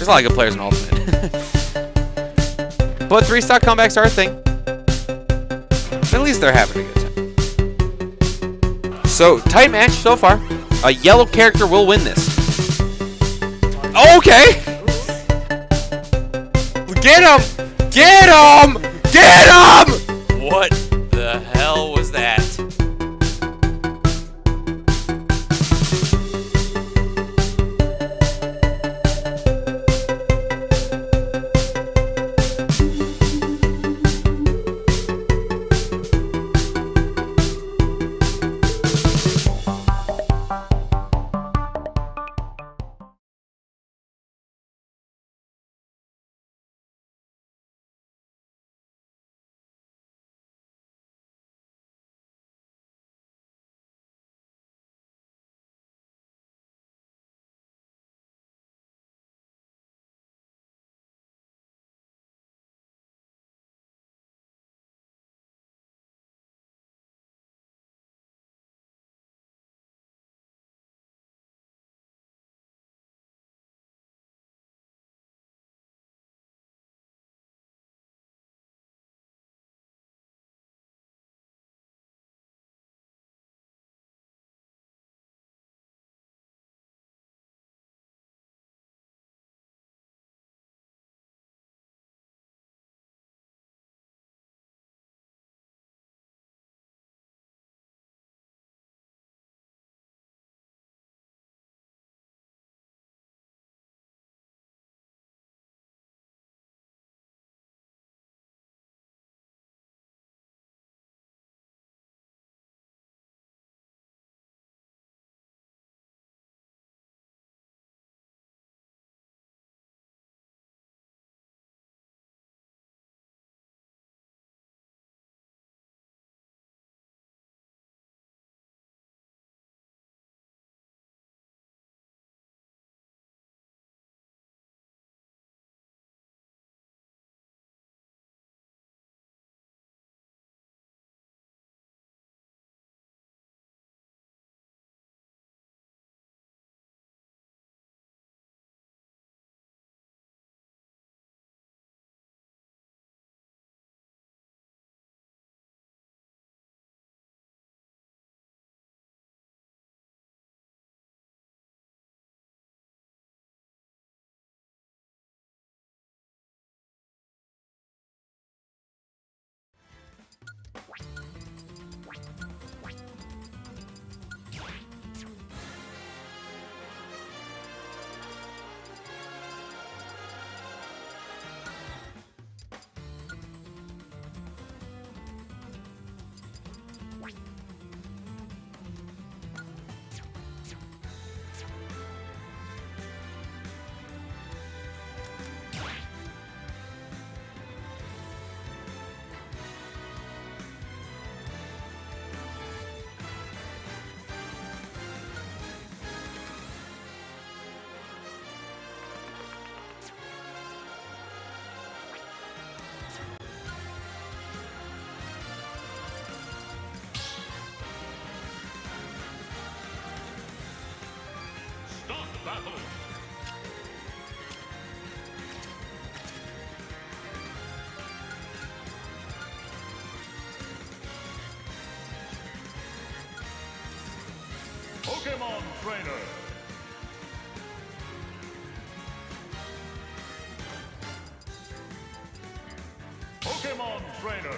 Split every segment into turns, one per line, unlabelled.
There's a lot of good players in Ultimate. But 3-stock comebacks are a thing. At least they're having a good time. So, tight match so far. A yellow character will win this. Okay! Get him! Get him! Get him! What the hell was that?
Pokemon Trainer. Pokemon Trainer.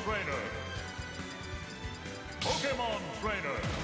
Trainer. Pokemon Trainer.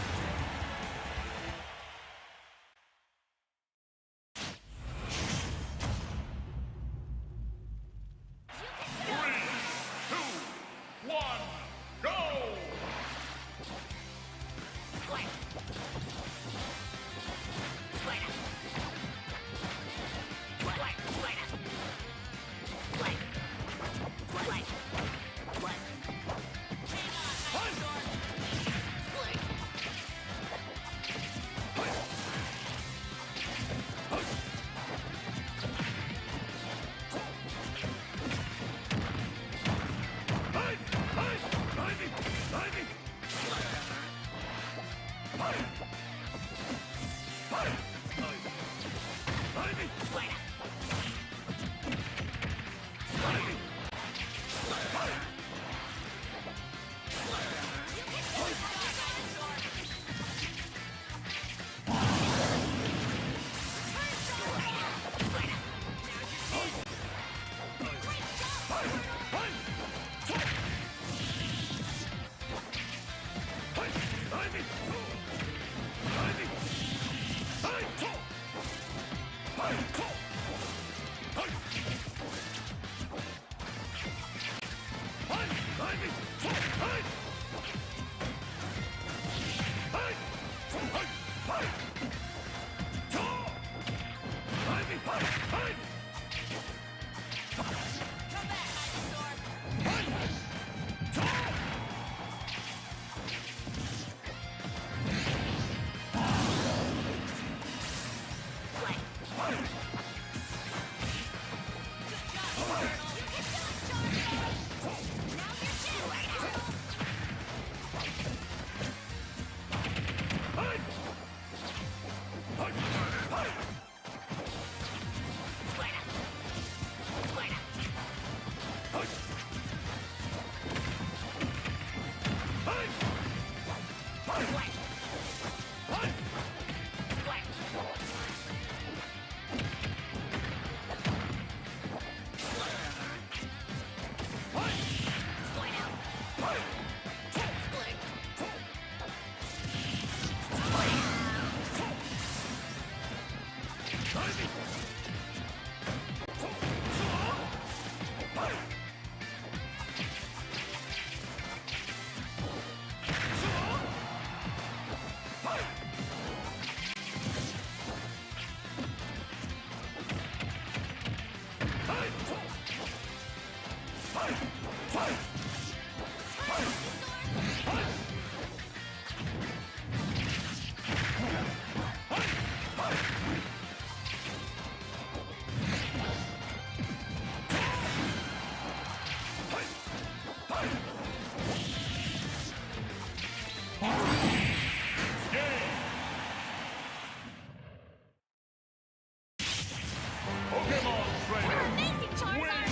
Pokemon Trainer.
Amazing, Charizard!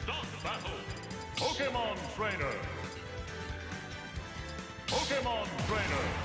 Start battle. Pokemon Trainer. Pokemon Trainer.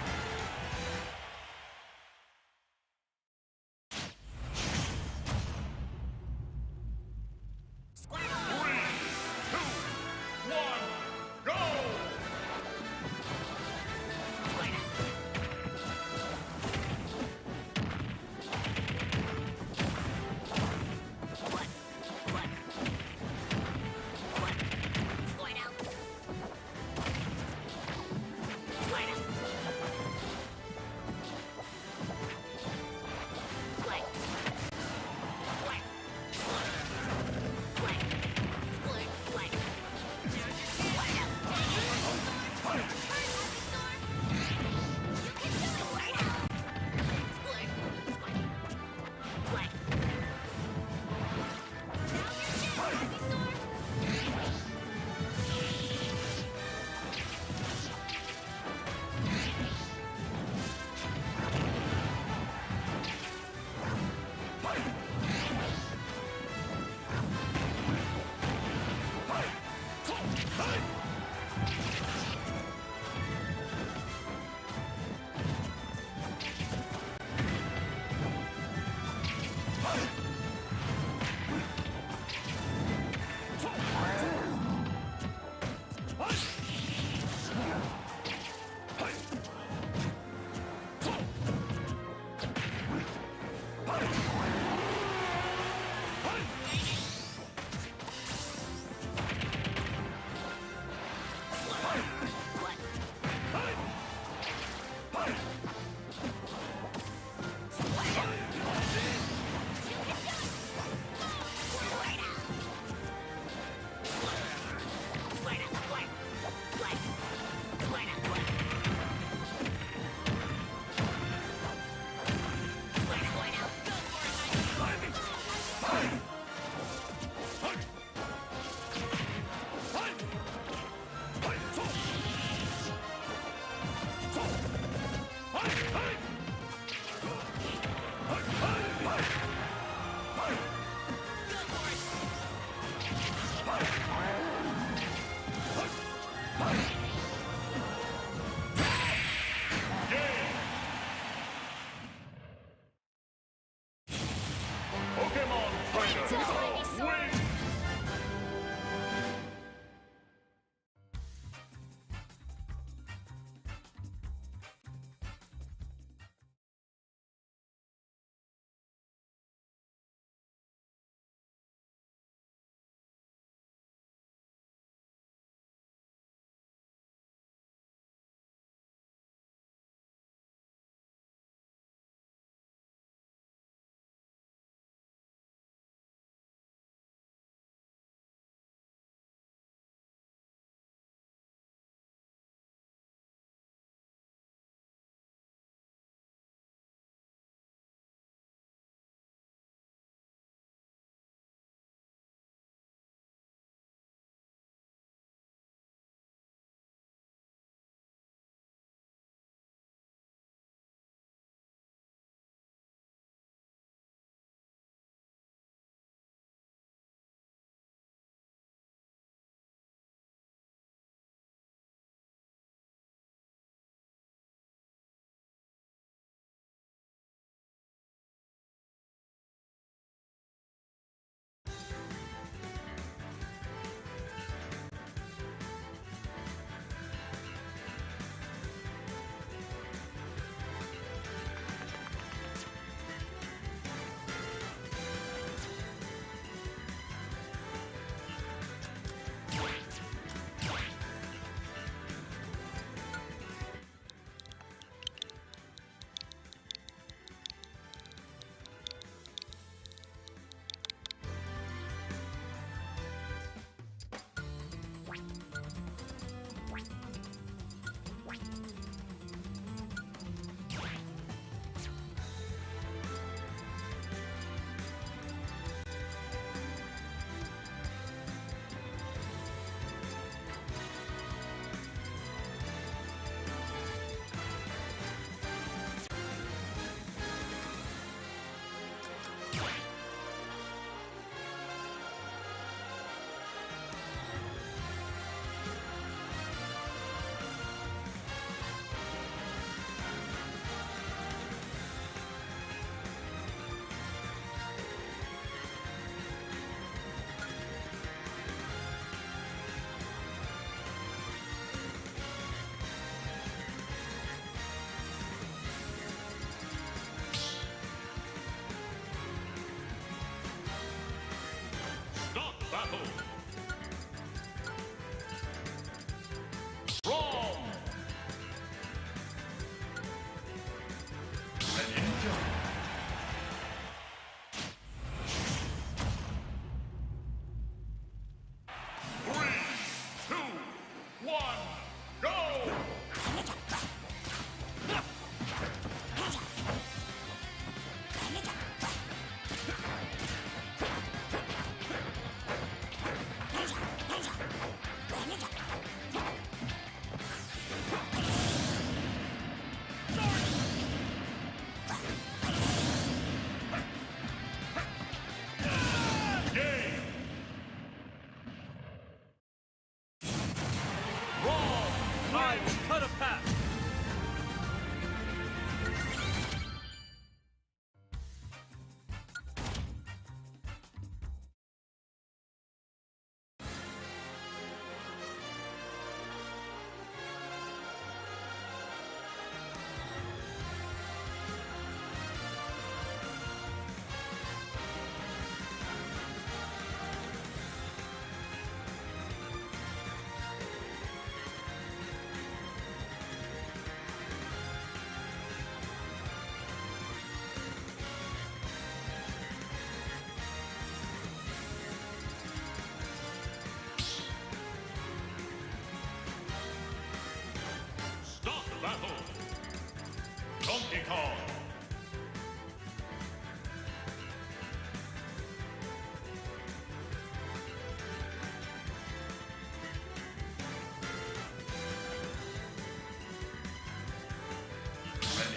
Kong.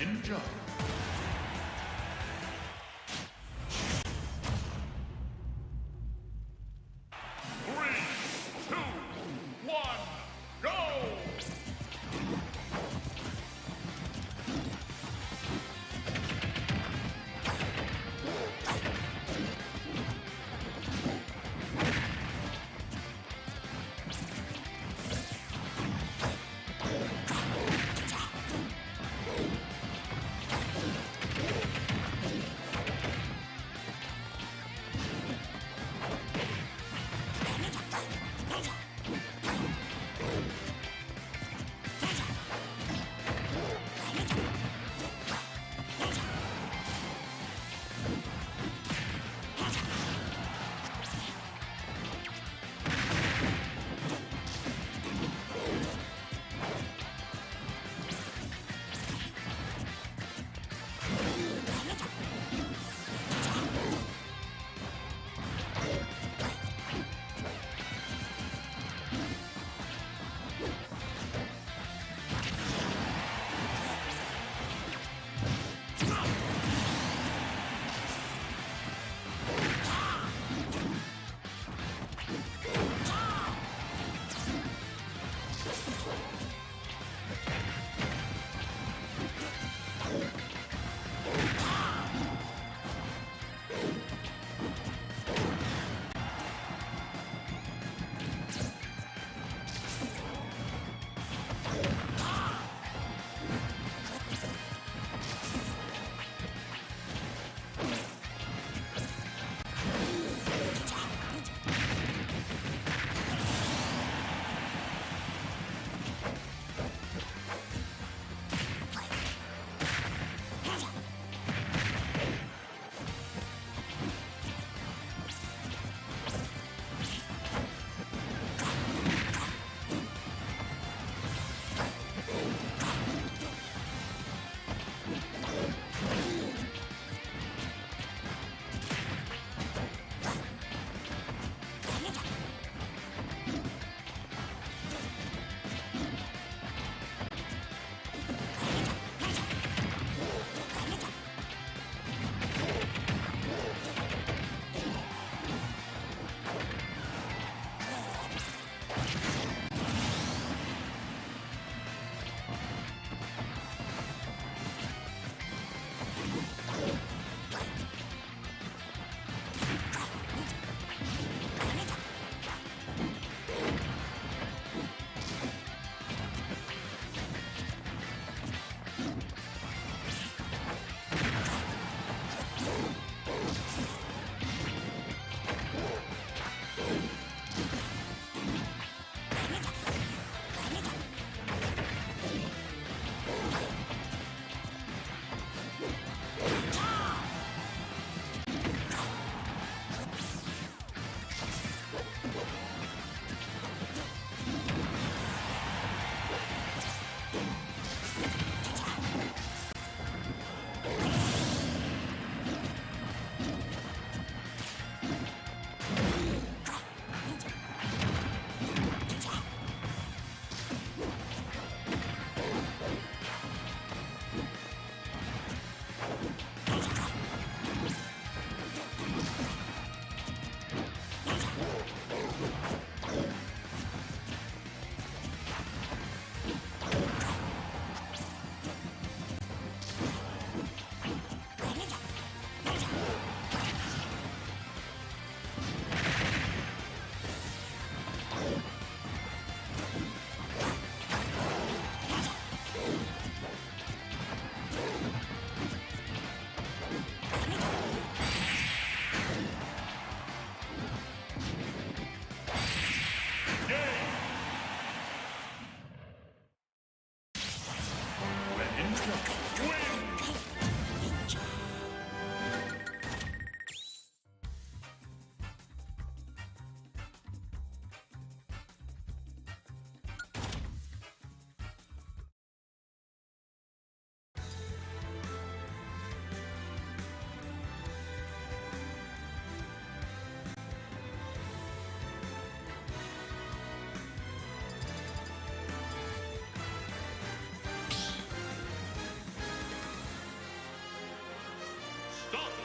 Ninja. 3, 2, 1, go!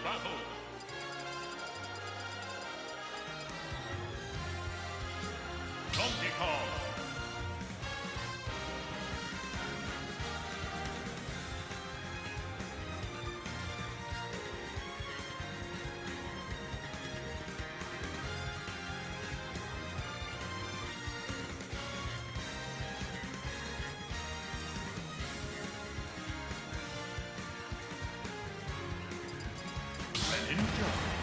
battle. Donkey Kong. And enjoy.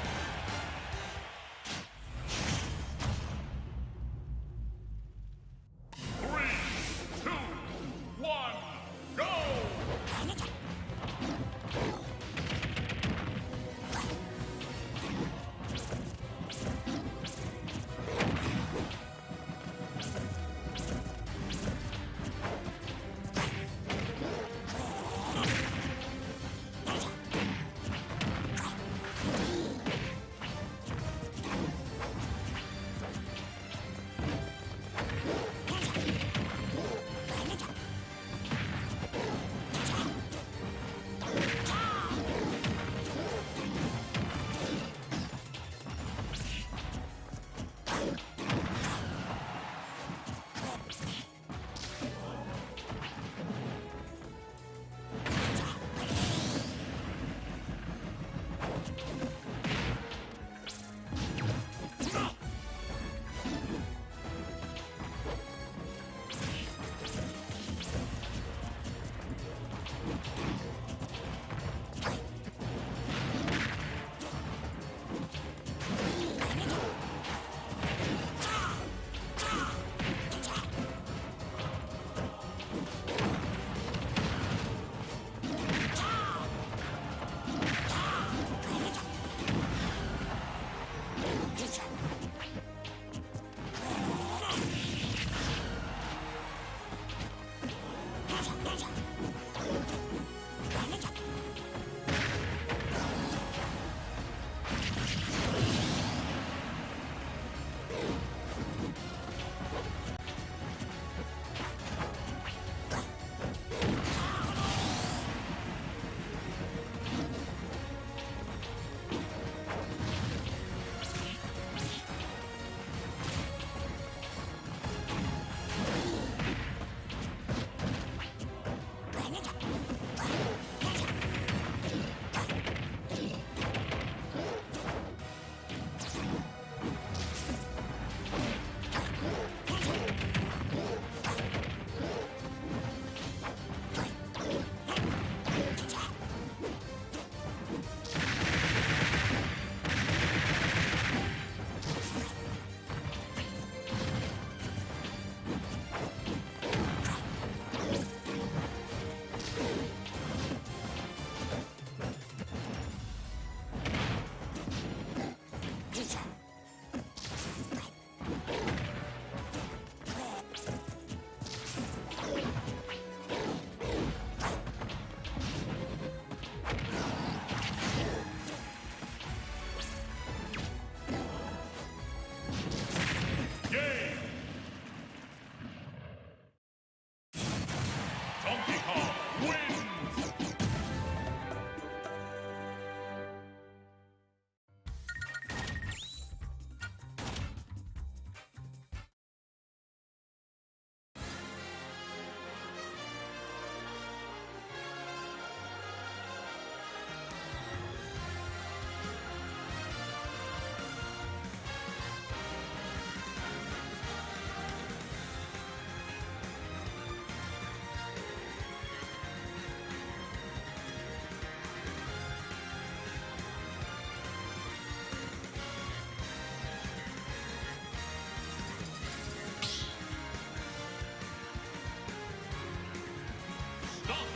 Donkey Kong wins!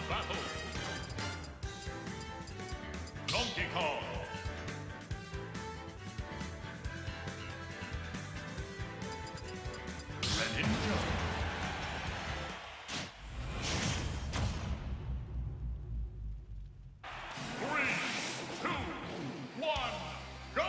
Battle! Donkey Kong! And enjoy! 3, 2, 1, go!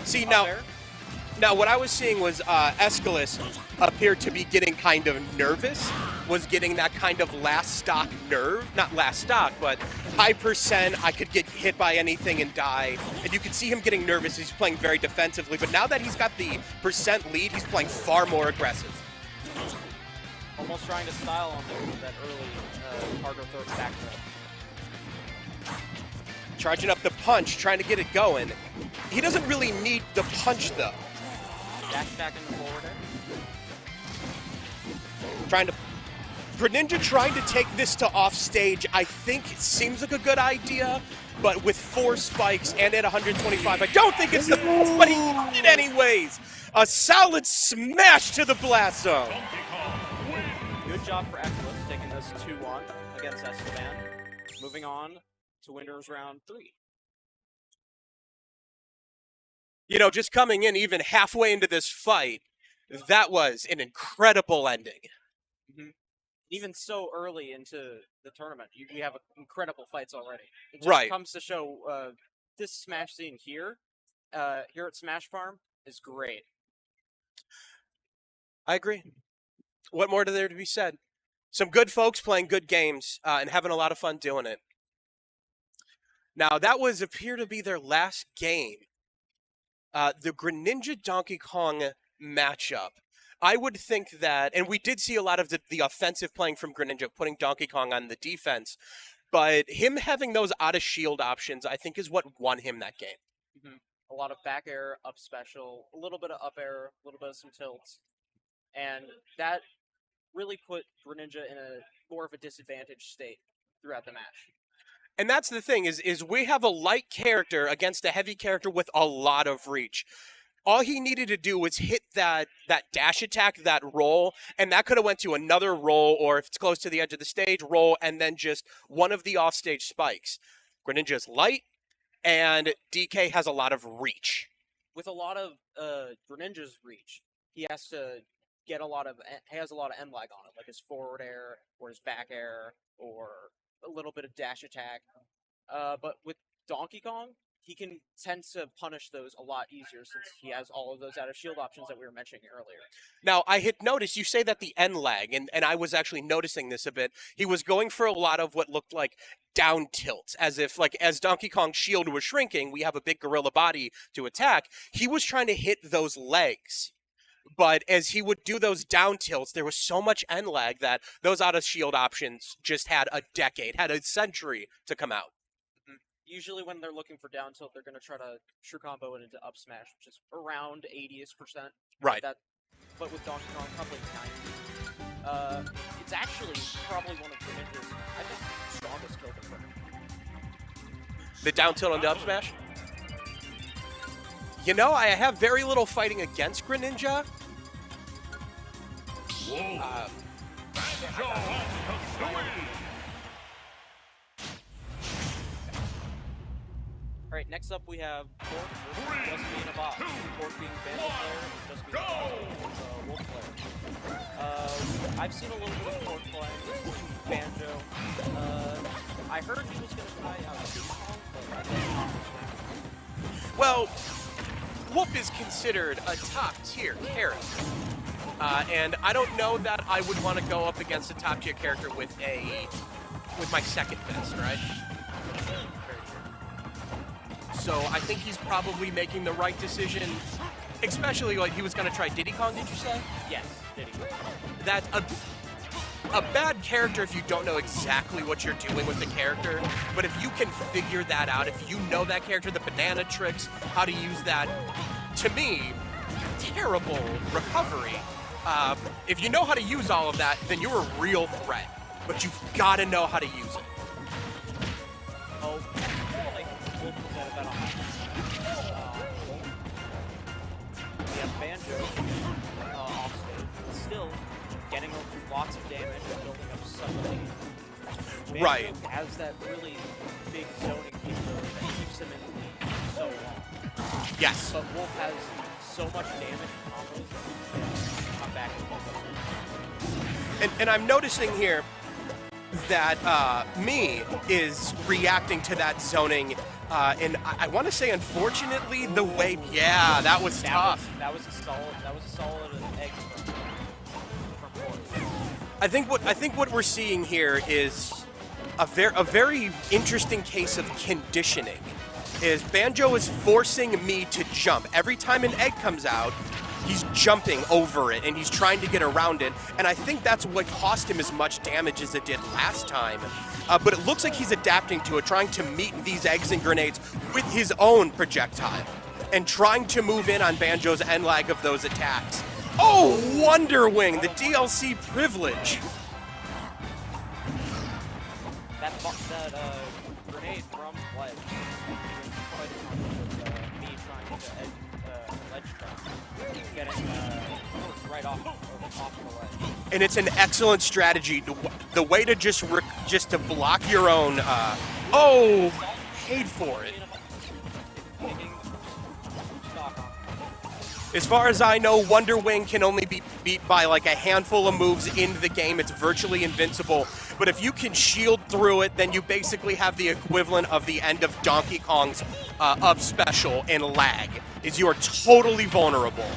See,
Up
now what I was seeing was Aeschylus appeared to be getting kind of nervous, was getting that kind of last stock nerve. Not last stock, but high percent, I could get hit by anything and die. And you could see him getting nervous. He's playing very defensively. But now that he's got the percent lead, he's playing far more aggressive.
Almost trying to style on that early cargo throw back throw.
Charging up the punch, trying to get it going. He doesn't really need the punch, though.
Dash back in the forward air.
Greninja trying to take this to off stage, I think it seems like a good idea, but with 4 spikes and at 125, I don't think it's the best, but he did it anyways. A solid smash to the blast zone.
Good job for Aeschylus taking this 2-1 against Esteban. Moving on to winners round 3.
You know, just coming in even halfway into this fight, that was an incredible ending.
Mm-hmm. Even so early into the tournament, we have incredible fights already. It just
Right.
comes to show this Smash scene here at Smash Farm is great.
I agree. What more is there to be said? Some good folks playing good games and having a lot of fun doing it. Now, that was appear to be their last game. The Greninja Donkey Kong matchup. I would think that, and we did see a lot of the offensive playing from Greninja, putting Donkey Kong on the defense, but him having those out of shield options, I think, is what won him that game.
Mm-hmm. A lot of back air, up special, a little bit of up air, a little bit of some tilts, and that really put Greninja in a more of a disadvantaged state throughout the match.
And that's the thing, is we have a light character against a heavy character with a lot of reach. All he needed to do was hit that dash attack, that roll, and that could have went to another roll, or if it's close to the edge of the stage, roll, and then just one of the offstage spikes. Greninja's light, and DK has a lot of reach.
With a lot of Greninja's reach, he has to get has a lot of end lag on it, like his forward air, or his back air, or a little bit of dash attack. But with Donkey Kong, he can tend to punish those a lot easier since he has all of those out of shield options that we were mentioning earlier.
Now, I had noticed, you say that the end lag, and I was actually noticing this a bit. He was going for a lot of what looked like down tilts, as if, like, as Donkey Kong's shield was shrinking, we have a big gorilla body to attack. He was trying to hit those legs. But as he would do those down tilts, there was so much end lag that those out of shield options just had a century to come out.
Usually when they're looking for down tilt, they're going to try to true combo it into up smash, which is around 80%.
Right.
But with Donkey Kong, probably 90. It's actually probably one of Greninja's, I think, strongest kill confirmed.
The down tilt and the up smash? You know, I have very little fighting against Greninja.
All right, next up we have Pork versus Just Being a Boss. Pork being Banjo player and Just Being a Wolf player. I've seen a little bit of Pork playing Banjo. I heard he was going to try out Donkey Kong, but I didn't.
Well, Wolf is considered a top-tier character. And I don't know that I would want to go up against a top-tier character with my second best, right? So I think he's probably making the right decision, especially like he was going to try Diddy Kong, did you say?
Yes, Diddy.
That's a bad character if you don't know exactly what you're doing with the character, but if you can figure that out, if you know that character, the banana tricks, how to use that, to me, terrible recovery. If you know how to use all of that, then you're a real threat, but you've got to know how to use it.
Oh, like Wolf was at about we have Banjo off stage, but still getting lots of damage and building up subtlety. Banjo
Right.
has that really big zoning capability that keeps him in the lead so long.
Yes.
But Wolf has so much damage and combos that he can come back and build up.
And I'm noticing here that Me is reacting to that zoning And I want to say, unfortunately, the way, yeah, that was tough.
That was a solid egg from Forrest.
I think what we're seeing here is a very interesting case of conditioning. Is Banjo is forcing me to jump. Every time an egg comes out, he's jumping over it, and he's trying to get around it, and I think that's what cost him as much damage as it did last time. But it looks like he's adapting to it, trying to meet these eggs and grenades with his own projectile, and trying to move in on Banjo's end lag of those attacks. Oh, Wonder Wing, the DLC privilege!
That grenade from Ledge. Me trying to ledge trap. Getting right off the ledge.
And it's an excellent strategy. The way to just to block your own. Oh, paid for it. As far as I know, Wonder Wing can only be beat by like a handful of moves in the game. It's virtually invincible. But if you can shield through it, then you basically have the equivalent of the end of Donkey Kong's up special in lag. Is you are totally vulnerable.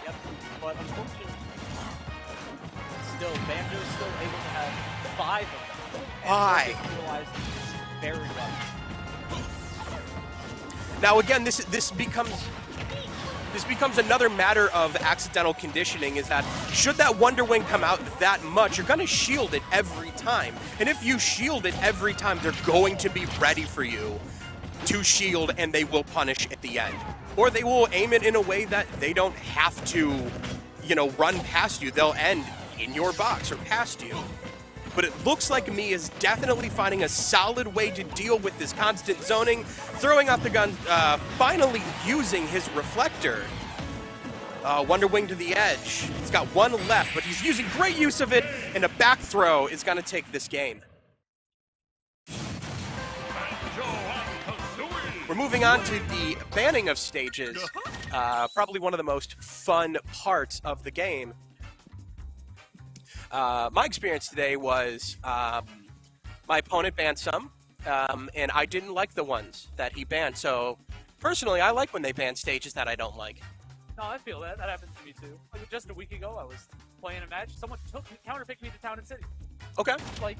Yep, but unfortunately, still, Banjo's still able to have 5 of them.
Why?
Utilized very well.
Now again, this becomes another matter of accidental conditioning, is that should that Wonder Wing come out that much, you're going to shield it every time. And if you shield it every time, they're going to be ready for you to shield, and they will punish at the end. Or they will aim it in a way that they don't have to, run past you. They'll end in your box or past you. But it looks like Me is definitely finding a solid way to deal with this constant zoning, throwing out the gun, finally using his reflector. Wonder Wing to the edge. He's got one left, but he's using great use of it, and a back throw is going to take this game. We're moving on to the banning of stages, probably one of the most fun parts of the game. My experience today was my opponent banned some, and I didn't like the ones that he banned. So, personally, I like when they ban stages that I don't like.
No, I feel that. That happens to me too. Like just a week ago, I was playing a match. Someone counterpicked me to Town and City.
Okay.
Like,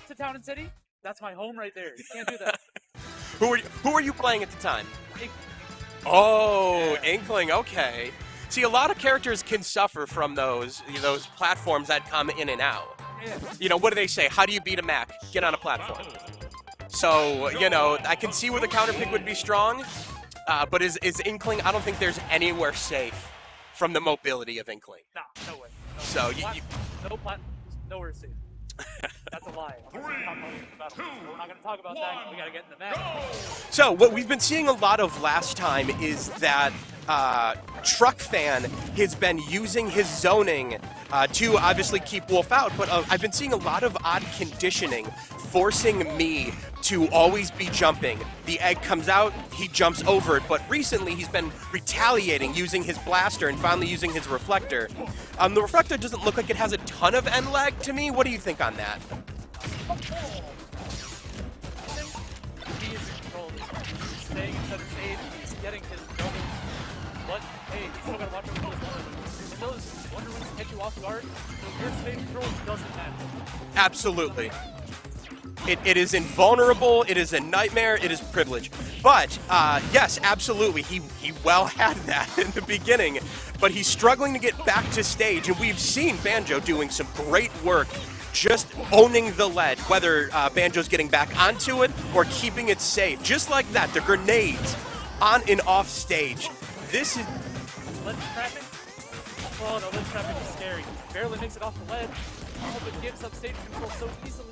to Town and City? That's my home right there. You can't do that.
Who were you playing at the time?
Inkling.
Oh,
Yeah.
Inkling. Okay. See, a lot of characters can suffer from those platforms that come in and out.
Yeah.
What do they say? How do you beat a Mac? Get on a platform. So, I can see where the counterpick would be strong, but is Inkling, I don't think there's anywhere safe from the mobility of Inkling.
Nah, no way. No
So,
way. Nowhere safe. That's a lie. We're not going to talk about that. We got to get in the match.
So what we've been seeing a lot of last time is that Truck Fan has been using his zoning to obviously keep Wolf out, but I've been seeing a lot of odd conditioning, forcing Me to always be jumping. The egg comes out, he jumps over it, but recently he's been retaliating using his blaster and finally using his reflector. The reflector doesn't look like it has a ton of end lag to me. What do you think on that?
He is in control. He's staying in center stage. He's getting his doubles. But, hey, he's still got to watch out for those Wonder Wings. If those Wonder Wings hit you off guard, your stage control doesn't matter.
Absolutely. It is invulnerable, it is a nightmare, it is privilege. But, yes, absolutely, he well had that in the beginning, but he's struggling to get back to stage, and we've seen Banjo doing some great work just owning the lead, whether Banjo's getting back onto it or keeping it safe. Just like that, the grenades on and off stage. This is...
Ledge trapping? Oh, no, ledge trapping is scary. Barely makes it off the ledge. Oh, but gives up stage control so easily.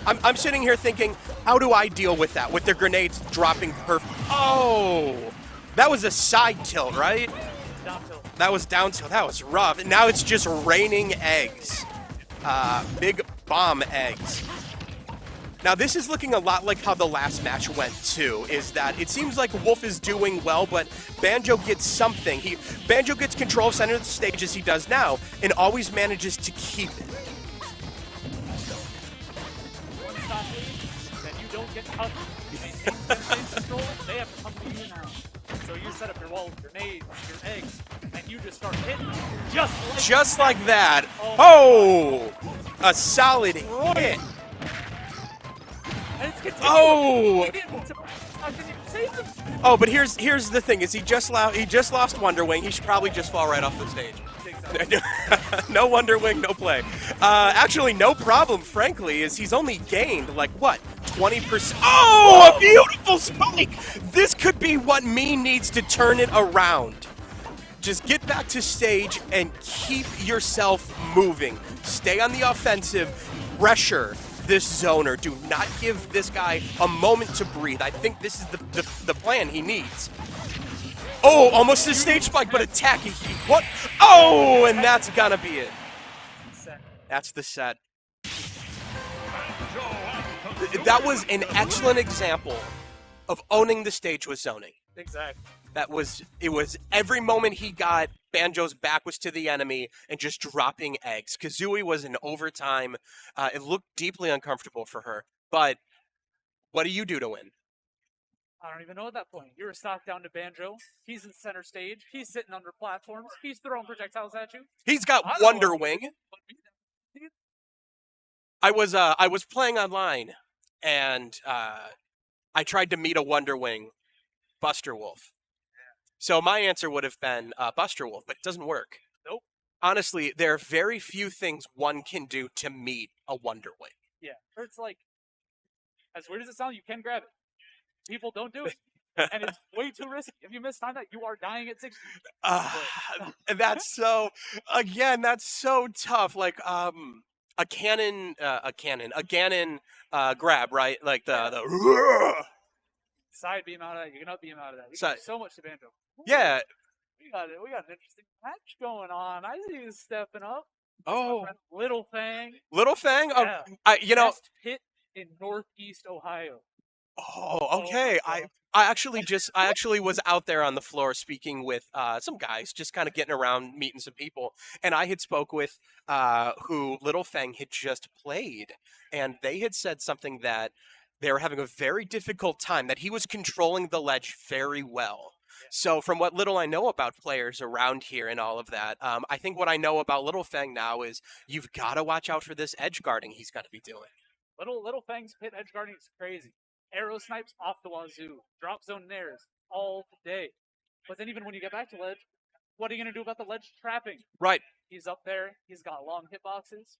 I'm sitting here thinking, how do I deal with that? With the grenades dropping perfect. Oh! That was a side tilt, right?
Down tilt.
That was down tilt. That was rough. And now it's just raining eggs. Big bomb eggs. Now this is looking a lot like how the last match went too, is that it seems like Wolf is doing well, but Banjo gets something. Banjo gets control of center of the stage as he does now, and always manages to keep it.
One stop lead, then you don't get tough to maintain sensation control, they have to come to you now. So you set up your walls, your nades, your eggs, and you just start hitting
Just like that.
Oh,
Oh! A solid hit.
and it's continuing.
Oh!
He didn't save him.
Oh, but here's the thing: is he just lost Wonder Wing? He should probably just fall right off the stage. No Wonder Wing, no play. Actually, no problem. Frankly, is he's only gained like what 20%. Oh, a beautiful spike! This could be what me needs to turn it around. Just get back to stage and keep yourself moving. Stay on the offensive. Pressure this zoner. Do not give this guy a moment to breathe. I think this is the plan he needs. Oh, almost a stage spike, but attack. What? Oh, and that's gonna be it. That's the set. That was an excellent example of owning the stage with zoning.
Exactly.
It was every moment he got, Banjo's back was to the enemy and just dropping eggs. Kazooie was in overtime. It looked deeply uncomfortable for her. But what do you do to win?
I don't even know at that point. You were stocked down to Banjo. He's in center stage. He's sitting under platforms. He's throwing projectiles at you.
He's got
I don't
Wonder
know.
Wing. I was playing online and I tried to meet a Wonder Wing Buster Wolf. So my answer would have been Buster Wolf, but it doesn't work.
Nope.
Honestly, there are very few things one can do to meet a Wonder Wing.
Yeah. Or it's like, as weird as it sounds, you can grab it. People don't do it. And it's way too risky. If you miss time that, you are dying at 60.
That's so, again, that's so tough. Like, a Ganon grab, right? Like the
Side beam out of that. You can up beam out of that. You
Side-
can do so much to Banjo.
yeah.
We got an interesting match going on. I see you stepping up.
Oh,
Little Fang.
Little Fang.
Yeah. Best hit in Northeast Ohio.
Oh, okay. I actually was out there on the floor speaking with some guys, just kind of getting around, meeting some people, and I had spoke with who Little Fang had just played, and they had said something that they were having a very difficult time, that he was controlling the ledge very well. So from what little I know about players around here and all of that, I think what I know about Little Fang now is you've got to watch out for this edge guarding he's going to be doing.
Little Fang's pit edge guarding is crazy. Arrow snipes off the wazoo. Drop zone nairs all day. But then even when you get back to ledge, what are you going to do about the ledge trapping?
Right.
He's up there. He's got long hitboxes.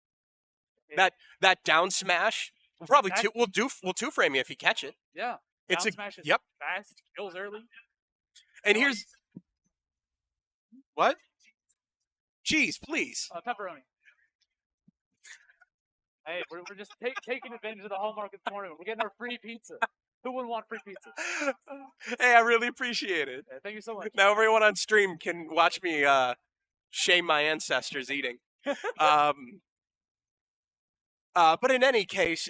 That down smash, probably
Exactly.
we'll two frame you if you catch it.
Yeah.
It's
Down smash is
yep.
fast, kills early.
And here's what? Cheese, please.
Pepperoni. Hey, we're just taking advantage of the hallmark of the tournament. We're getting our free pizza. Who wouldn't want free pizza?
Hey, I really appreciate it.
Yeah, thank you so much.
Now everyone on stream can watch me shame my ancestors eating. But in any case,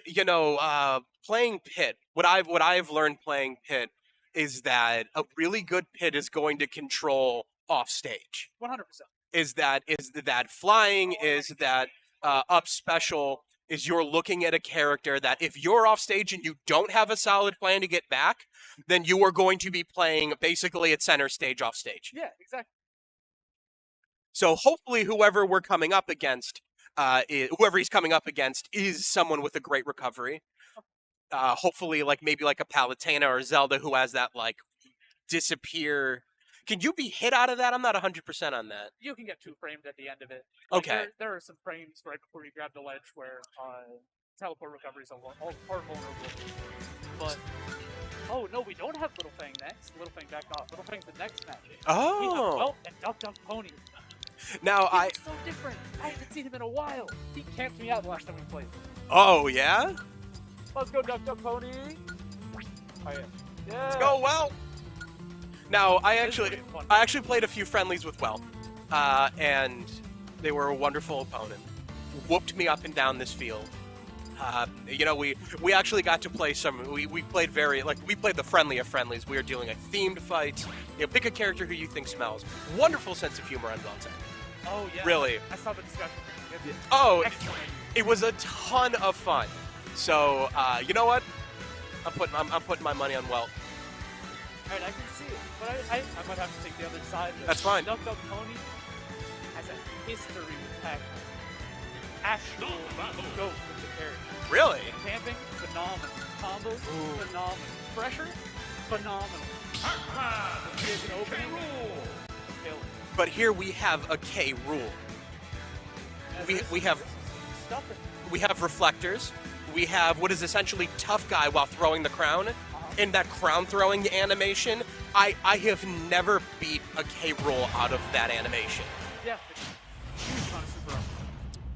playing pit. What I've learned playing pit is that a really good pit is going to control off stage.
100%.
Is that flying? Is that up special? Is you're looking at a character that if you're off stage and you don't have a solid plan to get back, then you are going to be playing basically at center stage off stage.
Yeah, exactly.
So hopefully whoever we're coming up against, whoever he's coming up against is someone with a great recovery. Hopefully maybe like a Palutena or Zelda who has that disappear. Can you be hit out of that? I'm not 100% on that.
You can get two framed at the end of it.
Okay.
There are some frames right before you grab the ledge where teleport recoveries are vulnerable. But, oh no, we don't have Little Fang next. Little Fang backed off. Little Fang's the next match. He has
Oh.
Whelp and Duck Duck Pony.
Now
He's so different. I haven't seen him in a while. He camped me out the last time we played.
Oh, yeah?
Let's go, Duck Duck Pony. Oh yeah. Yeah.
Let's go, well. Now, I
This is
actually
pretty fun.
played a few friendlies with Well, and they were a wonderful opponent. Whooped me up and down this field. We actually got to play some. We played we played the friendly of friendlies. We were doing a themed fight. Pick a character who you think smells. Wonderful sense of humor on Beltane.
Oh yeah.
Really.
I saw the discussion.
Oh,
Excellent.
it was a ton of fun. So you know what? I'm putting my money on Welt.
Alright, I can see it, but I might have to take the other side.
That's fine.
Duck Duck Pony has a history with Pac-Man. Actual goat with the character.
Really?
Camping, phenomenal. Combos, phenomenal. Pressure, phenomenal. Here's an opening. Kill it.
But here we have a K rule. We have
Stuff it.
we have reflectors. We have what is essentially tough guy while throwing the crown. In that crown throwing animation, I have never beat a K roll out of that animation.
Yeah, it's huge amount of super up.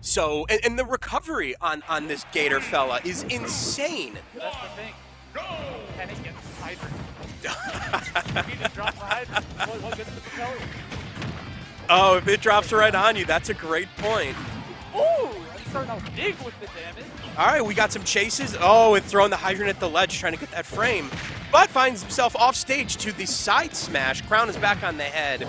So, and the recovery on this Gator fella is insane.
That's the thing. Can it get hydrant? If you just drop the hydrant, what gets the propeller?
Oh, if it drops right on you, that's a great point.
Ooh, I'm starting out big with the damage.
All right, we got some chases. Oh, and throwing the hydrant at the ledge, trying to get that frame. But finds himself off stage to the side smash. Crown is back on the head.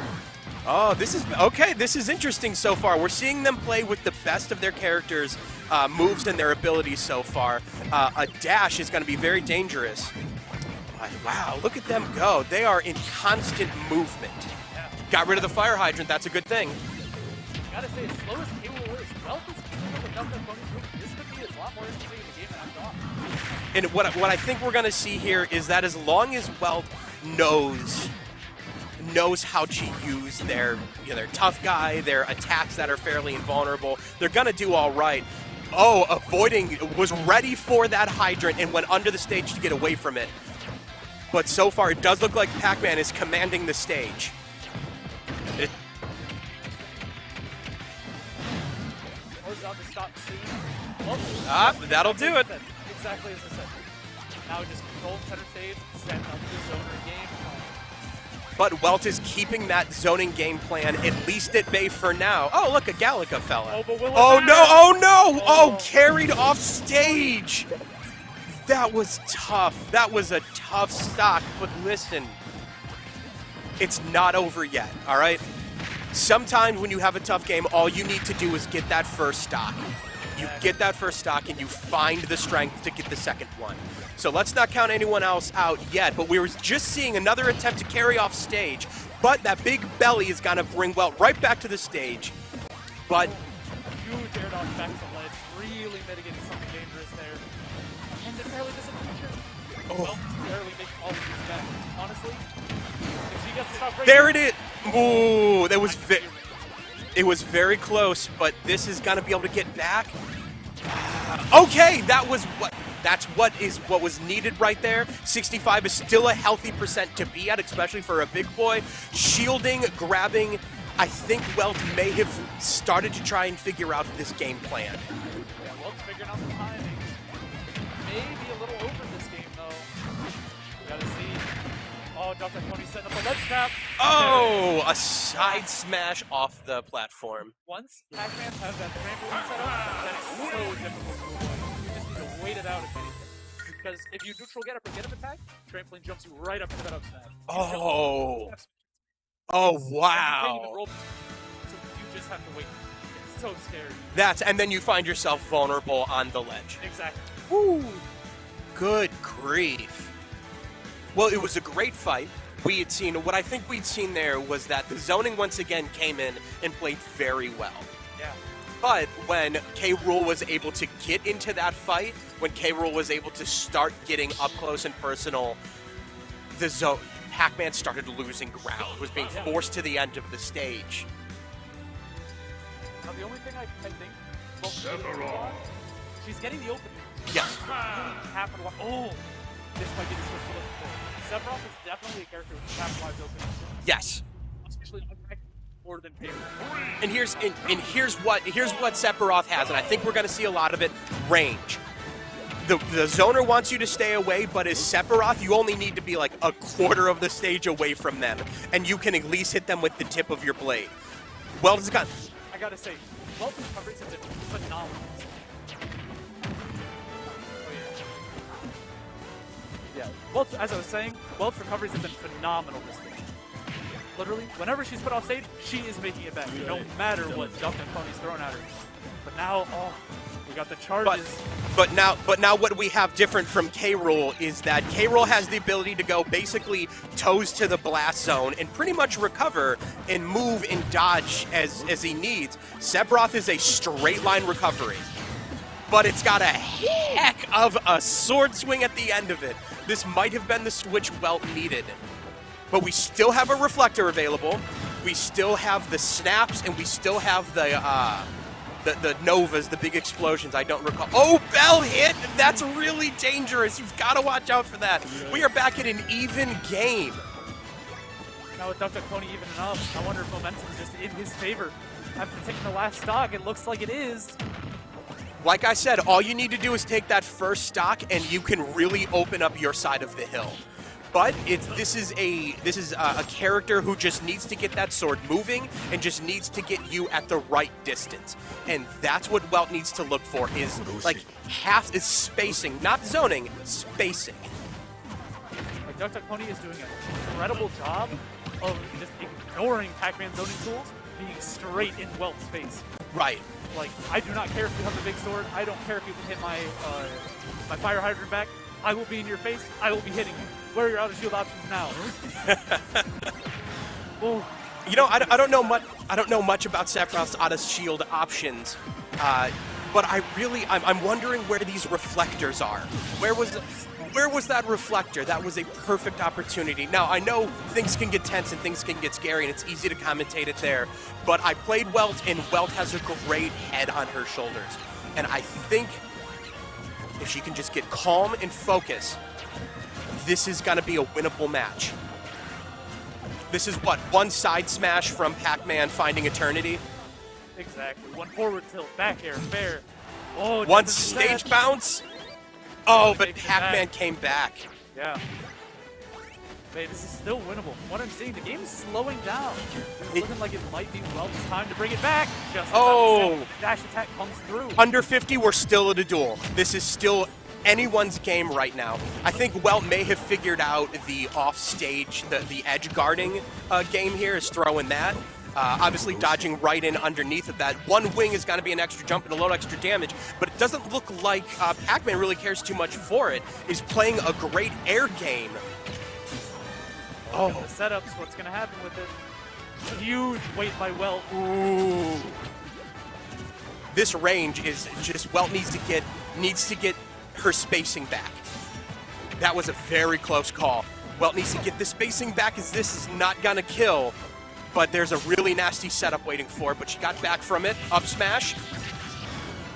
Oh, this is okay. This is interesting so far. We're seeing them play with the best of their characters' moves and their abilities so far. A dash is going to be very dangerous. Wow, look at them go. They are in constant movement. Got rid of the fire hydrant. That's a good thing.
Gotta say, as slow as K-Roll is, Welt is keeping up with Duck Duck Pony's move. This could be a lot more interesting in the game than I thought.
And what I think we're going to see here is that as long as Welt knows how to use their tough guy, their attacks that are fairly invulnerable, they're going to do all right. Oh, was ready for that hydrant and went under the stage to get away from it. But so far, it does look like Pac-Man is commanding the stage.
Out to stop soon. Well,
That'll do it.
Exactly as I said. Now just control center stage, send up the zoner game.
But Welt is keeping that zoning game plan at least at bay for now. Oh, look, a Gallica fella.
Oh, but will it
Oh,
matter?
no, oh, no! Oh, carried off stage. That was tough. That was a tough stock. But listen, it's not over yet, all right? Sometimes when you have a tough game, all you need to do is get that first stock. You get that first stock and you find the strength to get the second one. So let's not count anyone else out yet, but we were just seeing another attempt to carry off stage, but that big belly is gonna bring Welt right back to the stage. But
huge air dodge back to the ledge, really mitigating something dangerous there. And it barely doesn't feature. Welt barely making all of these back. Honestly, if she gets to stop breaking,
there it is. Ooh, that was it was very close, but this is gonna be able to get back. Okay, that's what was needed right there. 65 is still a healthy percent to be at, especially for a big boy. Shielding, grabbing. I think Welt may have started to try and figure out this game plan.
Yeah, Welt's figuring out the timing. Maybe a little over this game though. We gotta see. Oh, Dr. Pony setting up a ledge trap.
Oh, a side smash off the platform.
Once Pac-Man has that trampoline set up, that's so difficult to avoid. You just need to wait it out if anything. Because if you neutral get up or get up attack, trampoline jumps you right up to that up smash.
Oh. Oh,
You can't even
wow.
roll. So you just have to wait. It's so scary.
And then you find yourself vulnerable on the ledge.
Exactly.
Woo. Good grief. Well, it was a great fight. What I think we'd seen there was that the zoning once again came in and played very well.
Yeah.
But when K-Rool was able to get into that fight, when K-Rool was able to start getting up close and personal, Pac-Man started losing ground, was being forced to the end of the stage.
Now the only thing I think, well, she's getting the opening.
Yes.
Oh, this might be the switch we're looking for. Sephiroth is definitely a character who can capitalize openings.
Yes.
Especially on Pac more than paper.
And here's what Sephiroth has, and I think we're going to see a lot of it: range. The zoner wants you to stay away, but as Sephiroth, you only need to be like a quarter of the stage away from them, and you can at least hit them with the tip of your blade. Welt has got.
I gotta say, Welt's recovery has been phenomenal. Yeah, Welt's, as I was saying, Welt's recoveries have been phenomenal this game. Literally, whenever she's put off stage, she is making it back, no matter what Duck and Pony's thrown at her. But now, oh, we got the charges.
But now what we have different from K-Rool is that K-Rool has the ability to go basically toes to the blast zone and pretty much recover and move and dodge as he needs. Sephiroth is a straight line recovery, but it's got a heck of a sword swing at the end of it. This might have been the switch Welt needed. But we still have a reflector available. We still have the snaps, and we still have the novas, the big explosions. I don't recall. Oh, Bell hit! That's really dangerous. You've got to watch out for that. We are back at an even game.
Now with Duck Duck Pony evening up, I wonder if momentum is just in his favor. After taking the last stock, it looks like it is.
Like I said, all you need to do is take that first stock, and you can really open up your side of the hill. But this is a character who just needs to get that sword moving and just needs to get you at the right distance. And that's what Welt needs to look for, is like half is spacing, not zoning, spacing.
Like Duck Duck Pony is doing an incredible job of just ignoring Pac-Man zoning tools, being straight in Welt's face.
Right.
Like, I do not care if you have the big sword. I don't care if you can hit my my fire hydrant back. I will be in your face. I will be hitting you. Where are your outer shield options now? Oh.
You know, I don't know much. I don't know much about Sephiroth's outer shield options, but I'm wondering where these reflectors are. Where was that reflector? That was a perfect opportunity. Now, I know things can get tense and things can get scary, and it's easy to commentate it there, but I played Welt, and Welt has a great head on her shoulders. And I think if she can just get calm and focus, this is going to be a winnable match. This is what, one side smash from Pac-Man Finding Eternity?
Exactly. One forward tilt, back air, fair. Oh,
one stage bounce? Oh, but Pac-Man came back.
Yeah. Hey, this is still winnable. What I'm seeing, the game is slowing down. It's looking like it might be Welt's time to bring it back. Just dash attack comes through.
Under 50, we're still at a duel. This is still anyone's game right now. I think Welt may have figured out the off-stage, the edge guarding game here is throwing that. Obviously dodging right in underneath of that. One wing is going to be an extra jump and a little extra damage, but it doesn't look like Pac-Man really cares too much for it. He's playing a great air game.
Oh, the setups, what's going to happen with it? Huge weight by Welt.
Ooh. This range is just, Welt needs to get her spacing back. That was a very close call. Welt needs to get the spacing back, as this is not going to kill. But there's a really nasty setup waiting for it, but she got back from it. Up smash.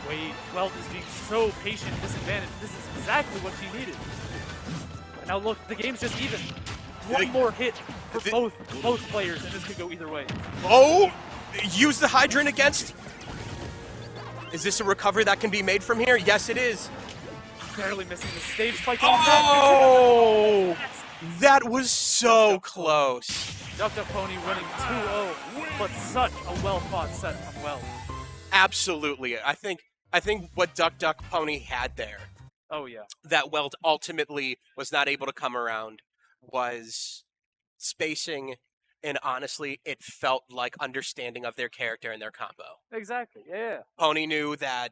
Wait, Welt is being so patient, disadvantaged. This is exactly what she needed. And now look, the game's just even. One more hit for both players, and this could go either way.
Oh! Use the hydrant against. Is this a recovery that can be made from here? Yes, it is.
Barely missing the stage spike.
Oh! That was so close.
Duck Duck Pony winning 2-0, but such a well-fought set from Welt.
Absolutely. I think what Duck Duck Pony had there,
oh yeah,
that Welt ultimately was not able to come around, was spacing, and honestly, it felt like understanding of their character and their combo.
Exactly, yeah.
Pony knew that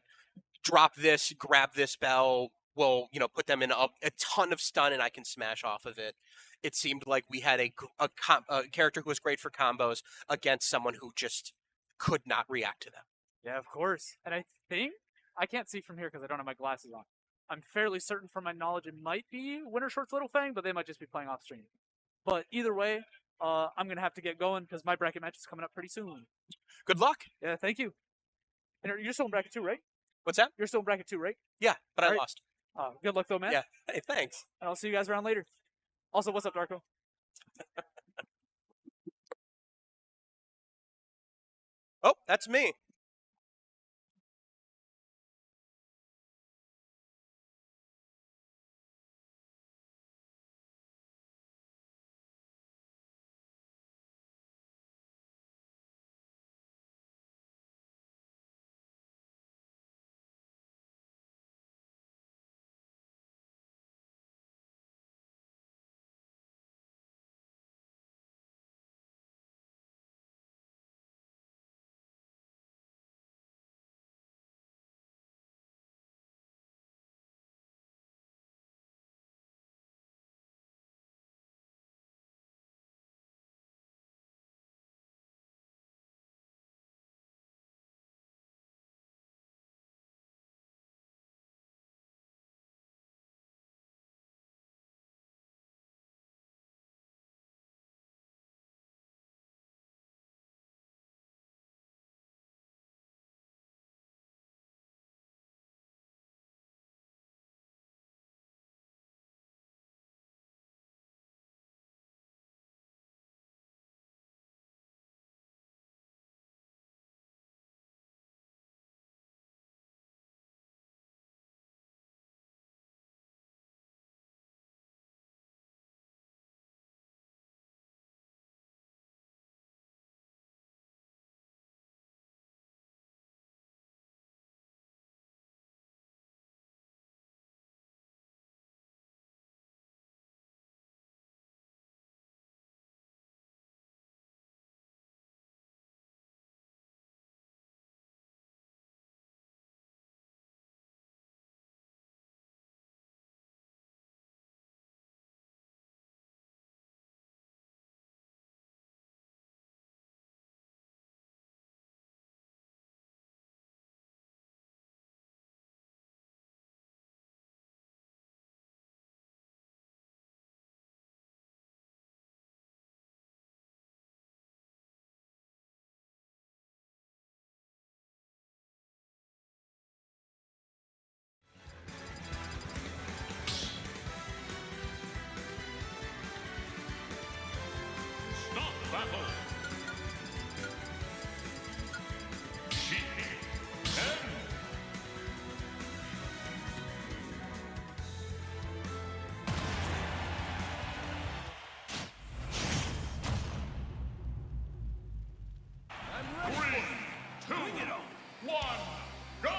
drop this, grab this bell, will, put them in a ton of stun, and I can smash off of it. It seemed like we had a character who was great for combos against someone who just could not react to them.
Yeah, of course. And I think, I can't see from here because I don't have my glasses on. I'm fairly certain from my knowledge it might be Winter Shorts Little Fang, but they might just be playing off stream. But either way, I'm going to have to get going because my bracket match is coming up pretty soon.
Good luck.
Yeah, thank you. And you're still in bracket 2, right?
What's that?
You're still in bracket 2, right?
Yeah, but I lost.
Good luck though, man.
Yeah, hey, thanks.
And I'll see you guys around later. Also, what's up, Darko?
Oh, that's me.
3, 2, 1, go!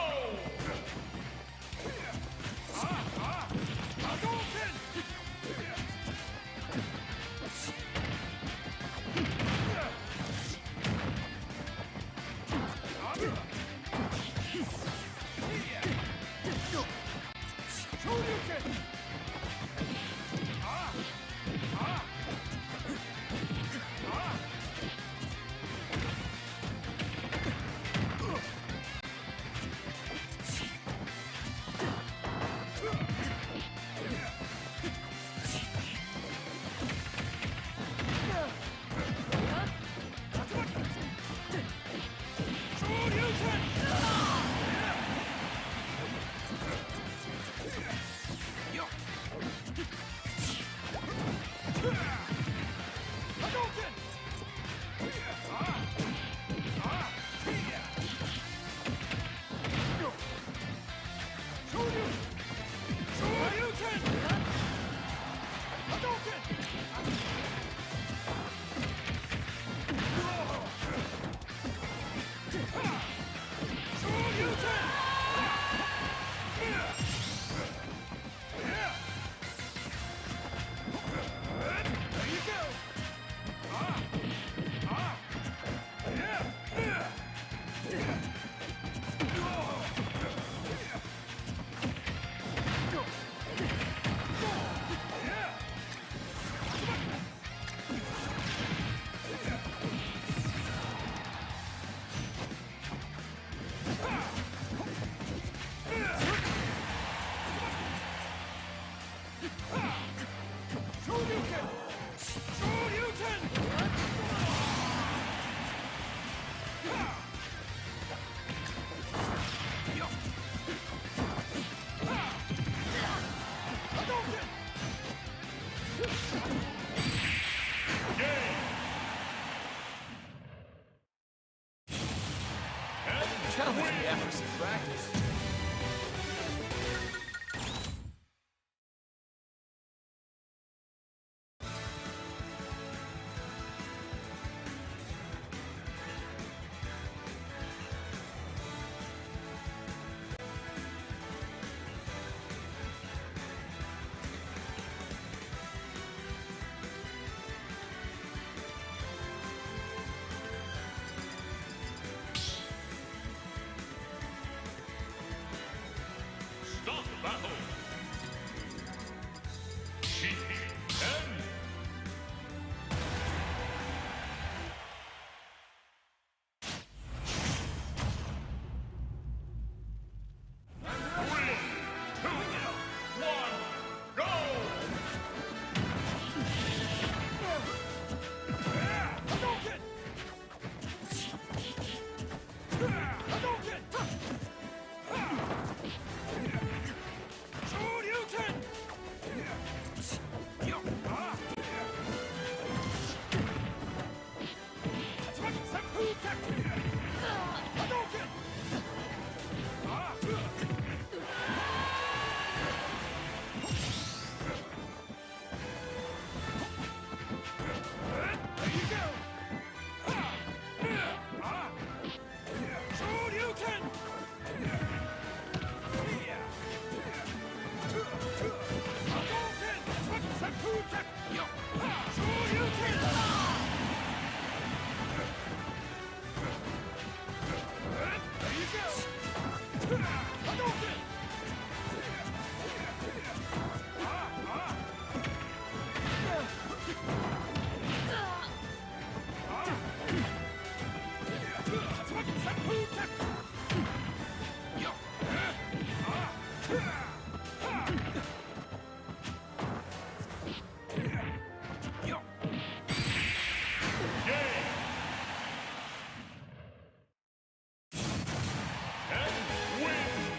Challenge me after some practice.
Stop the battle! Sheet 10! And win!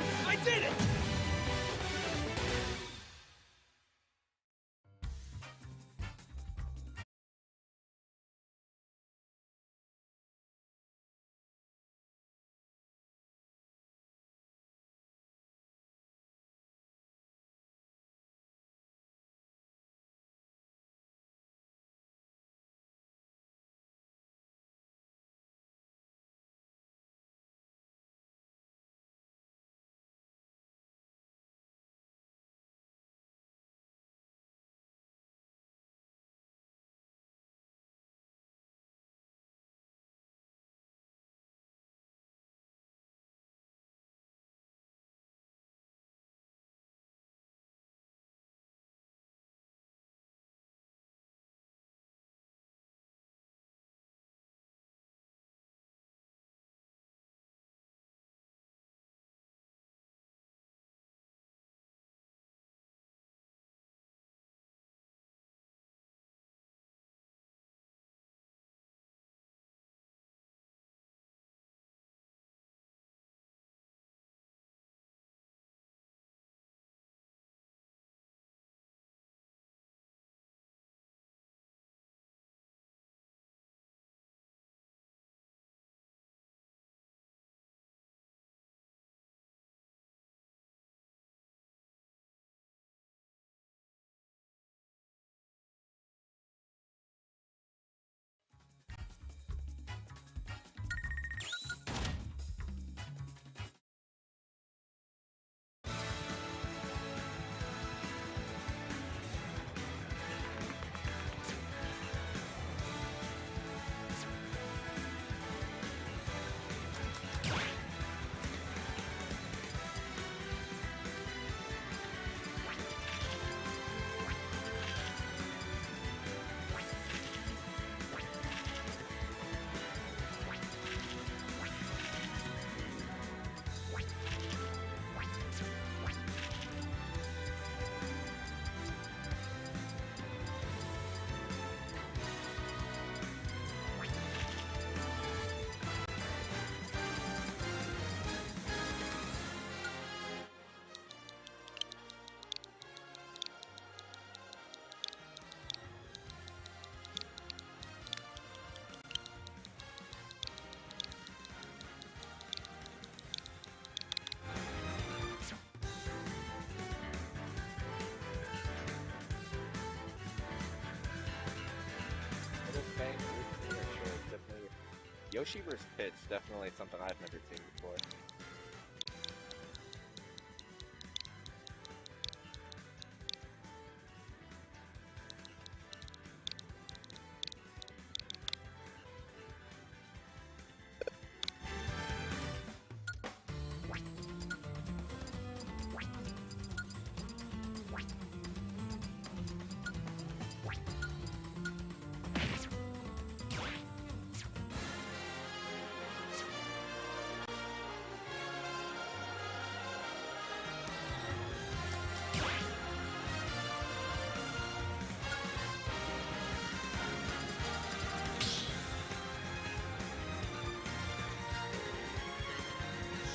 Yoshi vs. Pit's definitely something I've never seen before.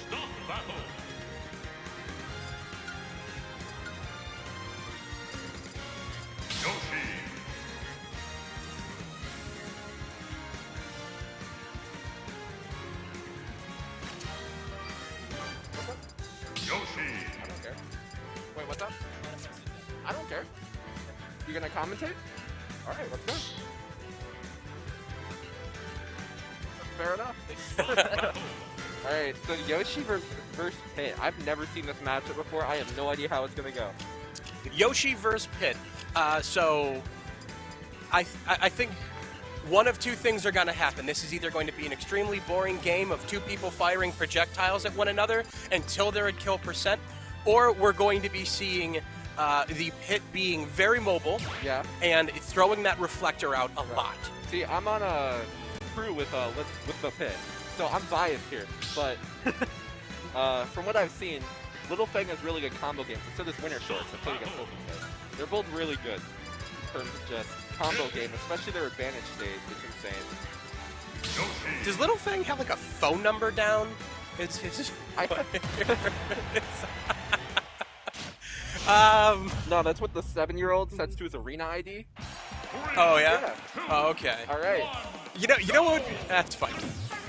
Stop the battle. Yoshi. Yoshi.
I don't care. Wait, what's up? I don't care. You gonna commentate? Alright, let's go. Fair enough. Alright, so Yoshi versus Pit. I've never seen this matchup before. I have no idea how it's gonna go.
Yoshi versus Pit. So I think one of two things are going to happen. This is either going to be an extremely boring game of two people firing projectiles at one another until they're at kill percent, or we're going to be seeing the Pit being very mobile,
Yeah.
and throwing that reflector out a lot.
See, I'm on a crew with the Pit, so I'm biased here. But from what I've seen, Little Fang has really good combo games, and so does Winter Shorts. I played against both of them. They're both really good in terms of just combo game, especially their advantage stage. It's insane.
Does Little Fang have like a phone number down? It's
No, that's what the 7-year-old sets to his arena ID.
Oh yeah?
Yeah.
Oh, okay.
All right.
You know what? That's fine.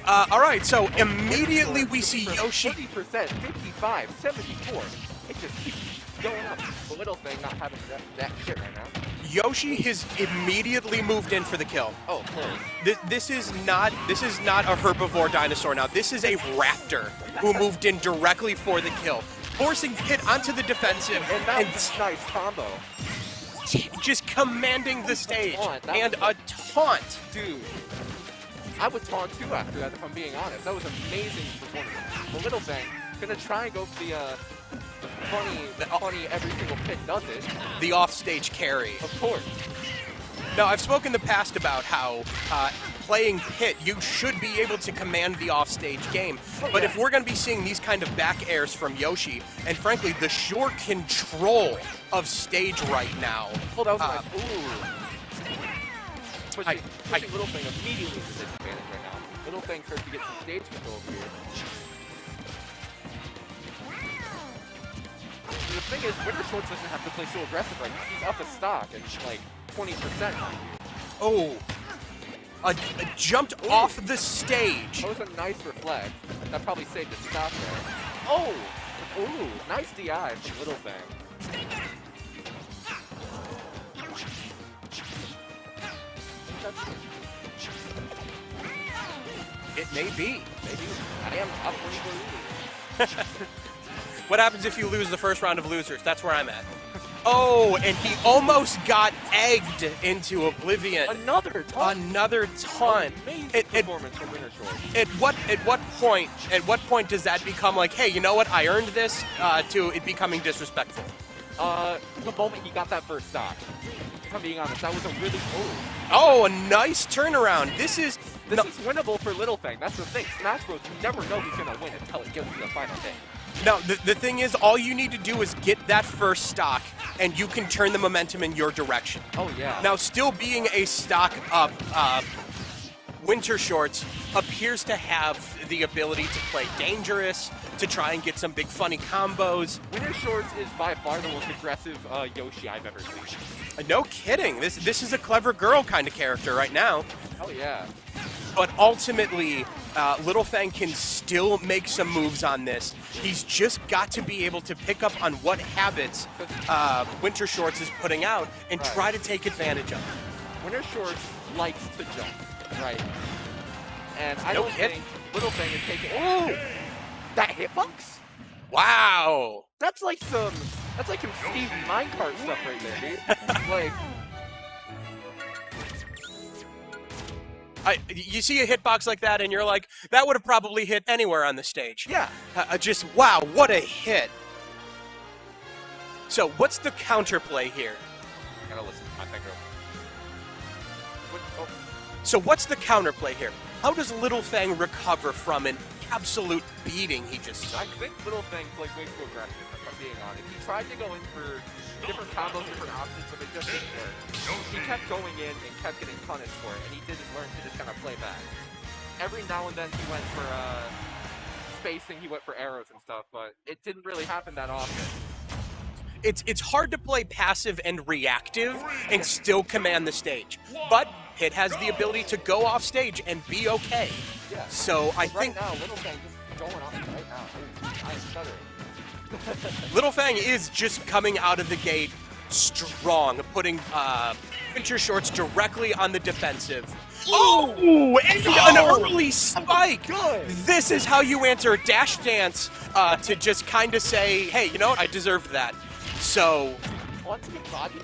All right, so immediately we see Yoshi.
50%, 55, 74. It just keeps going up. The Little Thing not having that shit right now.
Yoshi has immediately moved in for the kill.
Oh, of course.
This is not a herbivore dinosaur now. This is a raptor who moved in directly for the kill, forcing Pit onto the defensive
And that was a nice combo.
just commanding the stage.
taunt. That
And
was
a taunt.
Dude, I would taunt too after that, if I'm being honest. That was amazing performance. The Little Thing gonna try and go for the funny every single Pit does it.
The offstage carry.
Of course.
Now, I've spoken in the past about how playing Pit, you should be able to command the offstage game. But if we're going to be seeing these kind of back airs from Yoshi, and frankly, the sheer control of stage right now.
Oh, that was nice. Ooh. Pushing
Hi.
Little Thing immediately to disadvantage right now. Little Thing starts to get some stage control over here. And the thing is, Winter Shorts doesn't have to play so aggressive right now. He's up a stock and like 20%.
Oh, jumped off the stage.
That was a nice reflect. That probably saved his stock there. Oh! Ooh, nice DI from Little Thing.
It may be.
Maybe I am up 24.
What happens if you lose the first round of losers? That's where I'm at. Oh, and he almost got egged into oblivion.
Another taunt.
Another taunt.
Amazing performance from Winter Shorts.
At what point does that become like, hey, you know what? I earned this, to it becoming disrespectful?
The moment he got that first stock. If I'm being honest, that was a really
Oh, a nice turnaround. This is
winnable for Little Thing. That's the thing. Smash Bros. You never know who's gonna win until it gets to the final day.
Now, the thing is, all you need to do is get that first stock, and you can turn the momentum in your direction.
Oh yeah.
Now, still being a stock up, Winter Shorts appears to have the ability to play dangerous, to try and get some big funny combos.
Winter Shorts is by far the most aggressive Yoshi I've ever seen.
No kidding. This is a clever girl kind of character right now.
Oh yeah.
But ultimately, Little Fang can still make some moves on this. He's just got to be able to pick up on what habits Winter Shorts is putting out and try to take advantage of.
Winter Shorts likes to jump, right? And I
No
don't
kidding.
think Little Fang is taking. Oh, that hitbox?
Wow.
That's like some Steve Minecart stuff right there, dude. Like,
You see a hitbox like that, and you're like, that would have probably hit anywhere on the stage.
yeah.
Just, wow, what a hit. So, what's the counterplay here?
I gotta listen to my finger. Oh,
So, what's the counterplay here? How does Little Fang recover from an absolute beating he just
I
took?
think Little Fang played way too aggressive, if I'm being honest. He tried to go in for different combos, different options, but it just didn't work. He kept going in and kept getting punished for it, and he didn't learn to just kind of play back. Every now and then he went for spacing, he went for arrows and stuff, but it didn't really happen that often.
It's hard to play passive and reactive and still command the stage. But Hit has the ability to go off stage and be okay.
Yeah.
So I
Right
think
now, Little Fang just going off right now. Ooh, I am stuttering.
Little Fang is just coming out of the gate strong, putting Winter Shorts directly on the defensive. Oh, and an early spike!
Good.
This is how you answer Dash Dance to just kind of say, hey, you know what, I deserved that. So,
Want to get bodied?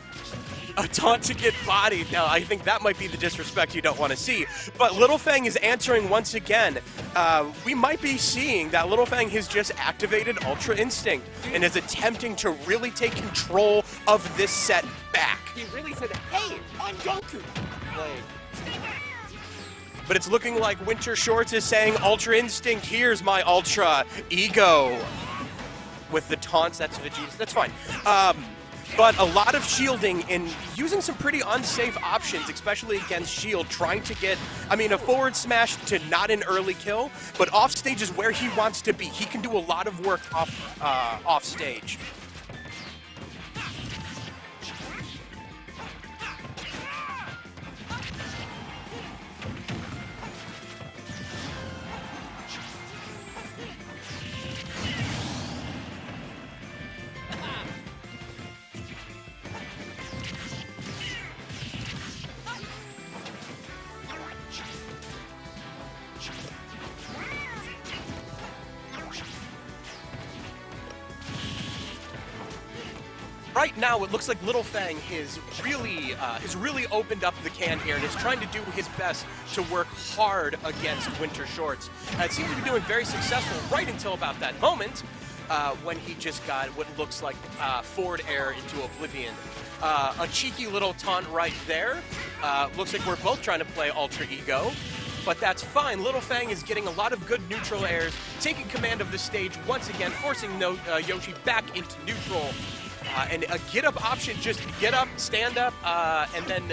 a taunt to get bodied. Now, I think that might be the disrespect you don't want to see. But Little Fang is answering once again. We might be seeing that Little Fang has just activated Ultra Instinct and is attempting to really take control of this set back.
He really said, hey, I'm Goku! Like,
But it's looking like Winter Shorts is saying, Ultra Instinct, here's my Ultra Ego. With the taunts, that's Vegeta. That's fine. But a lot of shielding and using some pretty unsafe options, especially against shield, trying to get, a forward smash to not an early kill, but off stage is where he wants to be. He can do a lot of work off stage. Right now, it looks like Little Fang has really opened up the can here and is trying to do his best to work hard against Winter Shorts. It seems to be doing very successful right until about that moment when he just got what looks like forward air into oblivion. A cheeky little taunt right there. Looks like we're both trying to play Ultra Ego. But that's fine. Little Fang is getting a lot of good neutral airs, taking command of the stage once again, forcing Yoshi back into neutral. And a get-up option, just get up, stand up, and then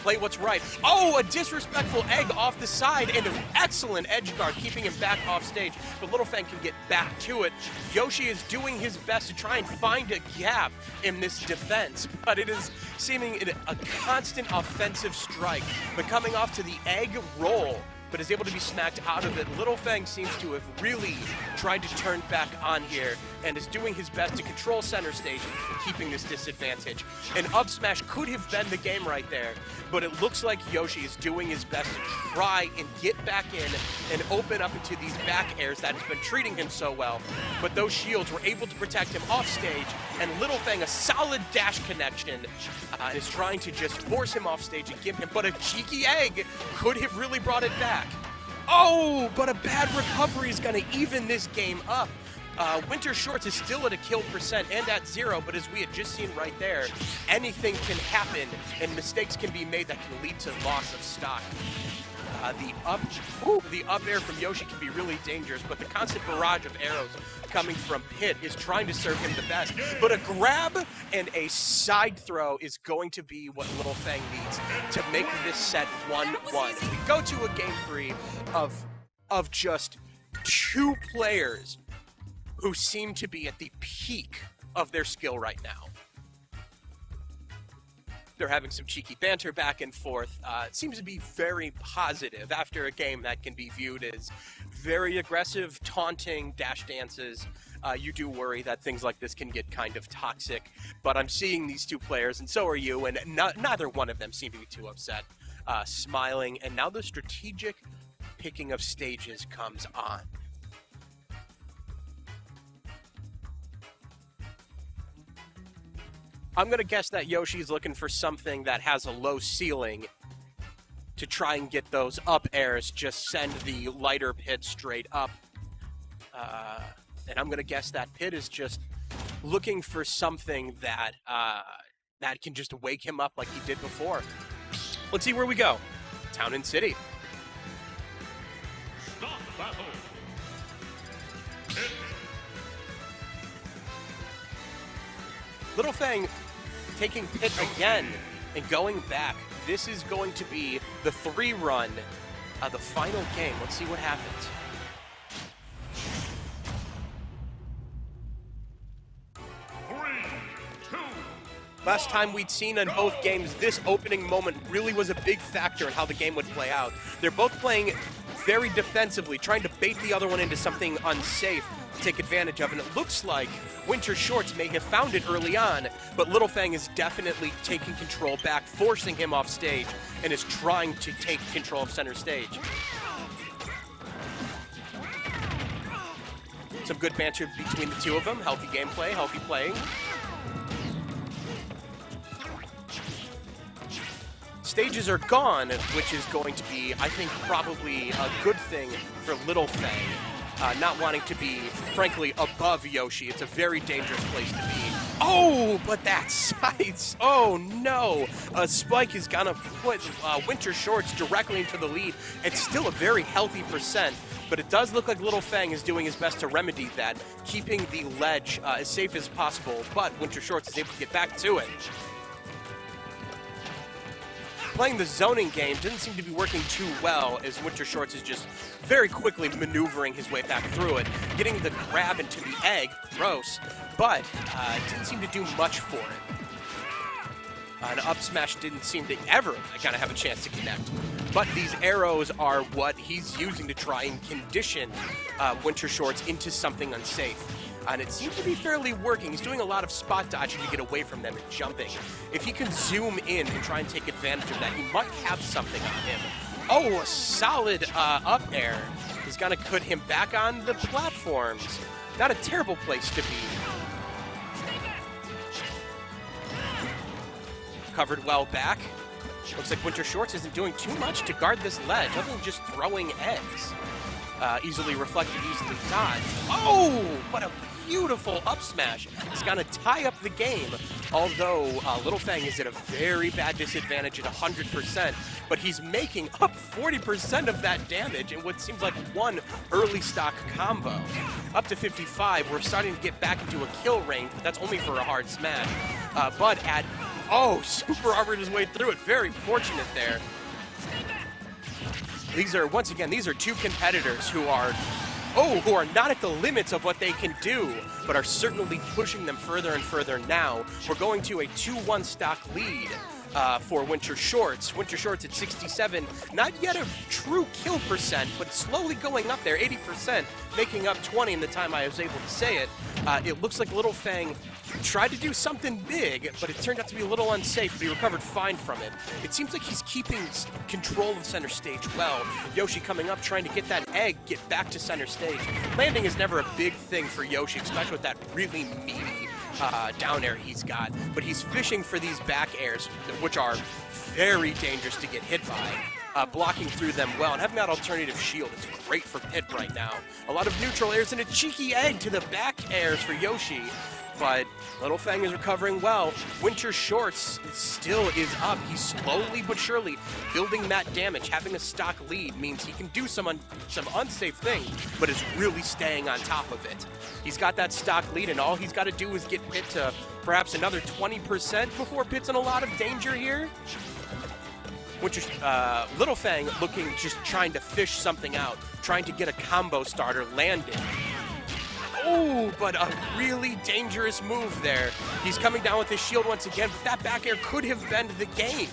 play what's right. Oh, a disrespectful egg off the side, and an excellent edge guard, keeping him back off stage. But Little Fang can get back to it. Yoshi is doing his best to try and find a gap in this defense, but it is seeming a constant offensive strike. But coming off to the egg roll, but is able to be smacked out of it. Little Fang seems to have really tried to turn back on here and is doing his best to control center stage and keeping this disadvantage. An up smash could have been the game right there, but it looks like Yoshi is doing his best to try and get back in and open up into these back airs that has been treating him so well. But those shields were able to protect him off stage, and Little Fang, a solid dash connection, is trying to just force him off stage and give him, but a cheeky egg could have really brought it back. Oh, but a bad recovery is going to even this game up. Winter Shorts is still at a kill percent and at 0, but as we had just seen right there, anything can happen and mistakes can be made that can lead to loss of stock. The up air from Yoshi can be really dangerous, but the constant barrage of arrows coming from Pit is trying to serve him the best. But a grab and a side throw is going to be what Little Fang needs to make this set 1-1. We go to a game 3 of just two players who seem to be at the peak of their skill right now. They're having some cheeky banter back and forth. It seems to be very positive after a game that can be viewed as very aggressive, taunting, dash dances. You do worry that things like this can get kind of toxic, but I'm seeing these two players, and so are you, and neither one of them seem to be too upset. Smiling, and now the strategic picking of stages comes on. I'm going to guess that Yoshi's looking for something that has a low ceiling to try and get those up airs, just send the lighter pit straight up. And I'm going to guess that pit is just looking for something that that can just wake him up like he did before. Let's see where we go. Town and City.
Stop battle. Hit.
Little Fang taking pit again and going back. This is going to be the 3-run, the final game. Let's see what happens. Last time we'd seen in both games, this opening moment really was a big factor in how the game would play out. They're both playing very defensively, trying to bait the other one into something unsafe to take advantage of, and it looks like Winter Shorts may have found it early on, but Little Fang is definitely taking control back, forcing him off stage, and is trying to take control of center stage. Some good banter between the two of them, healthy gameplay, healthy playing. Stages are gone, which is going to be, I think, probably a good thing for Little Fang. Not wanting to be, frankly, above Yoshi. It's a very dangerous place to be. Oh, but that sights. Oh, no. Spike is going to put Winter Shorts directly into the lead. It's still a very healthy percent, but it does look like Little Fang is doing his best to remedy that, keeping the ledge as safe as possible, but Winter Shorts is able to get back to it. Playing the zoning game didn't seem to be working too well, as Winter Shorts is just very quickly maneuvering his way back through it, getting the grab into the egg, gross, but didn't seem to do much for it. An up smash didn't seem to ever kind of have a chance to connect. But these arrows are what he's using to try and condition Winter Shorts into something unsafe. And it seems to be fairly working. He's doing a lot of spot dodging to get away from them and jumping. If he can zoom in and try and take advantage of that, he might have something on him. Oh, a solid up air is going to put him back on the platforms. Not a terrible place to be. Covered well back. Looks like Winter Shorts isn't doing too much to guard this ledge, other than just throwing eggs. Easily reflected, easily dodged. Oh, what a beautiful up smash. It's going to tie up the game, although Little Fang is at a very bad disadvantage at 100%, but he's making up 40% of that damage in what seems like one early stock combo. Up to 55, we're starting to get back into a kill range, but that's only for a hard smash. But at, super armored his way through it. Very fortunate there. These are, once again, these are two competitors who are not at the limits of what they can do, but are certainly pushing them further and further now. We're going to a 2-1 stock lead for Winter Shorts. Winter Shorts at 67, not yet a true kill percent, but slowly going up there, 80%, making up 20 in the time I was able to say it. It looks like Little Fang tried to do something big, but it turned out to be a little unsafe, but he recovered fine from it. It seems like he's keeping control of center stage well. Yoshi coming up, trying to get that egg, get back to center stage. Landing is never a big thing for Yoshi, especially with that really meaty down air he's got. But he's fishing for these back airs, which are very dangerous to get hit by. Blocking through them well, and having that alternative shield is great for Pit right now. A lot of neutral airs and a cheeky egg to the back airs for Yoshi. But Little Fang is recovering well. Winter Shorts still is up. He's slowly but surely building that damage. Having a stock lead means he can do some unsafe things, but is really staying on top of it. He's got that stock lead, and all he's got to do is get Pit to perhaps another 20% before Pit's in a lot of danger here. Little Fang just trying to fish something out, trying to get a combo starter landed. Oh, but a really dangerous move there. He's coming down with his shield once again, but that back air could have been the game.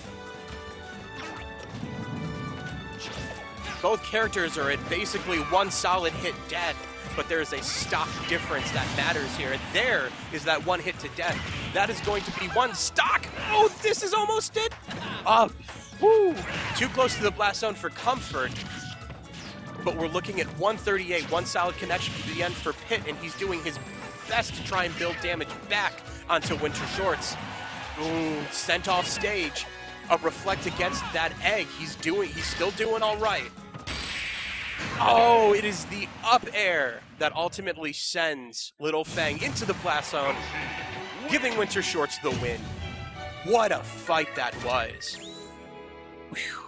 Both characters are at basically one solid hit death, but there is a stock difference that matters here. And there is that one hit to death. That is going to be one stock. Oh, this is almost it. Too close to the blast zone for comfort. but we're looking at 138, one solid connection to the end for Pitt, and he's doing his best to try and build damage back onto Winter Shorts. Ooh, sent off stage. A reflect against that egg. He's still doing all right. Oh, it is the up air that ultimately sends Little Fang into the blast zone, giving Winter Shorts the win. What a fight that was. Whew.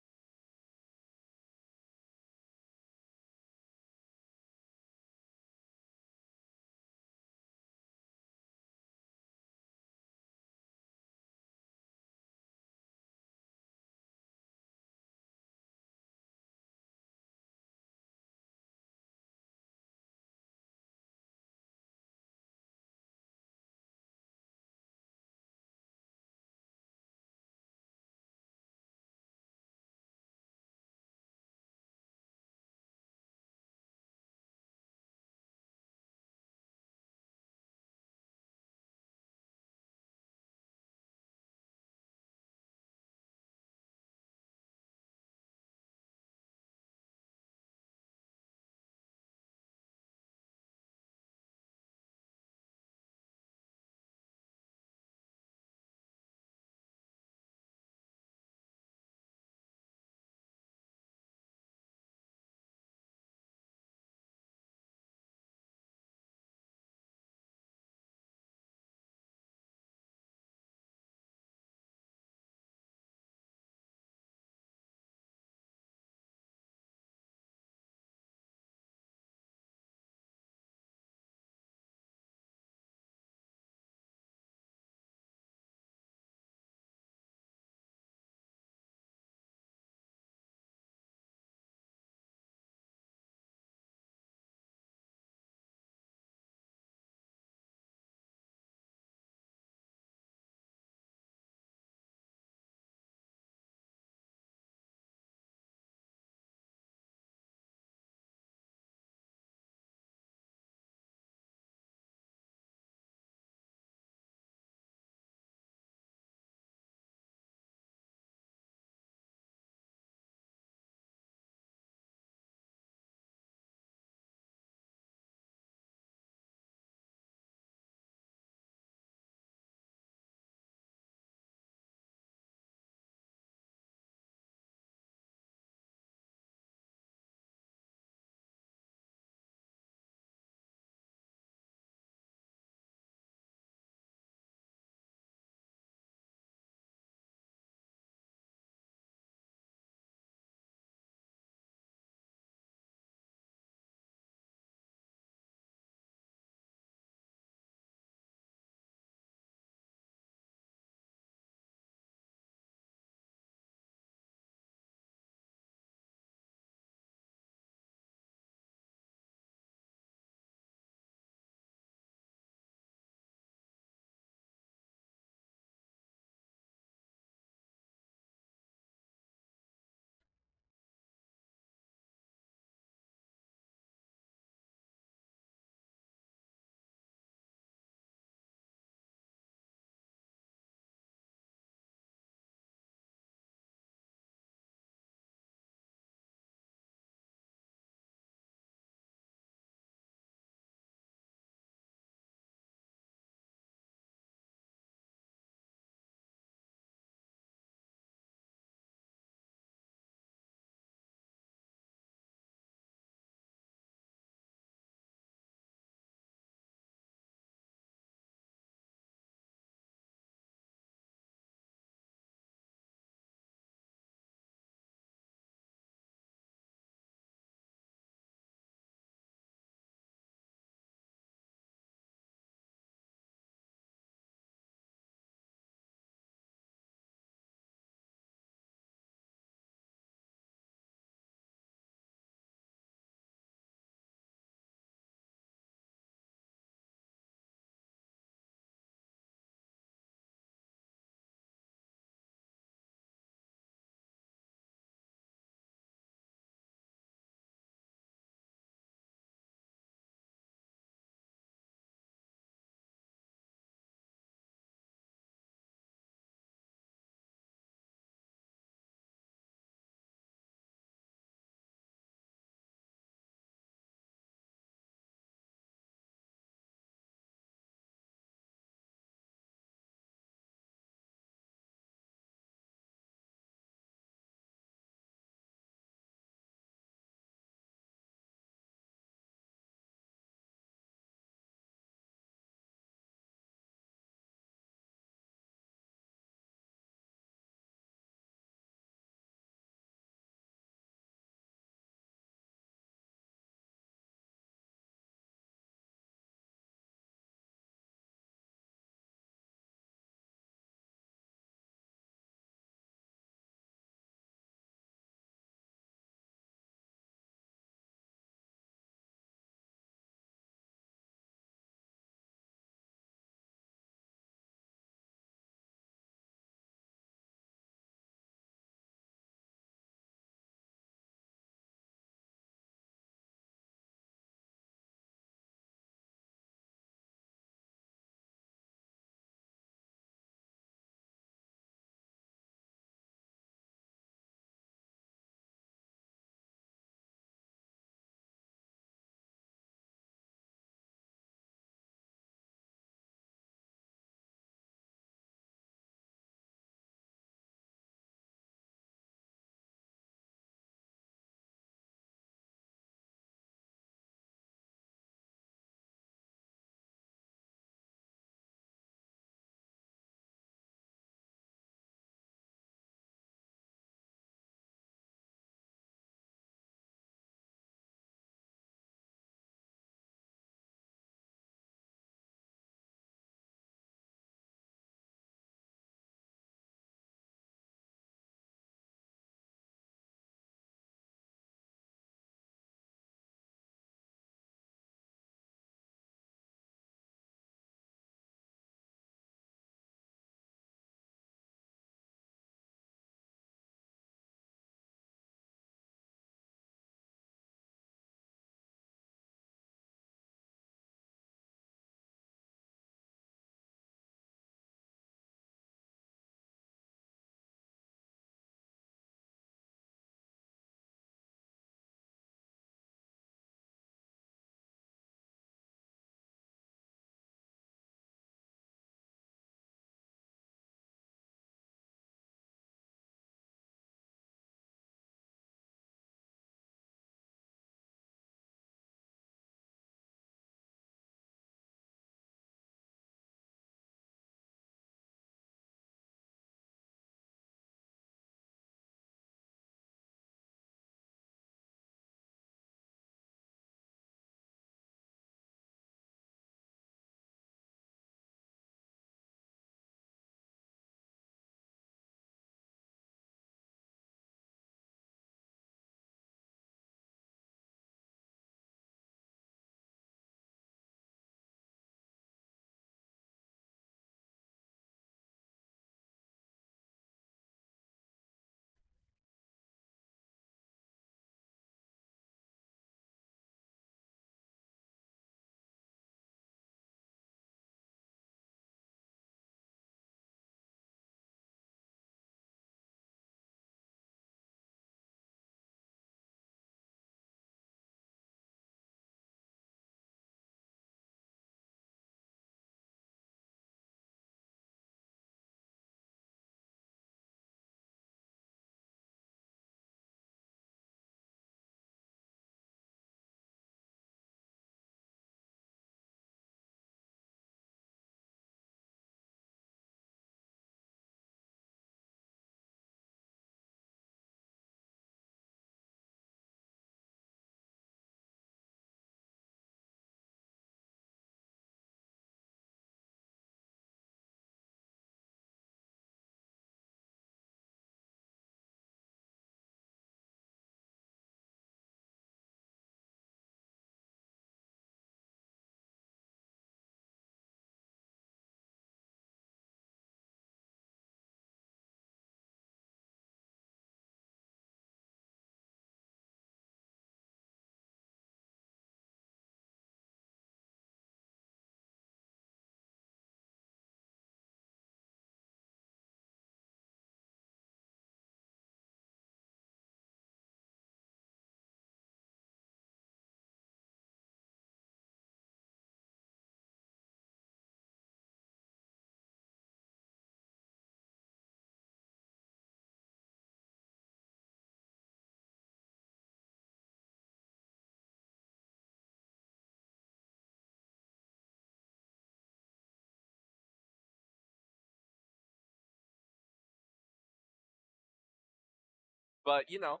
but you know,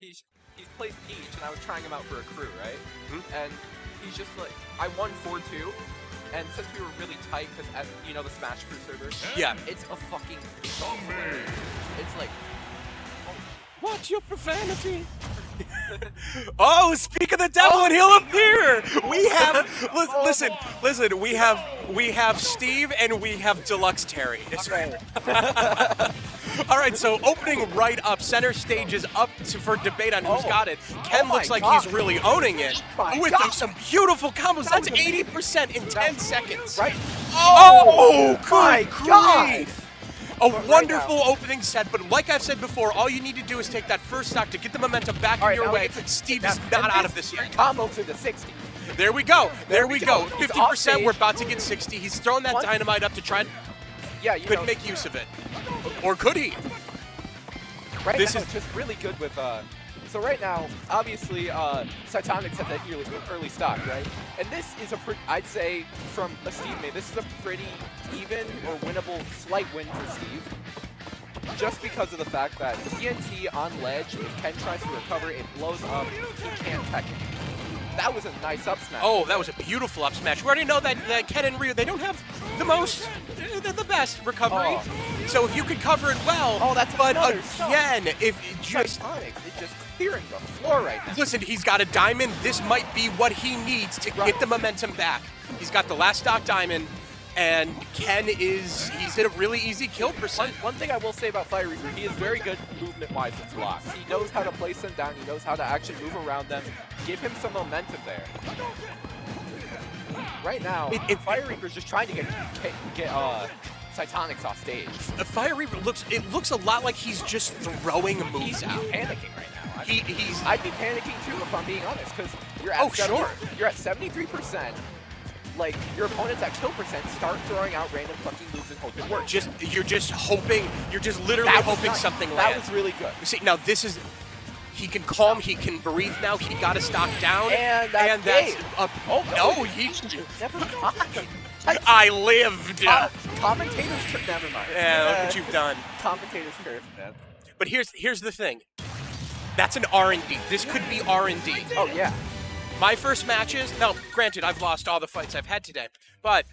he's plays Peach, and I was trying him out for a crew, right? And he's just like, I won 4-2, and since we were really tight, because you know the Smash Crew server,
Yeah.
it's a fucking, it's like,
Watch your profanity. Oh, speak of the devil, and he'll appear. We have listen. We have Steve and we have Deluxe Terry. All right, so opening right up, center stage is up for debate on who's got it. Ken looks like he's really owning it with some beautiful combos. That's 80% in 10 seconds.
right?
Oh,
my
good
God.
grief. A wonderful opening set, but like I've said before, all you need to do is take that first stock to get the momentum back in your way. Steve is not out of this yet.
Combo to the 60.
There we go. There we go.
He's off
50%.
stage.
We're about to get 60. He's throwing that dynamite up to try and
Yeah, you
could
know,
make use of it. Or could he?
right
this
now
is-
it's just really good with so right now obviously Cytonics have that early stock, right? And this is I'd say from a Steve made, this is a pretty even or winnable slight win for Steve, just because of the fact that TNT on ledge, if Ken tries to recover, it blows up, he can't tech it. That was a nice up smash.
Oh, that was a beautiful up smash. We already know that Ken and Ryu, they don't have the best recovery. So if you could cover it well,
that's
but
another stock.
again, if it just
Cytonics is just clearing the floor right now.
listen, he's got a diamond. This might be what he needs to get the momentum back. He's got the last stock diamond, and Ken he's in a really easy kill percent.
One thing I will say about Fire Reaper, he is very good movement-wise with blocks. He knows how to place them down. He knows how to actually move around them. Give him some momentum there. Right now, Fire Reaper's just trying to get Cytonics off stage.
Fire Reaper looks a lot like he's just throwing moves
He's
out.
panicking right now.
He's
I'd be panicking too if I'm being honest, because you're at you're at 73%. Like, your opponent's at kill percent, start throwing out random fucking moves and hope it works.
you're just hoping. You're just literally
That was
hoping
nice.
something
That
lands.
was really good.
See, now this is. He can calm. He can breathe now. He got a stock down.
And that's
no. He.
Never mind.
I lived.
Commentators curse. Never mind.
Yeah, look what you've done.
Commentators curse, man.
But here's the thing. That's an R&D. This could be R&D.
Oh yeah.
My first matches. Now, granted, I've lost all the fights I've had today, but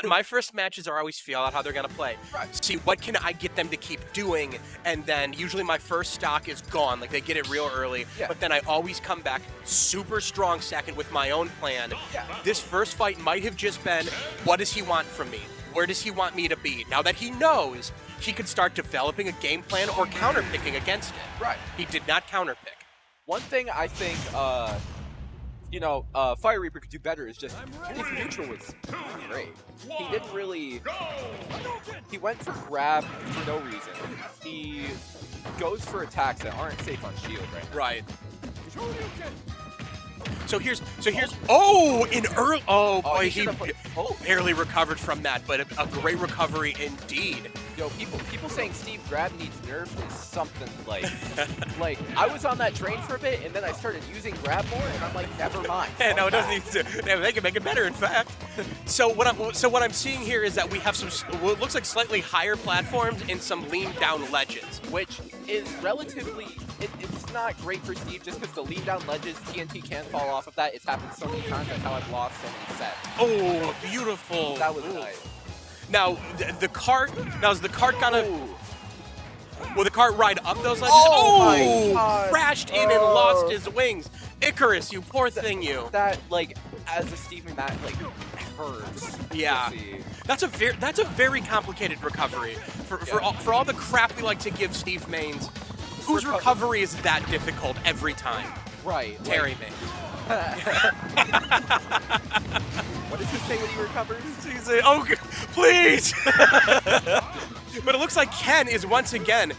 my first matches are always feel out how they're gonna play.
Right.
See what can I get them to keep doing, and then usually my first stock is gone. Like they get it real early,
Yeah.
but then I always come back super strong second with my own plan.
Yeah.
This first fight might have just been, what does he want from me? Where does he want me to be? Now that he knows, he could start developing a game plan or counterpicking against it.
Right.
He did not counterpick.
One thing I think, Fire Reaper could do better is just his neutral was great. He didn't really. He went for grab for no reason. He goes for attacks that aren't safe on shield right now.
Right. So here's in early. Oh boy, he barely recovered from that, but a great recovery indeed.
Yo, people saying Steve Grab needs nerf is something like, I was on that train for a bit, and then I started using Grab more, and I'm like, never mind.
No, it doesn't need to. They can make it better, in fact. So what I'm seeing here is that we have some what looks like slightly higher platforms and some lean down ledges.
Which is relatively, it's not great for Steve just because the lean down ledges, TNT can fall off of that. It's happened so many times, that's how I've lost so many sets.
Oh, beautiful.
That was nice.
Now the cart. Now is the cart gonna? Will the cart ride up those ledges?
Oh my God.
Crashed in and lost his wings. Icarus, you poor thing, you.
That, like, as a Steven, that, like, hurts.
Yeah.
To see.
That's a very complicated recovery for all the crap we like to give Steve mains. Whose recovery is that difficult every time?
Right.
Terry mains.
What does he say when he recovers?
He's like, oh, please! But it looks like Ken is once again.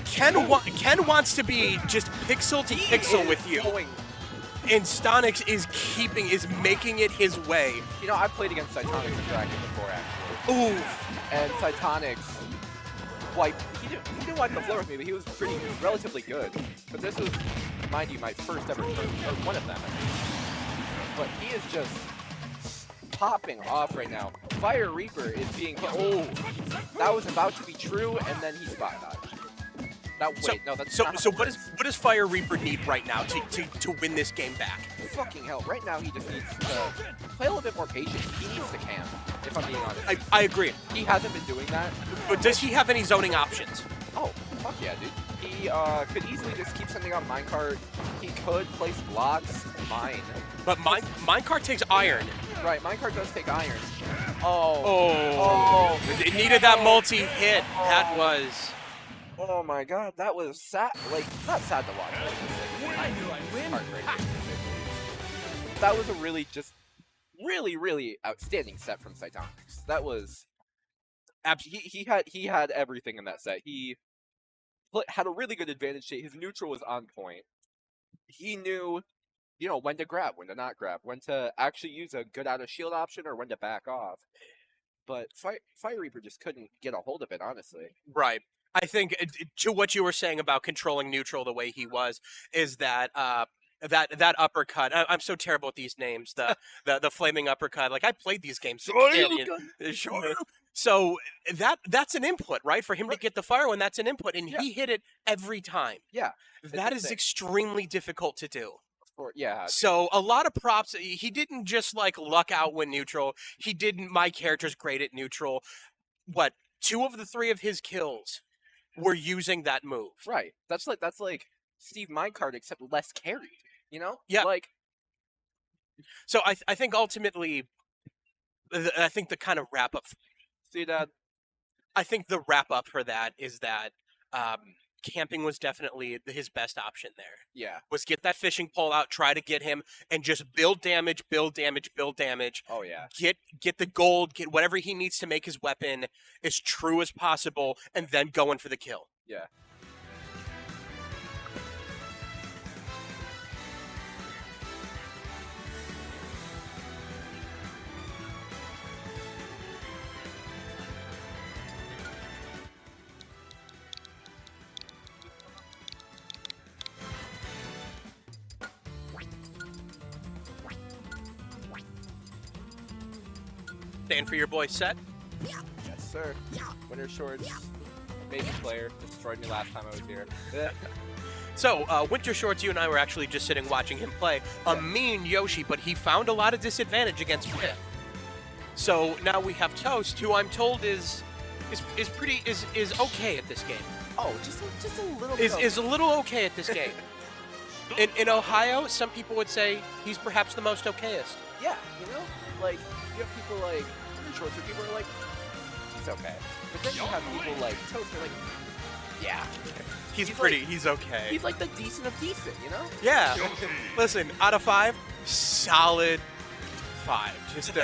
Ken wants to be just pixel to pixel with you. And Stonix is making it his way.
You know, I've played against Cytonics Interactive before, actually.
Ooh.
And Cytonics he didn't wipe the floor with me, but he was relatively good. But this was, mind you, my first ever turn, or one of them. But he is just popping off right now. Fire Reaper is being, that was about to be true, and then he spot dodged. Wait, no, that's
so
not
so
how it
what
works.
does Fire Reaper need right now to win this game back?
Fucking hell! Right now, he just needs to play a little bit more patient. He needs to camp. If I'm being honest,
I agree.
he hasn't been doing that.
But does he have any zoning options?
Oh, fuck yeah, dude. He could easily just keep sending on minecart. He could place blocks, mine.
But minecart takes iron.
Right, minecart does take iron.
Oh. It needed that multi-hit. That was...
Oh my god, that was sad. Like, not sad to watch. But
I knew I'd win.
heartbreaking. That was a really really outstanding set from Cytomix. That was... He had everything in that set. He had a really good advantage state. His neutral was on point. He knew, when to grab, when to not grab, when to actually use a good out of shield option or when to back off. But Fire Reaper just couldn't get a hold of it, honestly.
Right. I think to what you were saying about controlling neutral the way he was is that that uppercut. I'm so terrible with these names. The flaming uppercut. Like I played these games. Sure. So that's an input, right? For him to get the fire one, that's an input, and he hit it every time.
Yeah.
That is extremely difficult to do.
Yeah.
So a lot of props. He didn't just like luck out when neutral. He didn't. My character's great at neutral. What? 2 of the 3 of his kills were using that move.
Right. That's like Steve Minecart except less carried.
Yeah.
Like.
So I think ultimately, I think the kind of wrap up.
See that?
I think the wrap up for that is that camping was definitely his best option there.
Yeah.
Was get that fishing pole out, try to get him, and just build damage, build damage, build damage.
Oh yeah.
Get the gold, get whatever he needs to make his weapon as true as possible, and then go in for the kill.
Yeah.
Stand for your boy Set.
Yes, sir. Winter Shorts. Amazing player. Destroyed me last time I was here.
So, Winter Shorts, you and I were actually just sitting watching him play a mean Yoshi, but he found a lot of disadvantage against Pip. So now we have Toast, who I'm told is okay at this game.
Oh, just a little bit.
Is a little okay at this game. In Ohio, some people would say he's perhaps the most okayest.
Yeah, like you have people like Winter Shorts, where people are like, he's okay. But then you have people like Toast, they're like, yeah.
He's okay.
He's like the decent of decent,
Yeah. Listen, out of 5, solid 5. Just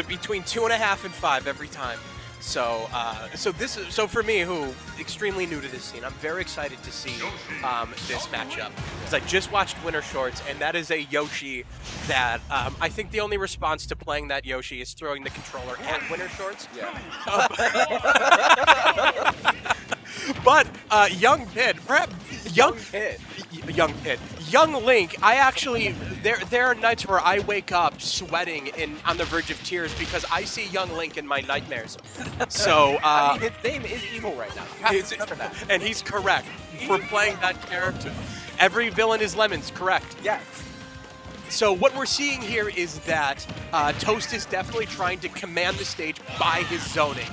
between 2.5 and 5 every time. So, so for me, who extremely new to this scene, I'm very excited to see this matchup because I just watched Winter Shorts, and that is a Yoshi that I think the only response to playing that Yoshi is throwing the controller at Winter Shorts.
Yeah.
But young Pid, perhaps young Link. I actually there are nights where I wake up sweating and on the verge of tears because I see young Link in my nightmares. So
I mean, his name is evil right now. You have to remember that.
And he's correct for playing that character. Every villain is Lemons, correct?
Yes.
So what we're seeing here is that Toast is definitely trying to command the stage by his zoning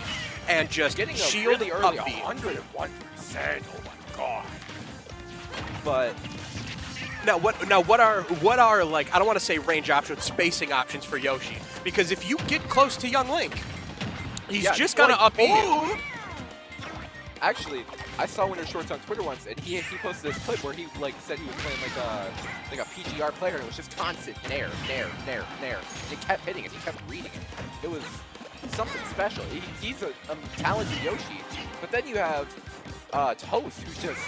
and just
Getting a
shield
really early
up B.
101%. Oh my god. But
Now what are like, I don't want to say range options, spacing options for Yoshi, because if you get close to young Link, he's just gonna up you.
Actually, I saw Winter Shorts on Twitter once, and he posted this clip where he said he was playing like a PGR player, and it was just constant nair. He kept hitting it. He kept reading it. It was something special. He's a talented Yoshi, but then you have Toast, who's just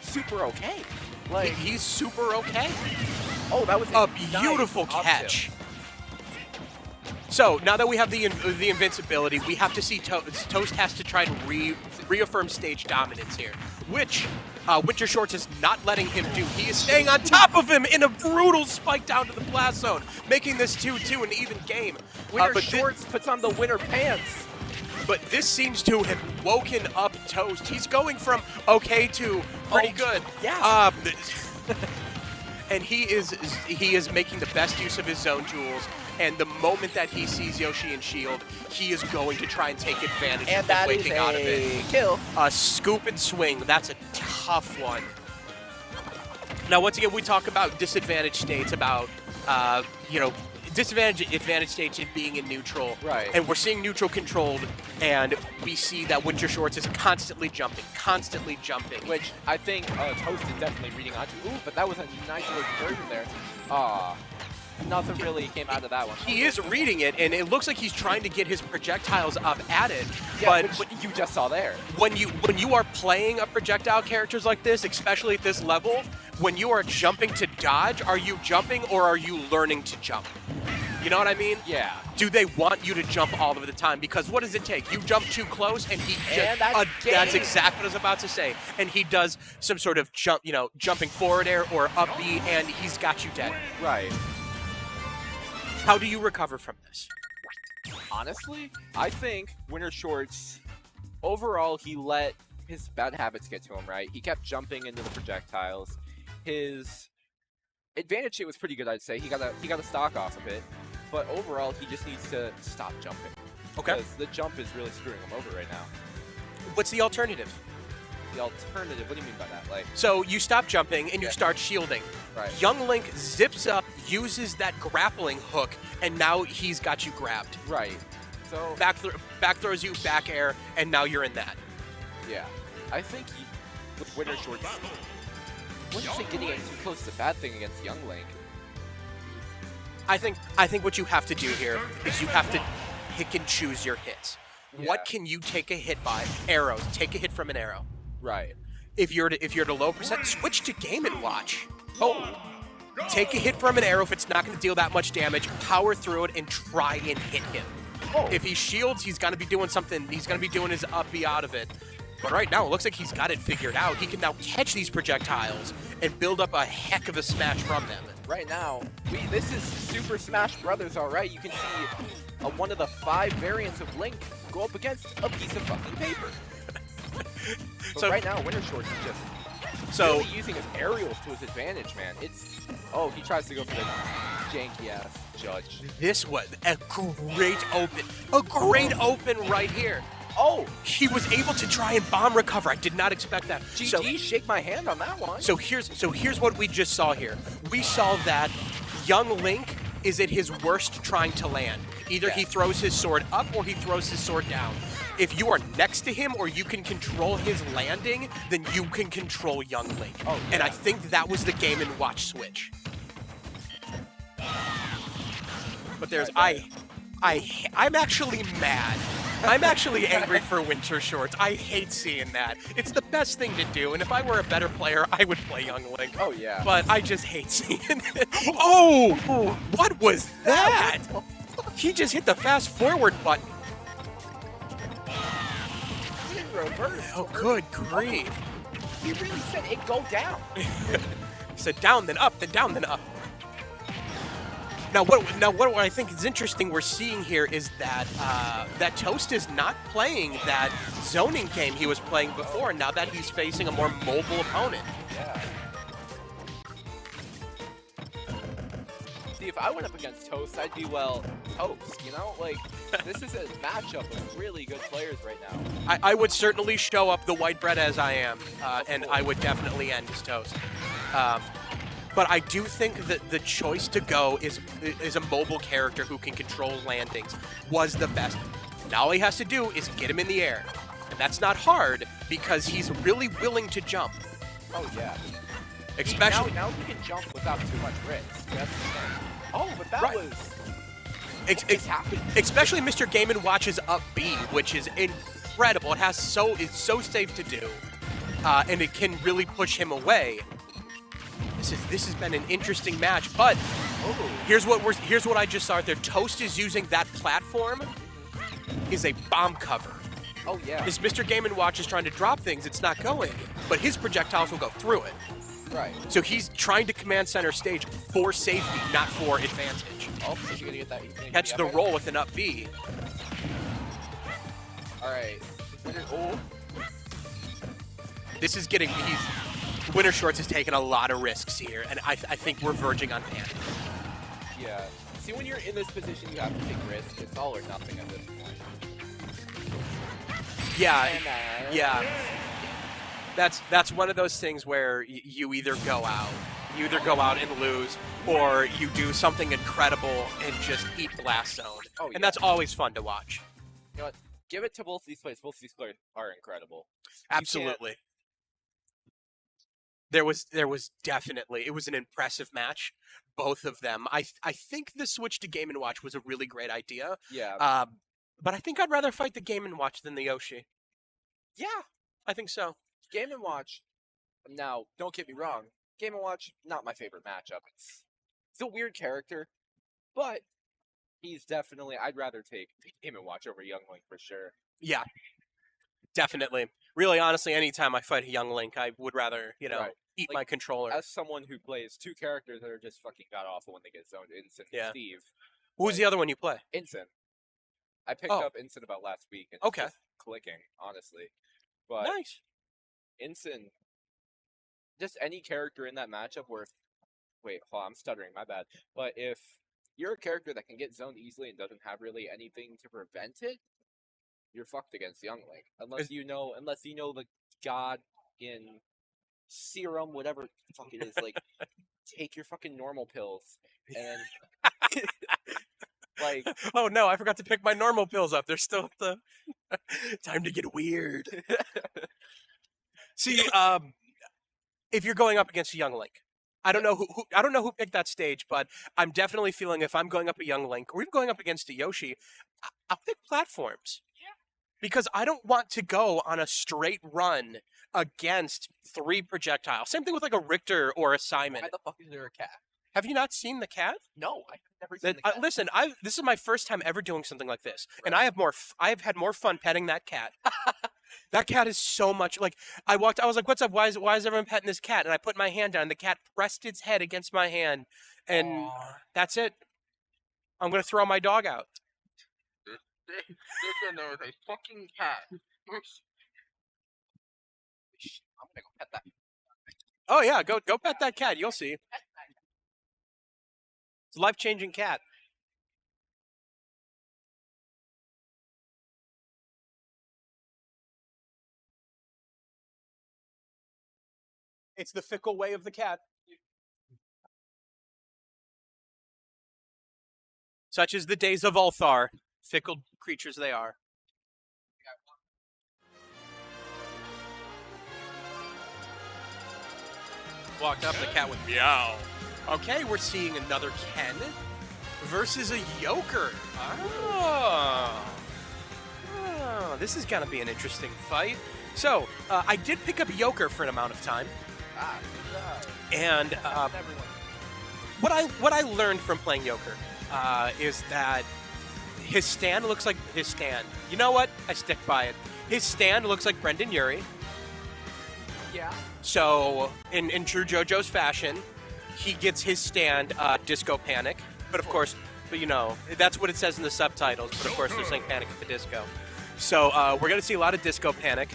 super okay. Like
He's super okay.
Oh, that was
A beautiful
nice
catch. So now that we have the invincibility, we have to see Toast has to try and reaffirm stage dominance here, which Winter Shorts is not letting him do. He is staying on top of him in a brutal spike down to the blast zone, making this 2-2 an even game.
Winter Shorts puts on the winter pants.
but this seems to have woken up Toast. He's going from okay to pretty good.
Yeah.
And he is making the best use of his zone tools. And the moment that he sees Yoshi and Shield, he is going to try and take advantage
And
of
that is
waking out of it.
a kill.
A scoop and swing. That's a tough one. Now, once again, we talk about disadvantaged states, about advantage states in being in neutral.
Right.
And we're seeing neutral controlled, and we see that Winter Shorts is constantly jumping.
Which I think Toast is definitely reading onto. Ooh, but that was a nice little conversion there. Nothing really came out of that one.
He is reading it, and it looks like he's trying to get his projectiles up at it.
Yeah,
but
which you just saw there.
when you are playing a projectile characters like this, especially at this level, when you are jumping to dodge, are you jumping or are you learning to jump? You know what I mean?
Yeah.
Do they want you to jump all of the time? Because what does it take? You jump too close, and that's exactly what I was about to say. And he does some sort of jump, jumping forward air or up B, and he's got you dead.
Right.
How do you recover from this?
Honestly, I think Winter Shorts, overall, he let his bad habits get to him, right? He kept jumping into the projectiles. His advantage shit was pretty good, I'd say. He got a stock off of it. But overall, he just needs to stop jumping.
Okay.
Because the jump is really screwing him over right now.
What's the alternative?
The alternative, what do you mean by that? Like,
So you stop jumping and you start shielding.
right.
Young Link zips up, uses that grappling hook, and now he's got you grabbed.
Right. So,
Back throws you, back air, and now you're in that.
yeah. I think with Winter Shorts, wouldn't say getting it too close to a bad thing against Young Link.
I think what you have to do here is you have to pick and choose your hits.
Yeah.
What can you take a hit by? Arrows. Take a hit from an arrow.
Right.
If you're at a low percent, switch to Game & Watch. Take a hit from an arrow if it's not going to deal that much damage. Power through it and try and hit him. If he shields, he's going to be doing something. He's going to be doing his up B out of it. But right now, it looks like he's got it figured out. He can now catch these projectiles and build up a heck of a smash from them.
Right now, this is Super Smash Brothers, all right? You can see one of the 5 variants of Link go up against a piece of fucking paper. But
So-
right now, Winter Shorts is just
So
really using his aerials to his advantage, man. He tries to go for the janky-ass judge.
this was a great open right here.
Oh,
He was able to try and bomb recover. I did not expect that.
GG, shake my hand on that one.
So here's what we just saw here. We saw that Young Link is at his worst trying to land. Either he throws his sword up or he throws his sword down. If you are next to him or you can control his landing, then you can control Young Link.
Oh,
And I
yeah.
think that was the Game & Watch switch. But there's I'm actually mad. I'm actually angry for Winter Shorts. I hate seeing that. It's the best thing to do, and if I were a better player, I would play Young Link.
Oh, yeah.
But I just hate seeing it. Oh! What was that? He just hit the fast forward button.
In reverse.
Oh, good grief.
He really said it go down.
He said down, then up, then down, then up. Now what I think is interesting we're seeing here is that that Toast is not playing that zoning game he was playing before, now that he's facing a more mobile opponent.
Yeah. See, if I went up against Toast, I'd be, Toast, you know? Like, this is a matchup of really good players right now.
I would certainly show up the white bread as I am, and I would definitely end as Toast. But I do think that the choice to go is a mobile character who can control landings was the best. Now all he has to do is get him in the air. And that's not hard because he's really willing to jump.
Oh, yeah.
Especially
Now he can jump without too much risk. That's the thing. Oh, but that
Right.
was... It's happened.
especially Mr. Game & Watch's up B, which is incredible. It's so safe to do. And it can really push him away. This has been an interesting match, but here's what I just saw there. Toast is using that platform is a bomb cover.
Oh, yeah.
As Mr. Game & Watch is trying to drop things, it's not going, but his projectiles will go through it.
Right.
So he's trying to command center stage for safety, not for advantage.
Oh, is he gonna get that?
Catch the roll with an up B.
All right. Oh.
This is getting Winter Shorts is taking a lot of risks here, and I think we're verging on panic.
Yeah. See, when you're in this position, you have to take risks. It's all or nothing at this point.
Yeah, yeah. That's one of those things where you either go out and lose, or you do something incredible and just eat blast zone.
Oh, yeah.
And that's always fun to watch.
You know what? Give it to both these plays. Both these players are incredible.
Absolutely. There was definitely, it was an impressive match, both of them. I think the switch to Game & Watch was a really great idea.
Yeah.
But I think I'd rather fight the Game & Watch than the Yoshi.
Yeah.
I think so.
Game & Watch. Now, don't get me wrong. Game & Watch, not my favorite matchup. It's a weird character, but he's definitely. I'd rather take Game & Watch over Young Link for sure.
Yeah. Definitely. Really, honestly, anytime I fight a young Link, I would rather,
Right.
eat
Like,
my controller.
As someone who plays two characters that are just fucking god-awful when they get zoned, Instant
Yeah.
and Steve.
Who's the other one you play?
Instant. I picked
Oh.
up Instant about last week, and
Okay.
it's just clicking, honestly. But
Nice.
Instant, just any character in that matchup where, wait, hold on, I'm stuttering, my bad. But if you're a character that can get zoned easily and doesn't have really anything to prevent it, you're fucked against Young Link. Unless you know the god in serum, whatever the fuck it is, like take your fucking normal pills and like
Oh no, I forgot to pick my normal pills up. They're still at the time to get weird. See, if you're going up against a young Link, I don't know who picked that stage, but I'm definitely feeling if I'm going up a young Link or even going up against a Yoshi, I'll pick platforms. Because I don't want to go on a straight run against 3 projectiles. Same thing with like a Richter or a Simon.
why the fuck is there a cat?
Have you not seen the cat?
No, I've never seen the cat.
Listen, this is my first time ever doing something like this, and I've had more fun petting that cat. That cat is so much like I was like, "What's up? Why is everyone petting this cat?" And I put my hand down, and the cat pressed its head against my hand, and that's it. I'm gonna throw my dog out.
Listen, there was a fucking cat. I'm gonna go pet that.
Oh yeah, go pet that cat. You'll see. It's a life-changing cat. It's the fickle way of the cat. Such is the days of Ulthar. Fickle creatures they are. Walked up, the cat went meow. Okay, we're seeing another Ken versus a Joker. Oh, this is gonna be an interesting fight. So, I did pick up Joker for an amount of time, and what I learned from playing Joker is that his stand looks like his stand. You know what? I stick by it. His stand looks like Brendan Urie.
Yeah.
So, in true JoJo's fashion, he gets his stand Disco Panic. But of course, that's what it says in the subtitles. But of course, they're saying Panic at the Disco. So we're going to see a lot of Disco Panic.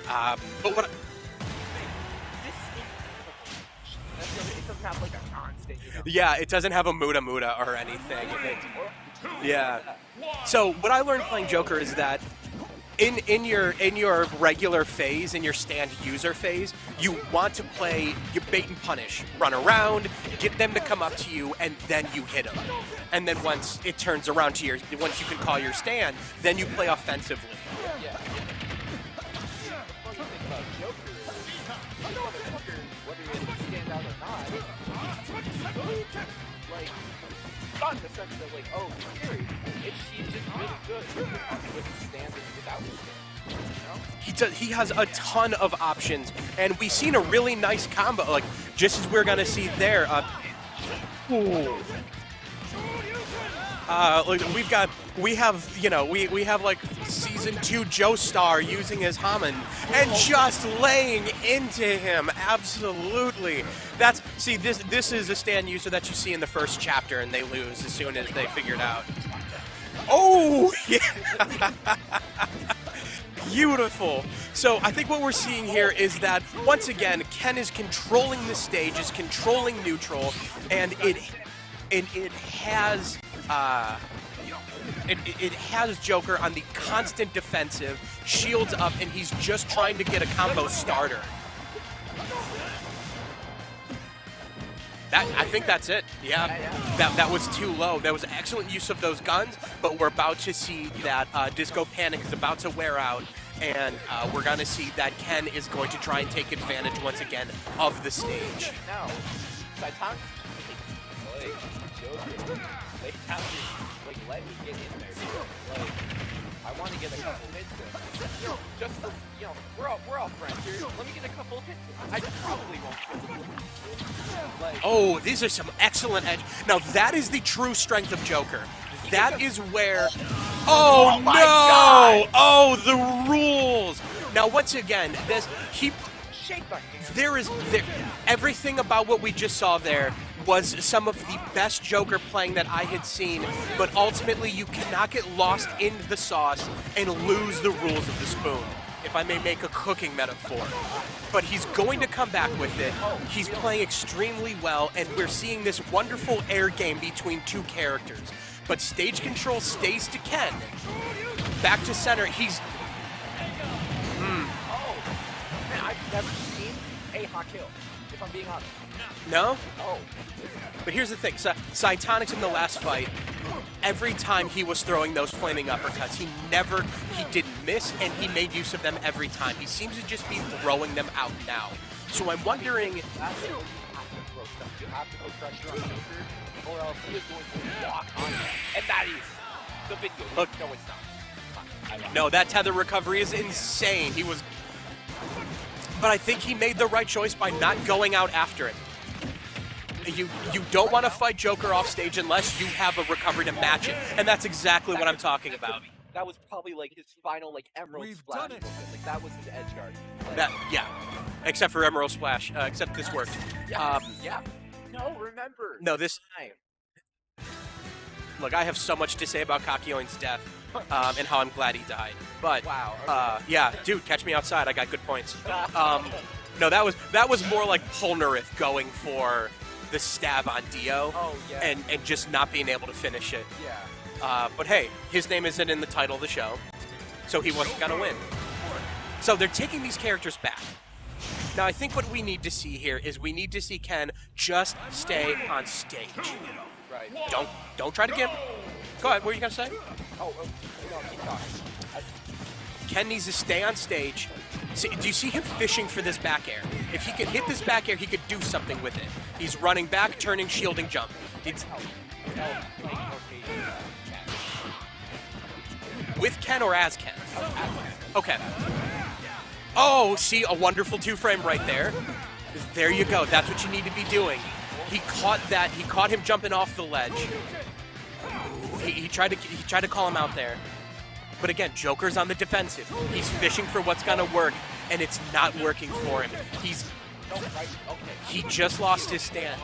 But what...
It doesn't have like a constant,
Yeah, it doesn't have a Muda Muda or anything. Yeah. So what I learned playing Joker is that in your regular phase, in your stand user phase, you want to play you bait and punish, run around, get them to come up to you, and then you hit them. And then once it turns around to once you can call your stand, then you play offensively.
Yeah. The funny thing about Joker is, whether you stand out or not, like, not in the sense that, like, oh, scary. She's just really good with his stand and without his stand.
He has a ton of options, and we've seen a really nice combo, like just as we're gonna see there. We have like season 2 Joestar using his Hammond and just laying into him. Absolutely. This is a stand user that you see in the first chapter, and they lose as soon as they figure it out. Oh yeah. Beautiful. So I think what we're seeing here is that, once again, Ken is controlling the stage, is controlling neutral, and it has it has Joker on the constant defensive, shields up, and he's just trying to get a combo starter. I think that's it. Yeah, that was too low. That was excellent use of those guns, but we're about to see that Disco Panic is about to wear out, and we're going to see that Ken is going to try and take advantage once again of the stage.
Now, Saitan, like, Joker, like, let me get in there. Like, I want to get a couple hits in. Just, we're all friends here. Let me get a couple hits in. I probably won't kill him. Like,
oh, these are some excellent edge. Now, that is the true strength of Joker. That is where... Oh,
my
no!
God.
Oh, the rules! Now, once again, everything about what we just saw there was some of the best Joker playing that I had seen, but ultimately you cannot get lost in the sauce and lose the rules of the spoon, if I may make a cooking metaphor. But he's going to come back with it. He's playing extremely well, and we're seeing this wonderful air game between two characters. But stage control stays to Ken. Back to center, he's...
Oh, man, I've never seen a hot kill, if I'm being honest.
No?
Oh.
But here's the thing, Cytonics in the last fight, every time he was throwing those flaming uppercuts, he didn't miss, and he made use of them every time. He seems to just be throwing them out now. So I'm wondering...
You have to throw stuff. You have to put pressure on Joker, or else he is going to walk on it. And that is the video.
Look.
No, it's not.
No, that tether recovery is insane. He was... But I think he made the right choice by not going out after it. You don't want to fight Joker off stage unless you have a recovery to match it, and that's exactly what I'm talking about.
That was probably like his final Emerald Splash. Like that was his edge guard.
Yeah, except for Emerald Splash. Except this worked.
Yeah. No, remember.
No, this. Look, I have so much to say about Kakyoin's death and how I'm glad he died. But
wow. Okay.
yeah, dude, catch me outside. I got good points. No, that was more like Polnareff going for the stab on Dio, and just not being able to finish it.
Yeah.
But hey, his name isn't in the title of the show, so he wasn't gonna win. So they're taking these characters back. Now I think what we need to see here is we need to see Ken just stay on stage.
Right.
Don't try to get. Go ahead. What were you gonna say?
Oh, no, keep talking.
Ken needs to stay on stage. See, do you see him fishing for this back air? If he could hit this back air, he could do something with it. He's running back, turning, shielding, jump. It's with Ken or as Ken? Okay. Oh, see, a wonderful two-frame right there. There you go. That's what you need to be doing. He caught that. He caught him jumping off the ledge. He tried to call him out there. But again, Joker's on the defensive. He's fishing for what's gonna work, and it's not working for him. He just lost his stand.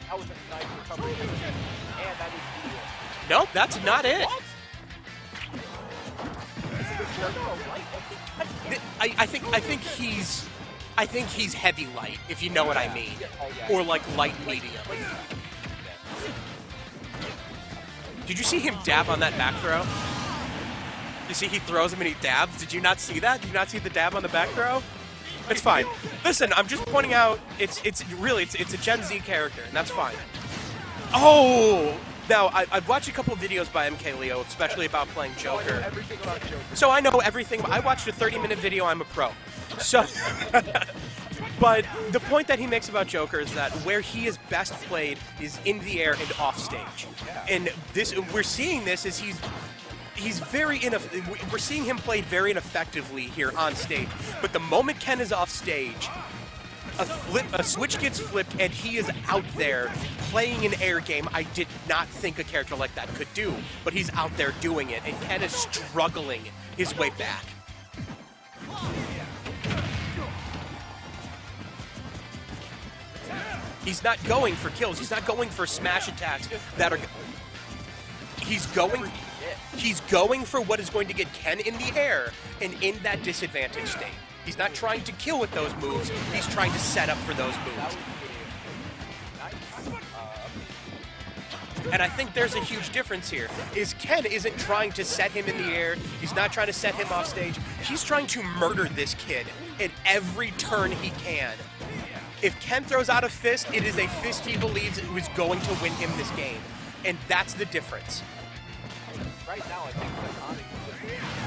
That was a nice recovery. And that is
Nope, that's not it. I think he's heavy light, if you know what I mean, or like light medium. Did you see him dab on that back throw? You see he throws him and he dabs? Did you not see that? Did you not see the dab on the back throw? It's fine. Listen, I'm just pointing out it's a Gen Z character, and that's fine. Oh! Now, I've watched a couple of videos by MK Leo, especially about playing Joker.
everything about Joker.
So I know everything. I watched a 30-minute video, I'm a pro. So, but the point that he makes about Joker is that where he is best played is in the air and off stage. And we're seeing this as he's very we're seeing him played very ineffectively here on stage. But the moment Ken is off stage, a switch gets flipped and he is out there playing an air game I did not think a character like that could do. But he's out there doing it, and Ken is struggling his way back. He's not going for kills. He's not going for smash attacks that are... He's going... He's going for what is going to get Ken in the air and in that disadvantage state. He's not trying to kill with those moves. He's trying to set up for those moves. And I think there's a huge difference here, is Ken isn't trying to set him in the air. He's not trying to set him off stage. He's trying to murder this kid at every turn he can. If Ken throws out a fist, it is a fist he believes is going to win him this game. And that's the difference.
Right now, I think that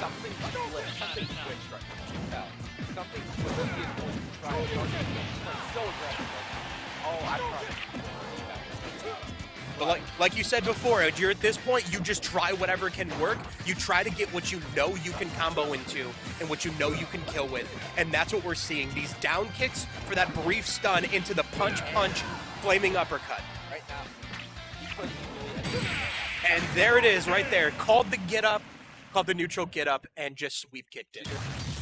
something switched right now. Something switched. He is going to try so aggressive. Oh, I'm trying.
But like you said before, you're at this point, you just try whatever can work. You try to get what you know you can combo into and what you know you can kill with. And that's what we're seeing. These down kicks for that brief stun into the punch, flaming uppercut.
Right now.
And there it is right there. Called the get up, called the neutral get up, and just sweep kicked it.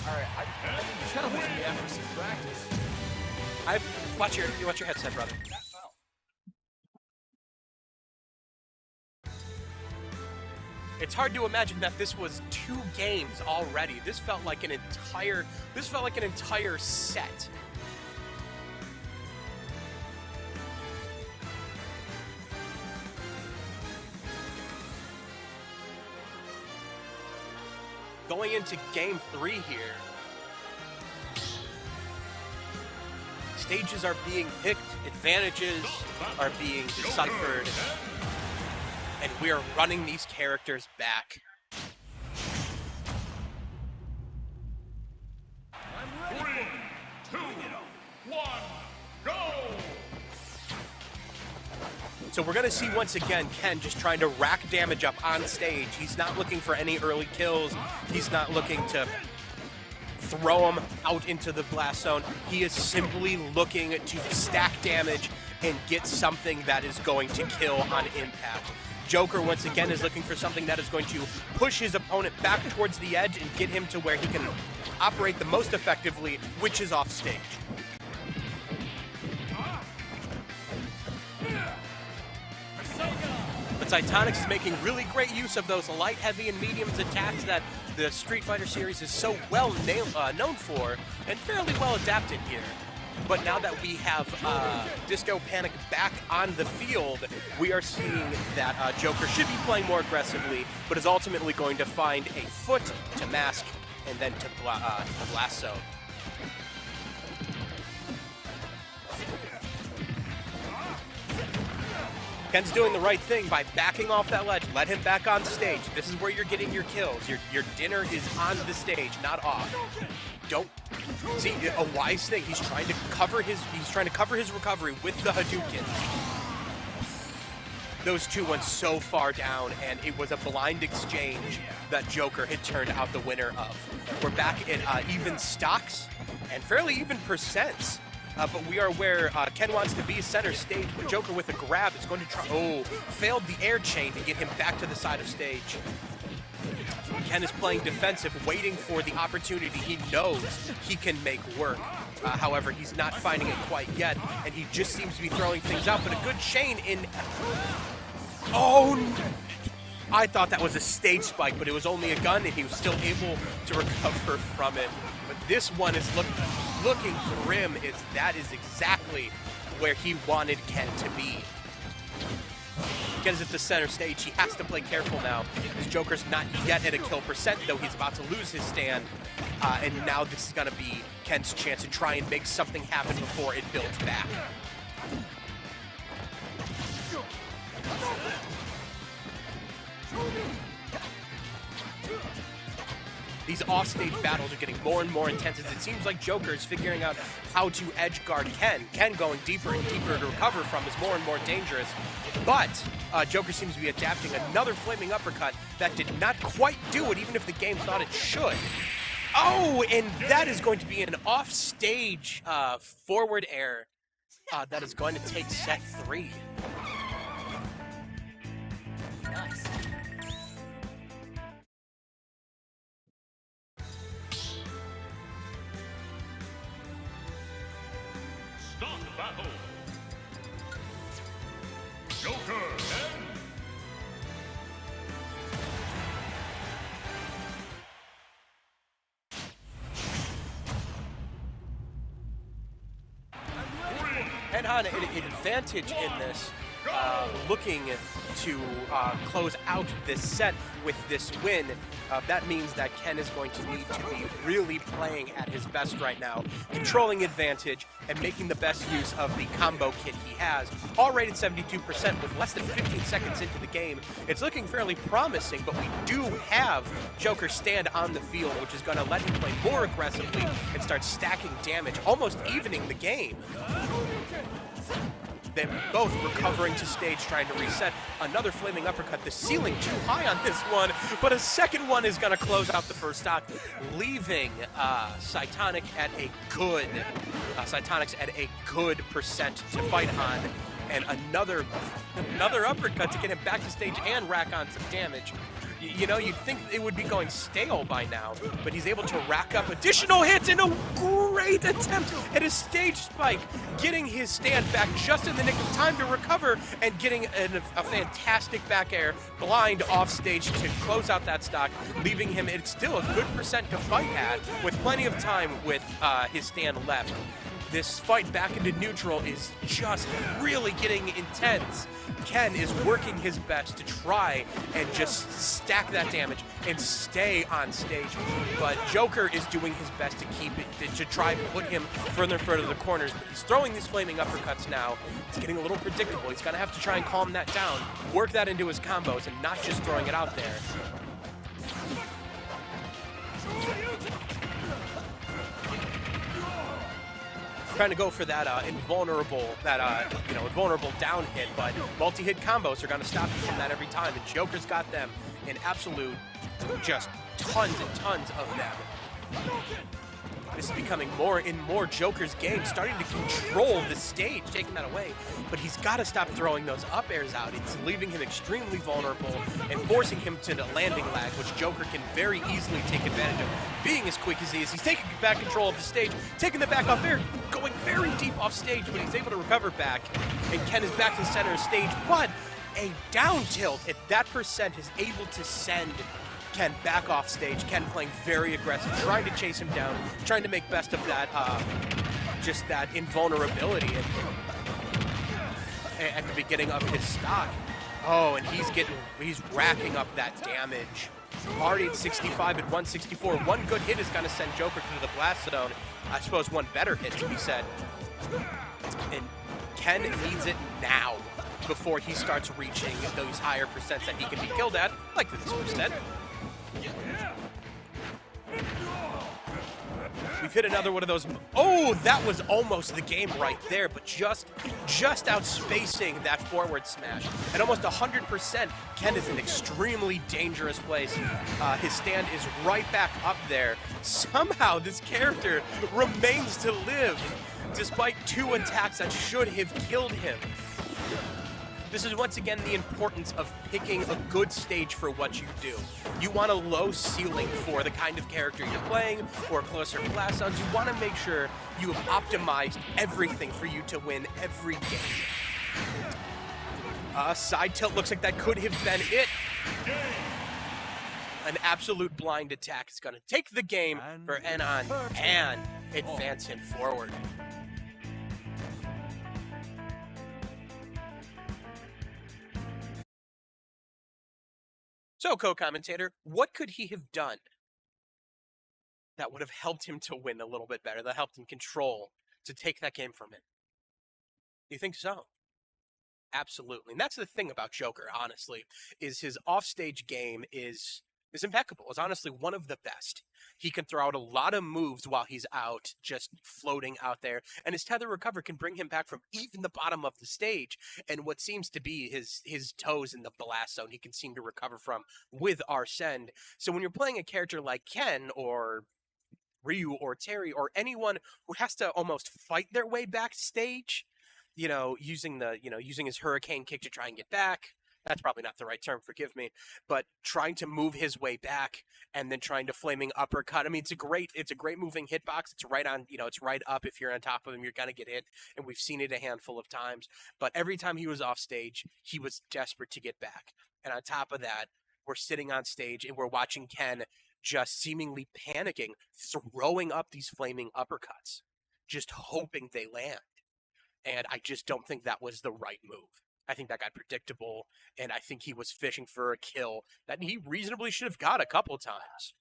Alright, I challenge me after some practice.
Watch your headset, brother. It's hard to imagine that this was 2 games already. This felt like an entire set. Going into game 3 here. Stages are being picked, advantages are being deciphered. And we are running these characters back.
3, 2, 1, go!
So we're going to see once again Ken just trying to rack damage up on stage. He's not looking for any early kills. He's not looking to throw him out into the blast zone. He is simply looking to stack damage and get something that is going to kill on impact. Joker, once again, is looking for something that is going to push his opponent back towards the edge and get him to where he can operate the most effectively, which is off stage. But Titanics is making really great use of those light, heavy, and mediums attacks that the Street Fighter series is so well known for and fairly well adapted here. But now that we have Disco Panic back on the field, we are seeing that Joker should be playing more aggressively, but is ultimately going to find a foot to mask and then to blast zone. Ken's doing the right thing by backing off that ledge. Let him back on stage. This is where you're getting your kills. Your dinner is on the stage, not off. Don't see a wise thing. He's trying to cover his recovery with the Hadouken. Those two went so far down, and it was a blind exchange that Joker had turned out the winner of. We're back at even stocks and fairly even percents. But we are where Ken wants to be center stage, but Joker with a grab is going to try. Oh, failed the air chain to get him back to the side of stage. Ken is playing defensive, waiting for the opportunity he knows he can make work. However, he's not finding it quite yet, and he just seems to be throwing things out, but a good chain in... Oh, I thought that was a stage spike, but it was only a gun, and he was still able to recover from it. But this one is looking grim. That is exactly where he wanted Ken to be. Ken is at the center stage. He has to play careful now. His Joker's not yet at a kill percent, though he's about to lose his stand. And now this is going to be Ken's chance to try and make something happen before it builds back. These offstage battles are getting more and more intense as it seems like Joker is figuring out how to edge guard Ken. Ken going deeper and deeper to recover from is more and more dangerous. But Joker seems to be adapting another flaming uppercut that did not quite do it, even if the game thought it should. Oh, and that is going to be an offstage forward air that is going to take set 3. Nice.
Stop battle. Joker and
Enon an advantage in this, looking to close out this set with this win. That means that Ken is going to need to be really playing at his best right now, controlling advantage and making the best use of the combo kit he has. All rated 72% with less than 15 seconds into the game. It's looking fairly promising, but we do have Joker stand on the field, which is going to let him play more aggressively and start stacking damage, almost evening the game. They're both recovering to stage, trying to reset. Another flaming uppercut. The ceiling too high on this one, but a second one is going to close out the first stock, leaving Cytonic at a good, Cytonic's at a good percent to fight on, and another uppercut to get him back to stage and rack on some damage. You know, you'd think it would be going stale by now, but he's able to rack up additional hits in a great attempt at a stage spike, getting his stand back just in the nick of time to recover and getting a fantastic back air blind off stage to close out that stock, leaving him at still a good percent to fight at with plenty of time with his stand left. This fight back into neutral is just really getting intense. Ken is working his best to try and just stack that damage and stay on stage, but Joker is doing his best to keep it, to try and put him further and further to the corners, but he's throwing these flaming uppercuts now. It's getting a little predictable. He's gonna have to try and calm that down, work that into his combos, and not just throwing it out there. Trying to go for that invulnerable down hit, but multi-hit combos are going to stop you from that every time, and Joker's got them in absolute, just tons and tons of them. This is becoming more and more Joker's game, starting to control the stage, taking that away, but he's got to stop throwing those up airs out. It's leaving him extremely vulnerable and forcing him to the landing lag, which Joker can very easily take advantage of. Being as quick as he is, he's taking back control of the stage, taking the back off air, going very deep off stage, but he's able to recover back, and Ken is back to the center of stage, but a down tilt at that percent is able to send Ken back off stage. Ken playing very aggressive, trying to chase him down, trying to make best of that, just that invulnerability at the beginning of his stock. Oh, and he's racking up that damage. Already at 65 at 164. One good hit is going to send Joker to the blast zone. I suppose one better hit to be said. And Ken needs it now before he starts reaching those higher percents that he can be killed at, like this percent. We've hit another one of those. Oh, that was almost the game right there, but just outspacing that forward smash. At almost 100%, Ken is in an extremely dangerous place. His stand is right back up there. Somehow, this character remains to live, despite two attacks that should have killed him. This is once again the importance of picking a good stage for what you do. You want a low ceiling for the kind of character you're playing, or closer blast zones. You want to make sure you have optimized everything for you to win every game. Side tilt looks like that could have been it. An absolute blind attack is going to take the game for Enon and advance him forward. So, co-commentator, what could he have done that would have helped him to win a little bit better, that helped him control, to take that game from him? Do you think so? Absolutely. And that's the thing about Joker, honestly, is his offstage game is impeccable. It's honestly one of the best. He can throw out a lot of moves while he's out, just floating out there, and his tether recover can bring him back from even the bottom of the stage, and what seems to be his toes in the blast zone he can seem to recover from with Arsend. So when you're playing a character like Ken or Ryu or Terry or anyone who has to almost fight their way backstage, using his hurricane kick to try and get back. That's probably not the right term, forgive me, but trying to move his way back and then trying to flaming uppercut. I mean, it's a great moving hitbox. It's right on, it's right up. If you're on top of him, you're going to get hit. And we've seen it a handful of times, but every time he was off stage, he was desperate to get back. And on top of that, we're sitting on stage and we're watching Ken just seemingly panicking, throwing up these flaming uppercuts, just hoping they land. and I just don't think that was the right move. I think that got predictable, and I think he was fishing for a kill that he reasonably should have got a couple times.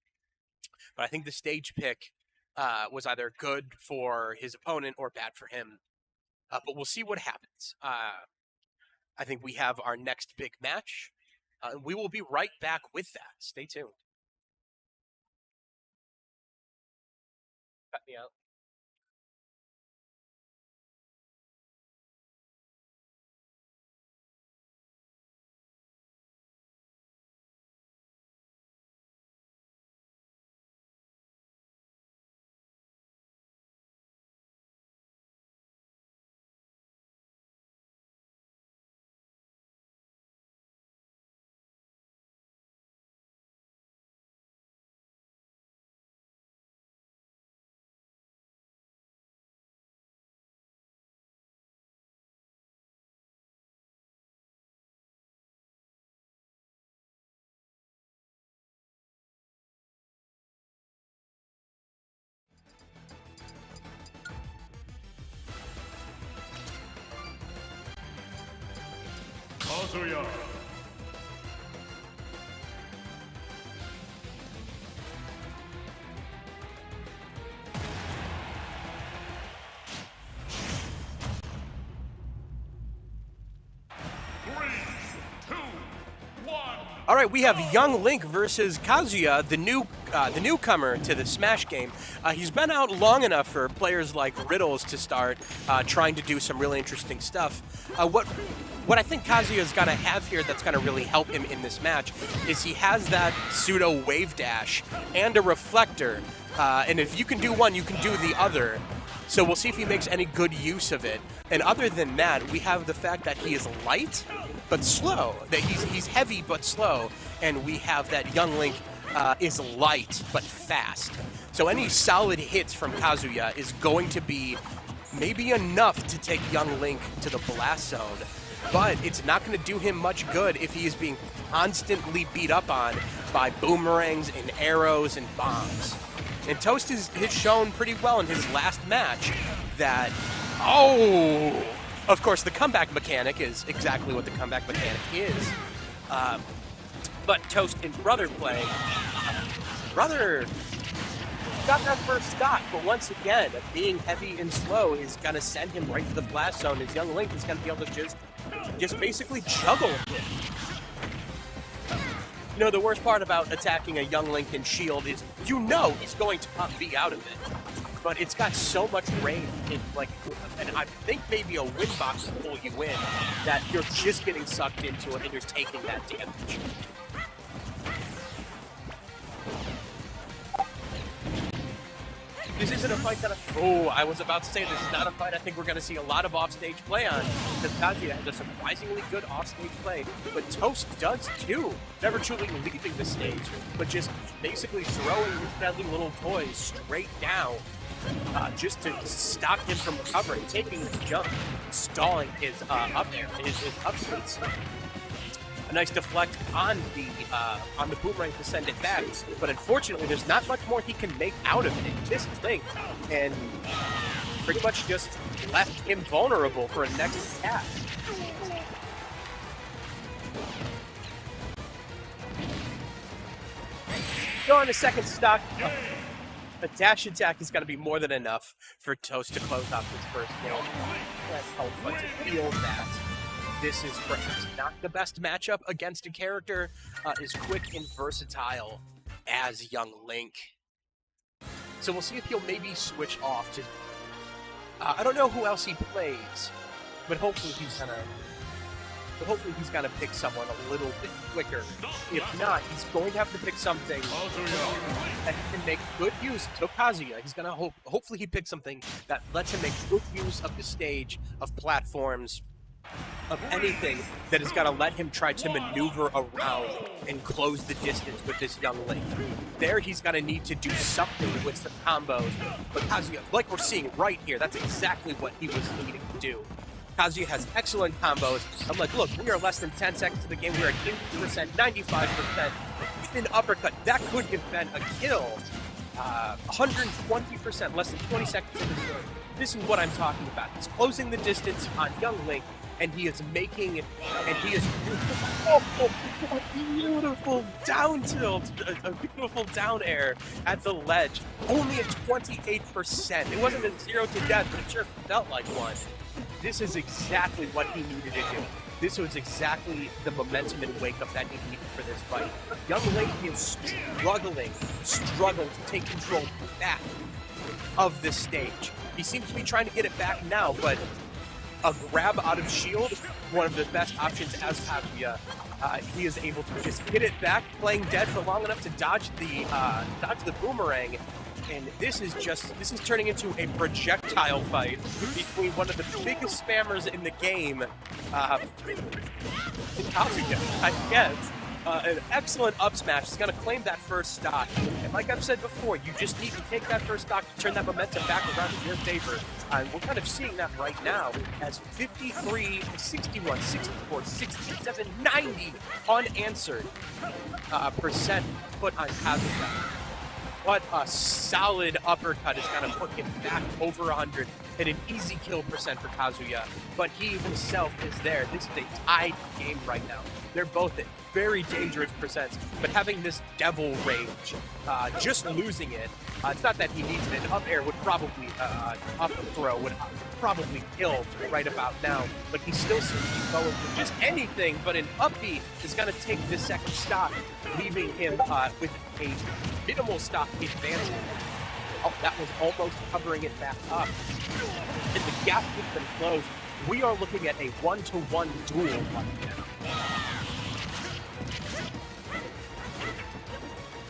But I think the stage pick was either good for his opponent or bad for him. But we'll see what happens. I think we have our next big match. We will be right back with that. Stay tuned. Cut me out.
Kazuya. Three, two, one.
All right, we have Young Link versus Kazuya, the newcomer to the Smash game. He's been out long enough for players like Riddles to start trying to do some really interesting stuff. What I think Kazuya's going to have here that's going to really help him in this match is he has that pseudo wave dash and a reflector, and if you can do one, you can do the other. So we'll see if he makes any good use of it. And other than that, we have the fact that he is light but slow, that he's heavy but slow, and we have that Young Link is light but fast. So any solid hits from Kazuya is going to be maybe enough to take Young Link to the blast zone, but it's not going to do him much good if he is being constantly beat up on by boomerangs and arrows and bombs. And Toast has shown pretty well in his last match that, of course, the comeback mechanic is exactly what the comeback mechanic is. But Toast in Brother play, Brother got that first stock, but once again, being heavy and slow is going to send him right to the blast zone. His Young Link is going to be able to just basically juggle him. You know, the worst part about attacking a Young Link in shield is you know he's going to pop V out of it. But it's got so much range, and I think maybe a win box will pull you in, that you're just getting sucked into it and you're taking that damage. This isn't a fight that I was about to say this is not a fight I think we're going to see a lot of offstage play on, because Kazuya has a surprisingly good offstage play, but Toast does too. Never truly leaving the stage, but just basically throwing his deadly little toys straight down, just to stop him from recovering, taking his jump, stalling his up air, his upswings. A nice deflect on the boomerang to send it back, but unfortunately there's not much more he can make out of it. This thing, and pretty much just left him vulnerable for a next attack. Go on a second stock. A dash attack is going to be more than enough for Toast to close out this first game. That's helpful to feel that this is perhaps not the best matchup against a character as quick and versatile as Young Link. So we'll see if he'll maybe switch off to... I don't know who else he plays, but hopefully he's gonna pick someone a little bit quicker. If not, he's going to have to pick something that he can make good use of Kazuya. He's gonna hopefully he picks something that lets him make good use of the stage, of platforms, of anything that is going to let him try to maneuver around and close the distance with this Young Link. There, he's going to need to do something with some combos. But Kazuya, like we're seeing right here, that's exactly what he was needing to do. Kazuya has excellent combos. I'm like, look, we are less than 10 seconds to the game. We are at 80%, 95%. With an uppercut, that could have been a kill. 120%, less than 20 seconds into the game. This is what I'm talking about. He's closing the distance on Young Link, and he is making, and he is a beautiful down tilt, a beautiful down air at the ledge. Only at 28%. It wasn't a 0 to death, but it sure felt like one. This is exactly what he needed to do. This was exactly the momentum and wake-up that he needed for this fight. Young Link is struggling to take control back of this stage. He seems to be trying to get it back now, but a grab out of shield, one of the best options as Kazuya. He is able to just hit it back, playing dead for long enough to dodge the boomerang. And this is turning into a projectile fight between one of the biggest spammers in the game, Kazuya, I guess. An excellent up smash. He's going to claim that first stock. And like I've said before, you just need to take that first stock to turn that momentum back around in your favor. We're kind of seeing that right now as 53, 61, 64, 67, 90 unanswered percent put on Kazuya. What a solid uppercut is going to put him back over 100 and an easy kill percent for Kazuya. But he himself is there. This is a tied game right now. They're both at very dangerous percents, but having this devil rage, just losing it, it's not that he needs it. An up air would probably, up throw would probably kill right about now, but he still seems to be going for just anything, but an up B is going to take this second stock, leaving him with a minimal stock advantage. Oh, that was almost covering it back up. And the gap has been closed. We are looking at a 1-to-1 duel right now.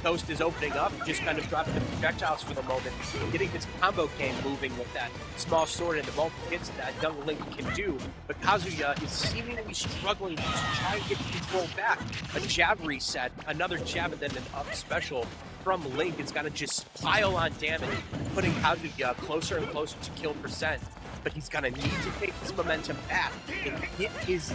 Toast is opening up, just kind of dropping the projectiles for the moment, getting his combo game moving with that small sword and the multiple hits that Young Link can do. But Kazuya is seemingly struggling to try and get control back. A jab reset, another jab, and then an up special from Link is going to just pile on damage, putting Kazuya closer and closer to kill percent. But he's going to need to take this momentum back and get his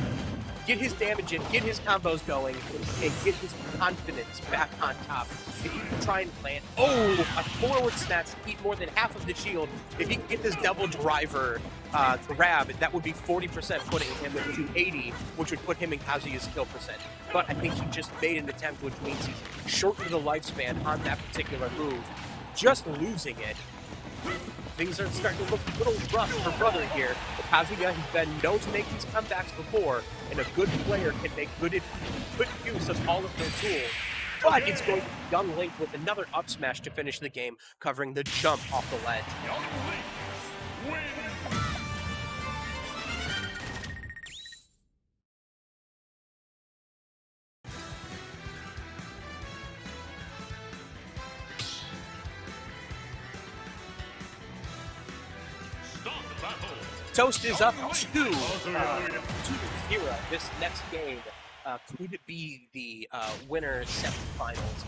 damage in, get his combos going, and get his confidence back on top. If he can try and land, a forward smash to eat more than half of the shield. If he can get this double driver grab, that would be 40%, putting him at 280, which would put him in Kazuya's kill percent. But I think he just made an attempt, which means he's shortened the lifespan on that particular move. Just losing it. Things are starting to look a little rough for Brother here. Kazuya has been known to make these comebacks before, and a good player can make good use of all of their tools. But it's going to be Young Link with another up smash to finish the game, covering the jump off the ledge.
Young Link wins.
Toast is up 2-0. This next game could be the winner semifinals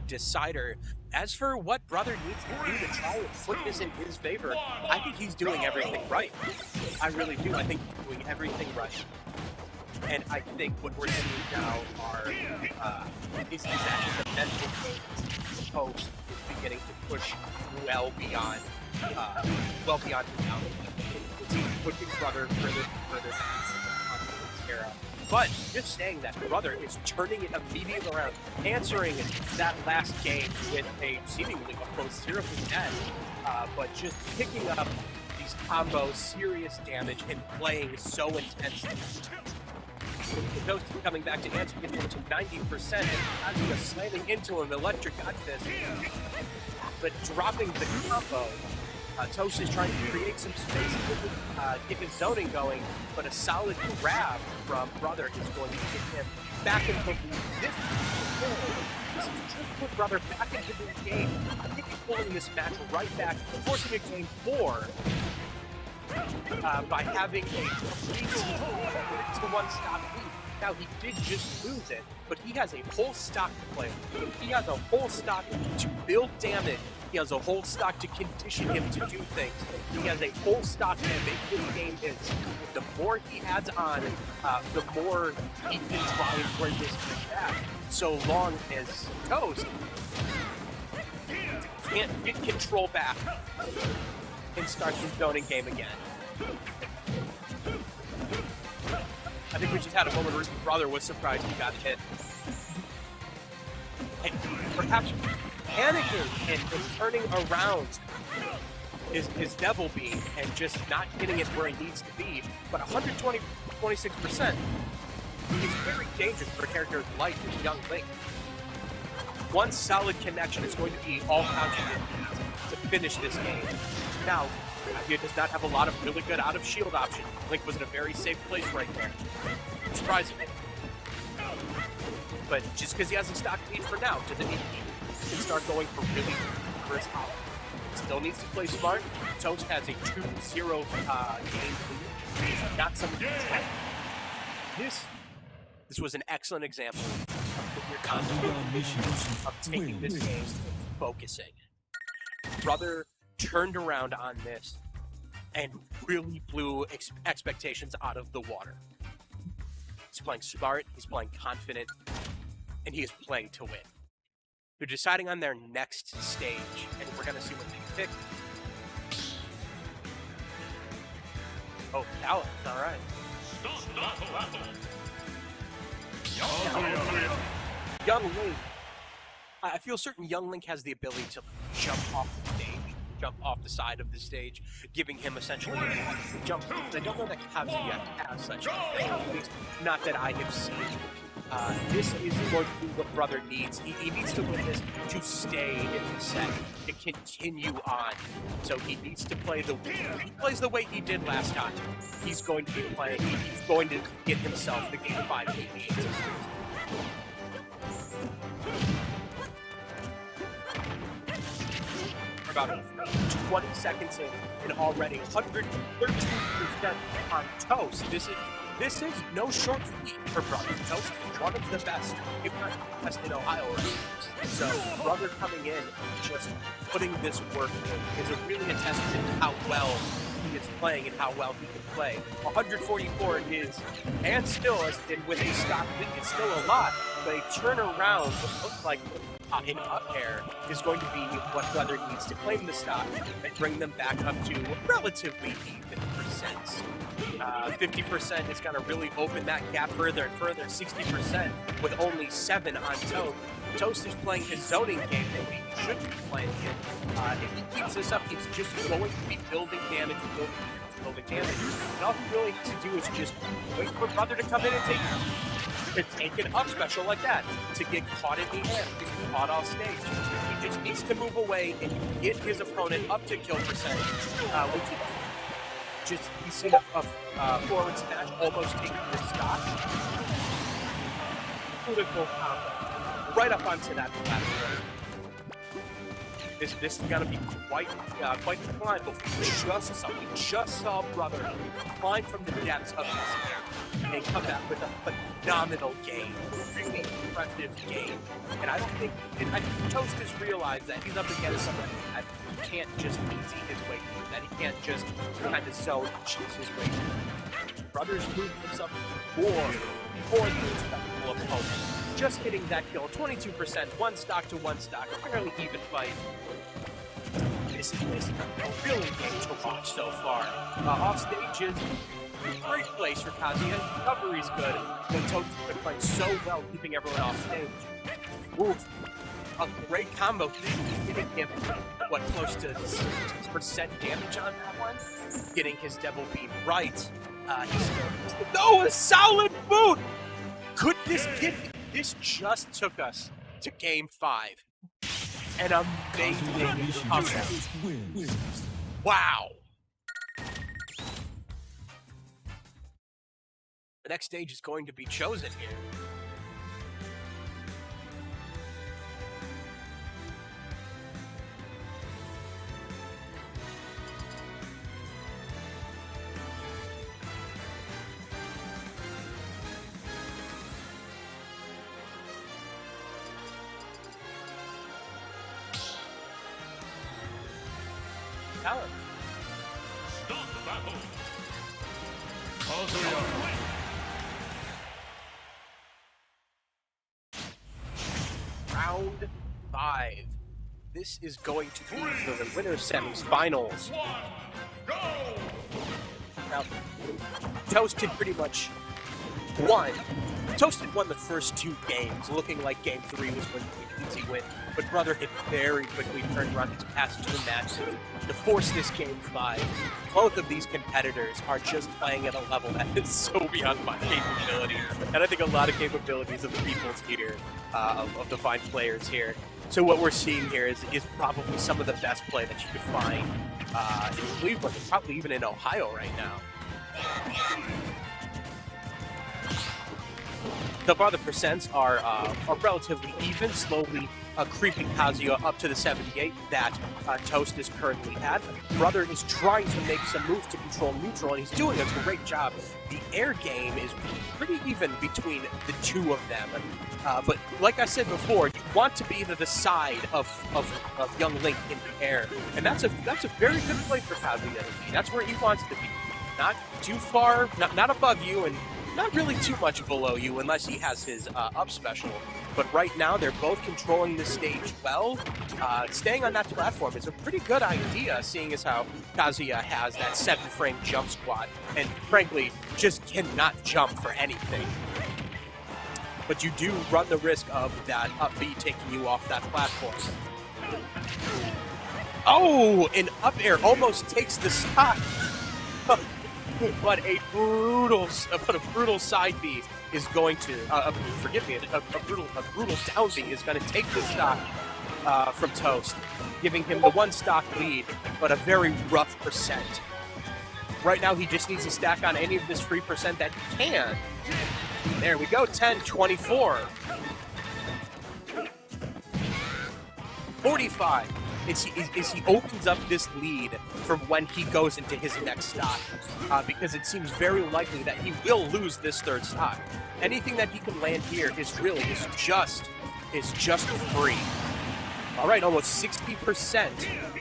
decider. As for what Brother needs to do to try and flip this in his favor, I think he's doing everything right. I really do. I think he's doing everything right. And I think what we're seeing now are is actually the mental games. Toast is beginning to push well beyond his knowledge. He's pushing Brother further back on this era. But just saying that, Brother is turning it immediately around, answering that last game with a seemingly close 0 to 10, but just picking up these combos, serious damage, and playing so intensely. Toast coming back to answer him to 90%, and Kazuya slamming into him, electric got this, but dropping the combo. Toast is trying to create some space, get his zoning going, but a solid grab from Brother is going to get him back into this is just put Brother back into the game. I think he's pulling this match right back, forcing a game 4 by having a complete 2-1 stop lead. Now, he did just lose it, but he has a whole stock to play with. He has a whole stock to build damage. He has a whole stock to condition him to do things. He has a whole stock to make this game is. The more he adds on, the more he can try and bring this thing back. So long as Toast can't get control back and start the zoning game again. I think we just had a moment where his brother was surprised he got hit. And perhaps panicking and turning around his Devil Beam and just not getting it where he needs to be. But 126% is very dangerous for a character like Young Link. One solid connection is going to be all Kazuya needs to finish this game. Now, Kazuya does not have a lot of really good out-of-shield options. Link was in a very safe place right there. Surprisingly. But just because he has a stock lead for now, doesn't mean he can start going for really first out. Still needs to play smart. Toast has a 2-0 game lead. Not some This was an excellent example of your concept of taking this game, focusing. Brother turned around on this and really blew expectations out of the water. He's playing smart, he's playing confident, and he is playing to win. They're deciding on their next stage, and we're going to see what they pick. Oh, Alex, all right. Young Link. I feel certain Young Link has the ability to jump off the stage, jump off the side of the stage, giving him essentially a jump. I don't know that Kazuya has such a thing, at least not that I have seen. This is going to be what Brother needs. He needs to win this to stay in the set, to continue on. So he needs to play if he plays the way he did last time, he's going to be playing, he's going to get himself the game 5 he needs. We're about 20 seconds in, and already 113% on Toast. This is no short feat for Brother. Toast is one of the best, if not the best in Ohio. So Brother coming in, just putting this work in, is really a testament to how well he is playing and how well he can play. 144 is, and still, as in with a stock lead, it's still a lot, but a turnaround that looks like in up air is going to be what Brother needs to claim the stock and bring them back up to relatively even percents. 50% is going to really open that gap further and further. 60% with only 7 on Toast. Toast is playing his zoning game that he should be playing it. If he keeps this up, he's just going to be building damage, building damage. And all he really needs to do is just wait for Brother to come in and take an up special like that, to get caught in the air, to get caught off stage. He just needs to move away and get his opponent up to kill percentage, which is just, he's seen a forward smash almost taking the stock. Beautiful combo. Right up onto that platform. This is going to be quite the climb, but we just saw Brother climb from the depths of this air and come back with a phenomenal game, really impressive game. And I think Toast has realized that he's up against somebody that he can't just easy his way through, that he can't just kind of zone and choose his way through. Brother's moved himself for the respectable opponent. Just hitting that kill, 22%, one stock to one stock, a fairly even fight. This is a really game to watch so far. Off stage is a great place for Kazuya. Recovery's good, but Toast has been playing so well, keeping everyone off stage. Oof. A great combo, giving him, close to 6% damage on that one? Getting his Devil Beam right. A solid boot! Could this get... This just took us to Game 5. An amazing comeback. Wow! The next stage is going to be chosen here. Talent.
Start the battle. Kazuya.
Round 5. this is going to be for the winner semifinals. Now, Toast had pretty much won. Toast had won the first 2 games, looking like Game 3 was going to be an easy win. But Brother had very quickly turned around his past 2 matches to force this Game 5. Both of these competitors are just playing at a level that is so beyond my capabilities. And I think a lot of capabilities of the peoples here, of the fine players here. So what we're seeing here is probably some of the best play that you could find in Cleveland, and probably even in Ohio right now. So far, the percents are relatively even, slowly creeping Kazuya up to the 78 that Toast is currently at. Brother is trying to make some moves to control neutral, and he's doing a great job. The air game is pretty even between the 2 of them. But like I said before, you want to be to the side of young Link in the air, and that's a very good play for Kazuya to be. That's where he wants to be. Not too far, not above you, and not really too much below you unless he has his up special. But right now, they're both controlling the stage well. Staying on that platform is a pretty good idea, seeing as how Kazuya has that 7-frame jump squat, and frankly, just cannot jump for anything. But you do run the risk of that up B taking you off that platform. Oh, an up air almost takes the stock. But a brutal side B is going to, forgive me, a brutal down B is going to take the stock from Toast, giving him the 1 stock lead, but a very rough percent. Right now, he just needs to stack on any of this free percent that he can. There we go, 10-24. 45. Is he opens up this lead from when he goes into his next stock, because it seems very likely that he will lose this 3rd stock. Anything that he can land here is just free. All right, almost 60%,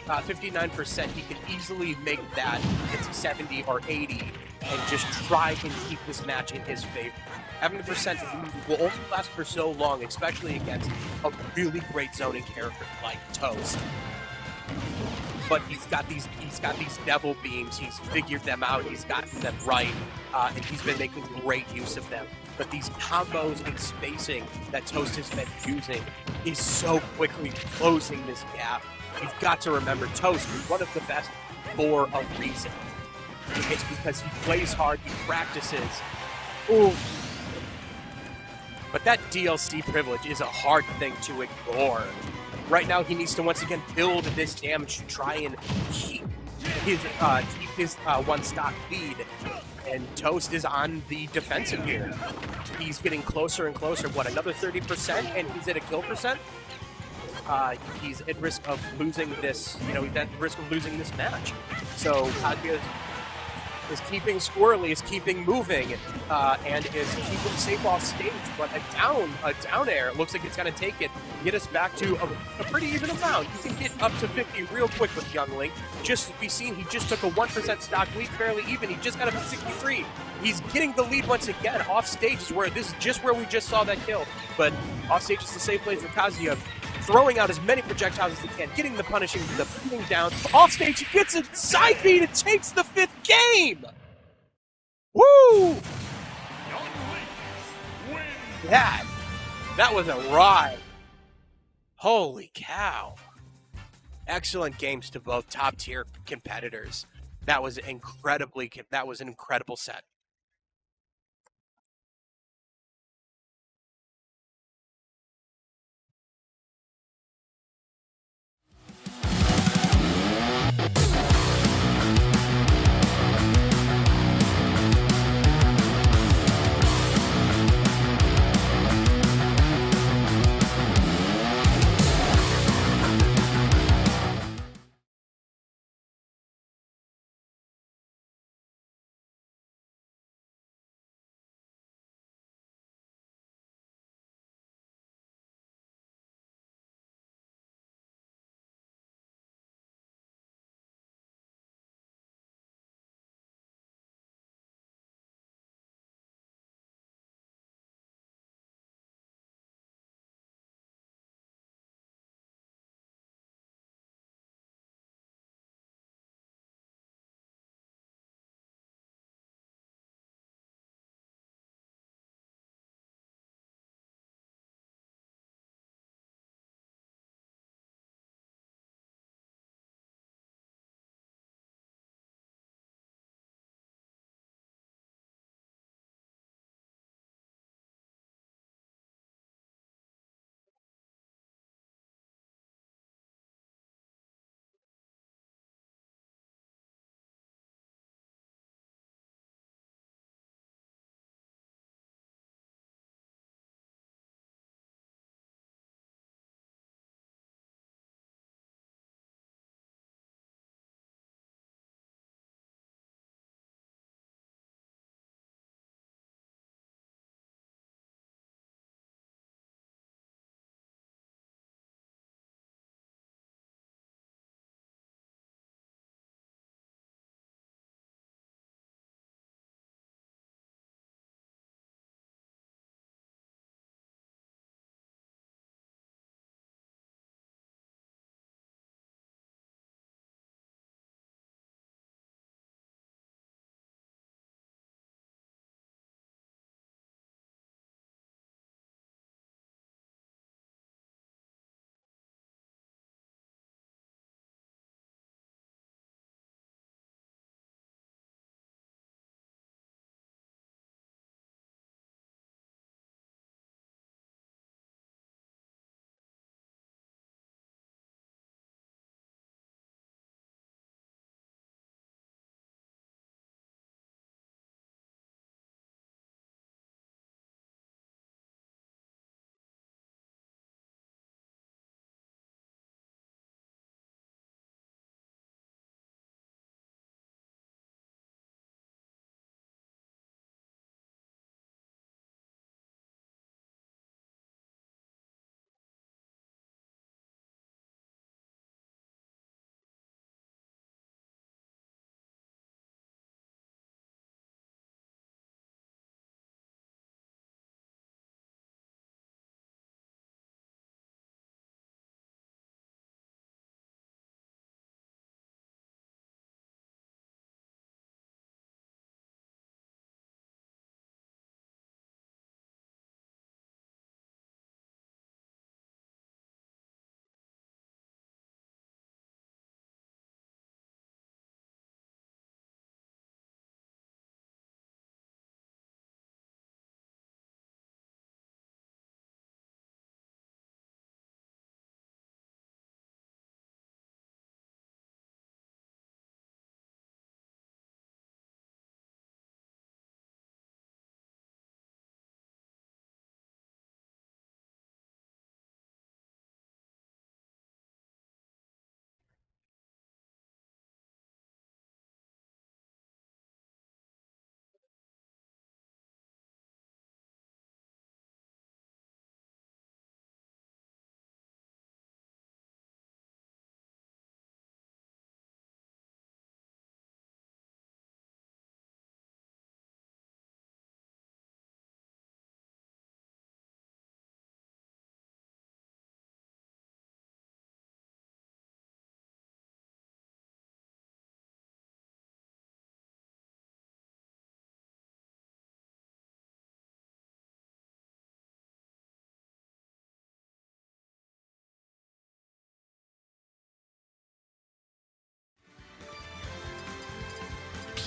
59%. He can easily make that into 70 or 80 and just try and keep this match in his favor. Having the percent will only last for so long, especially against a really great zoning character like Toast. But he's got these devil beams. He's figured them out. He's gotten them right, and he's been making great use of them. But these combos and spacing that Toast has been using is so quickly closing this gap. You've got to remember, Toast is one of the best for a reason. It's because he plays hard, he practices. Ooh. But that DLC privilege is a hard thing to ignore. Right now, he needs to once again build this damage to try and keep his 1 stock lead. And Toast is on the defensive here. He's getting closer and closer. What, another 30%? And he's at a kill percent? He's at risk of losing this, he's at risk of losing this match. So Kaguya is keeping squirrely, is keeping moving, and is keeping safe off stage. But a down air, looks like it's going to take it, get us back to a pretty even amount. You can get up to 50 real quick with Young Link. Just to be seen, he just took a 1% stock lead, fairly even. He just got up to 63. He's getting the lead once again. Off stage is where this is just where we just saw that kill. But off stage is the safe place for Kazuya, throwing out as many projectiles as he can, getting the punishing, the beating down. Off stage, he gets a side beat and takes the 5th game! Woo! That was a ride. Holy cow. Excellent games to both top-tier competitors. That was an incredible set.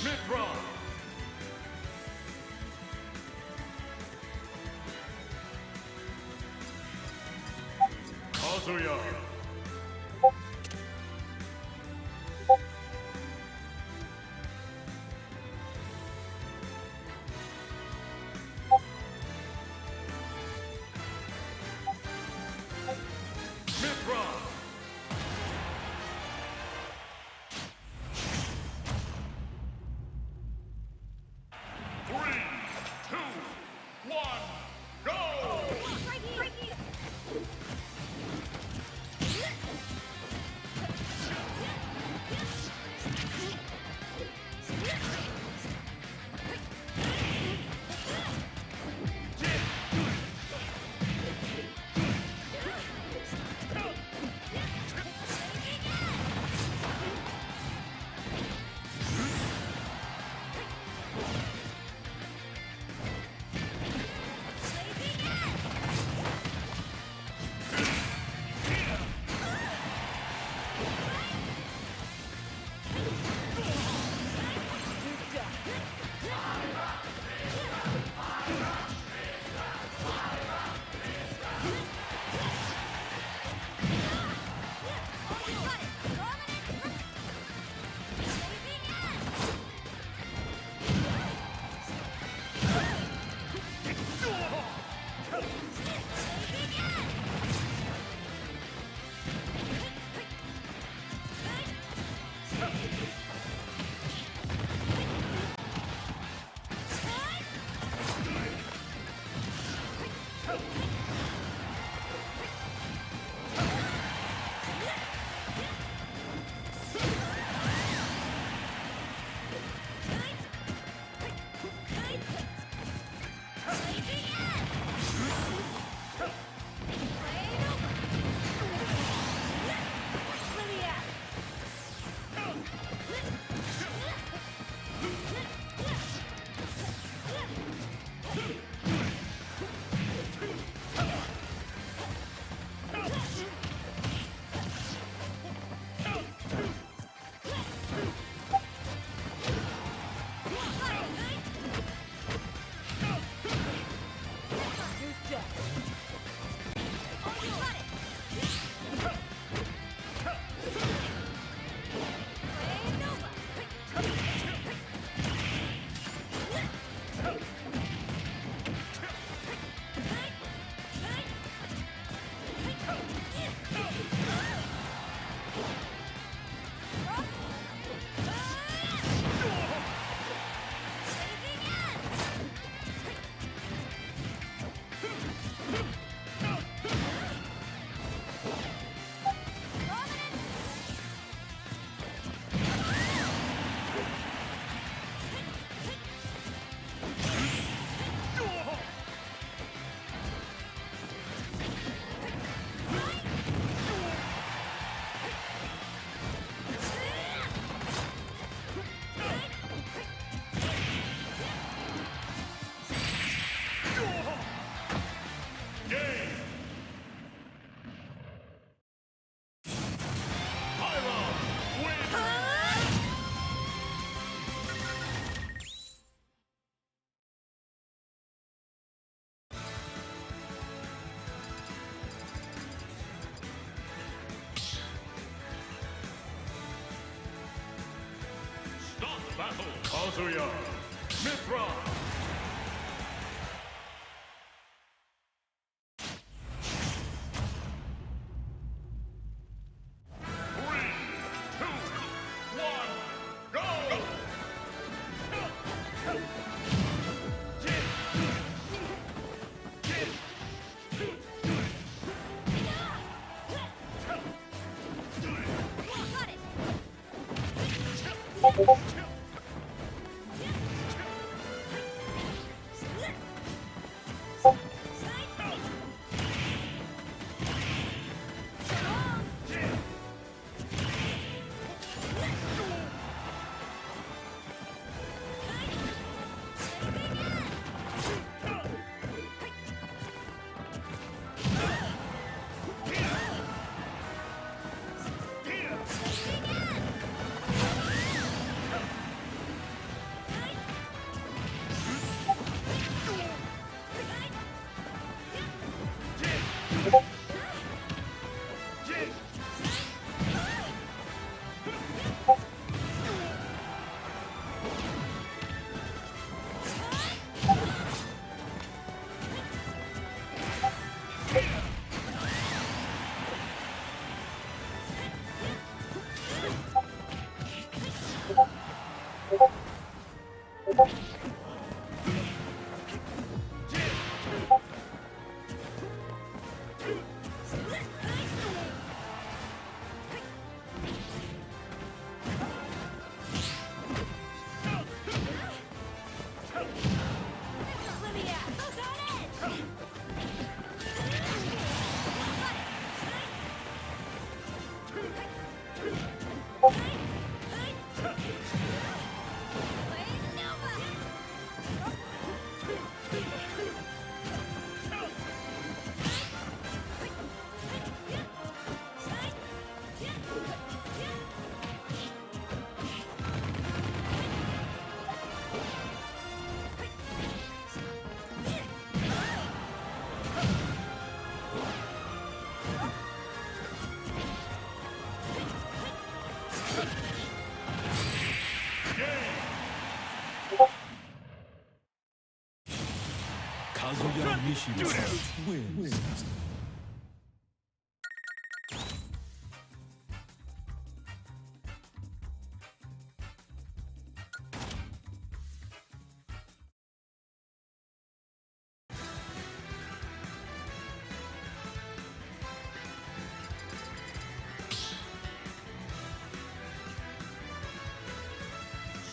Mid-round. Kazuya. Mid-round. 3, 2, 1, go! battle. Kazuya, Mithra.
Kazuya Nishida wins.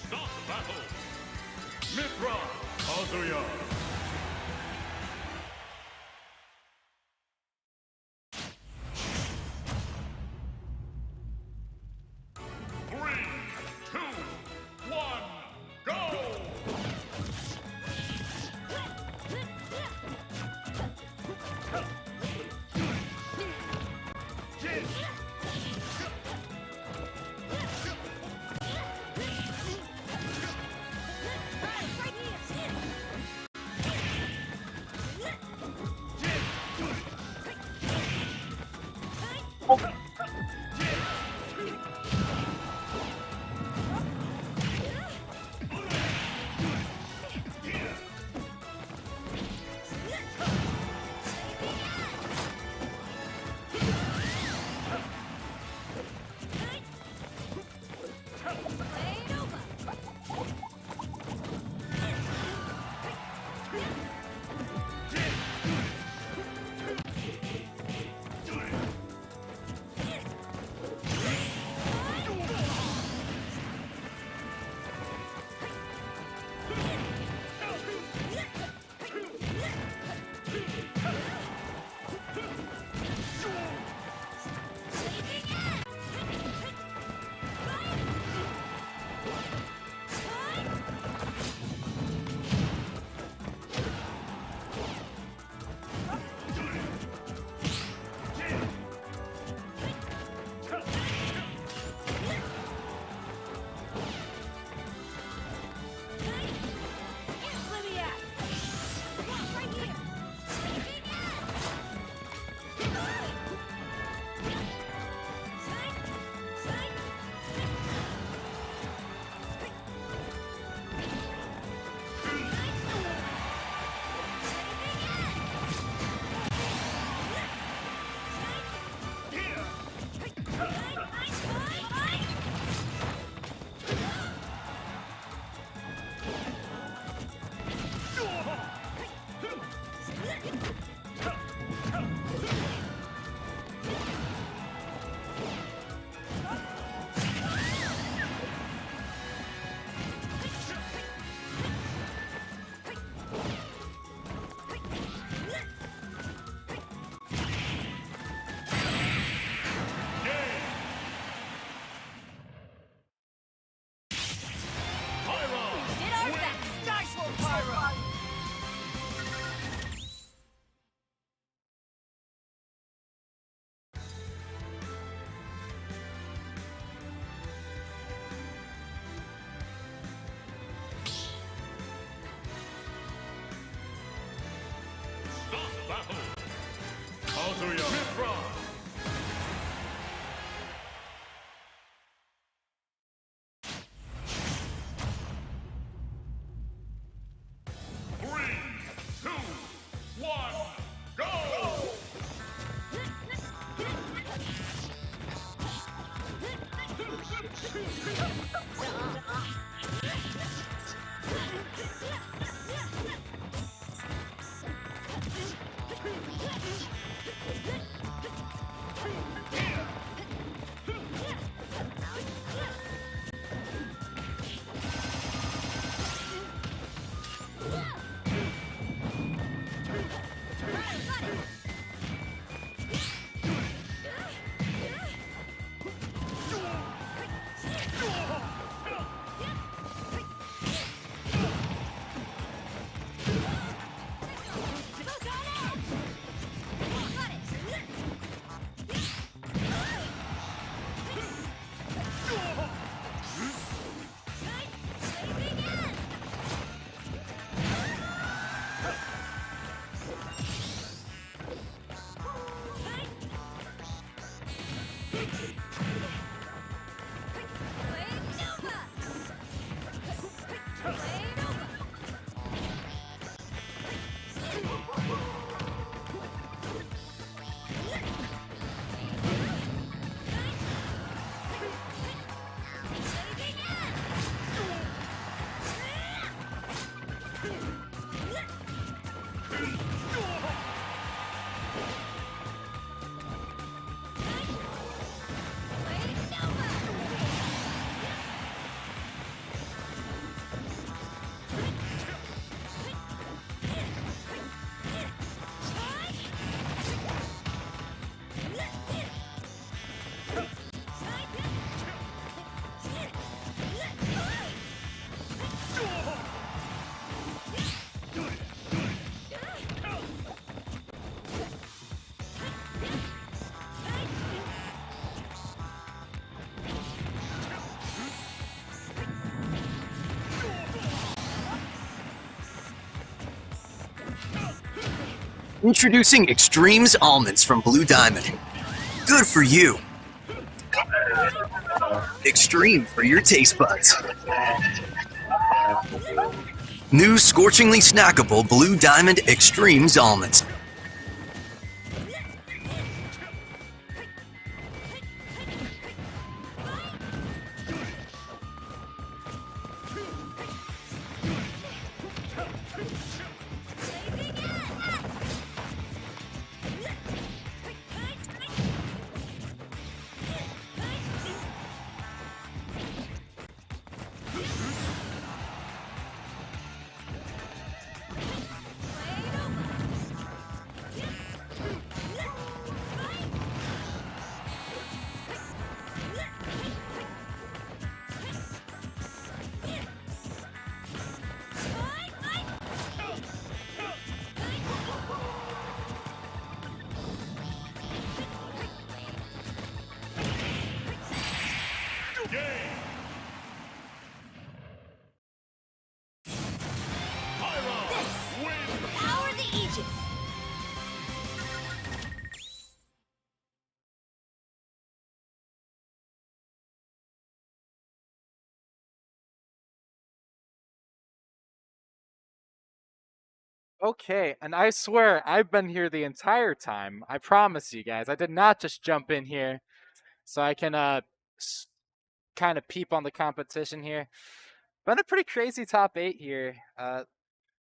Start battle. Mithra, Kazuya. Three, two, one, go! battle. Kazuya Mithra. Three, two, one, go!
Introducing Extremes Almonds from Blue Diamond. Good for you. Extreme for your taste buds. New scorchingly snackable Blue Diamond Extremes Almonds.
Power the Aegis!
Okay, and I swear I've been here the entire time. I promise you guys. I did not just jump in here so I can kind of peep on the competition here. Been a pretty crazy top 8 here.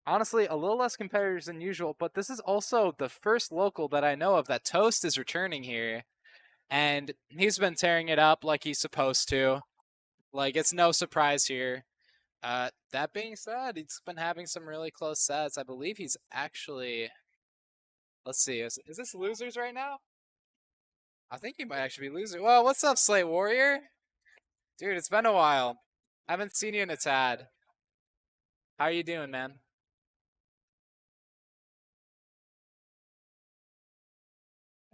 Honestly, a little less competitors than usual, but this is also the first local that I know of that Toast is returning here. And he's been tearing it up like he's supposed to. Like, it's no surprise here. That being said, he's been having some really close sets. I believe he's actually... Let's see, is this losers right now? I think he might actually be losers. Well, what's up, Slate Warrior? Dude, it's been a while. I haven't seen you in a tad. How are you doing, man?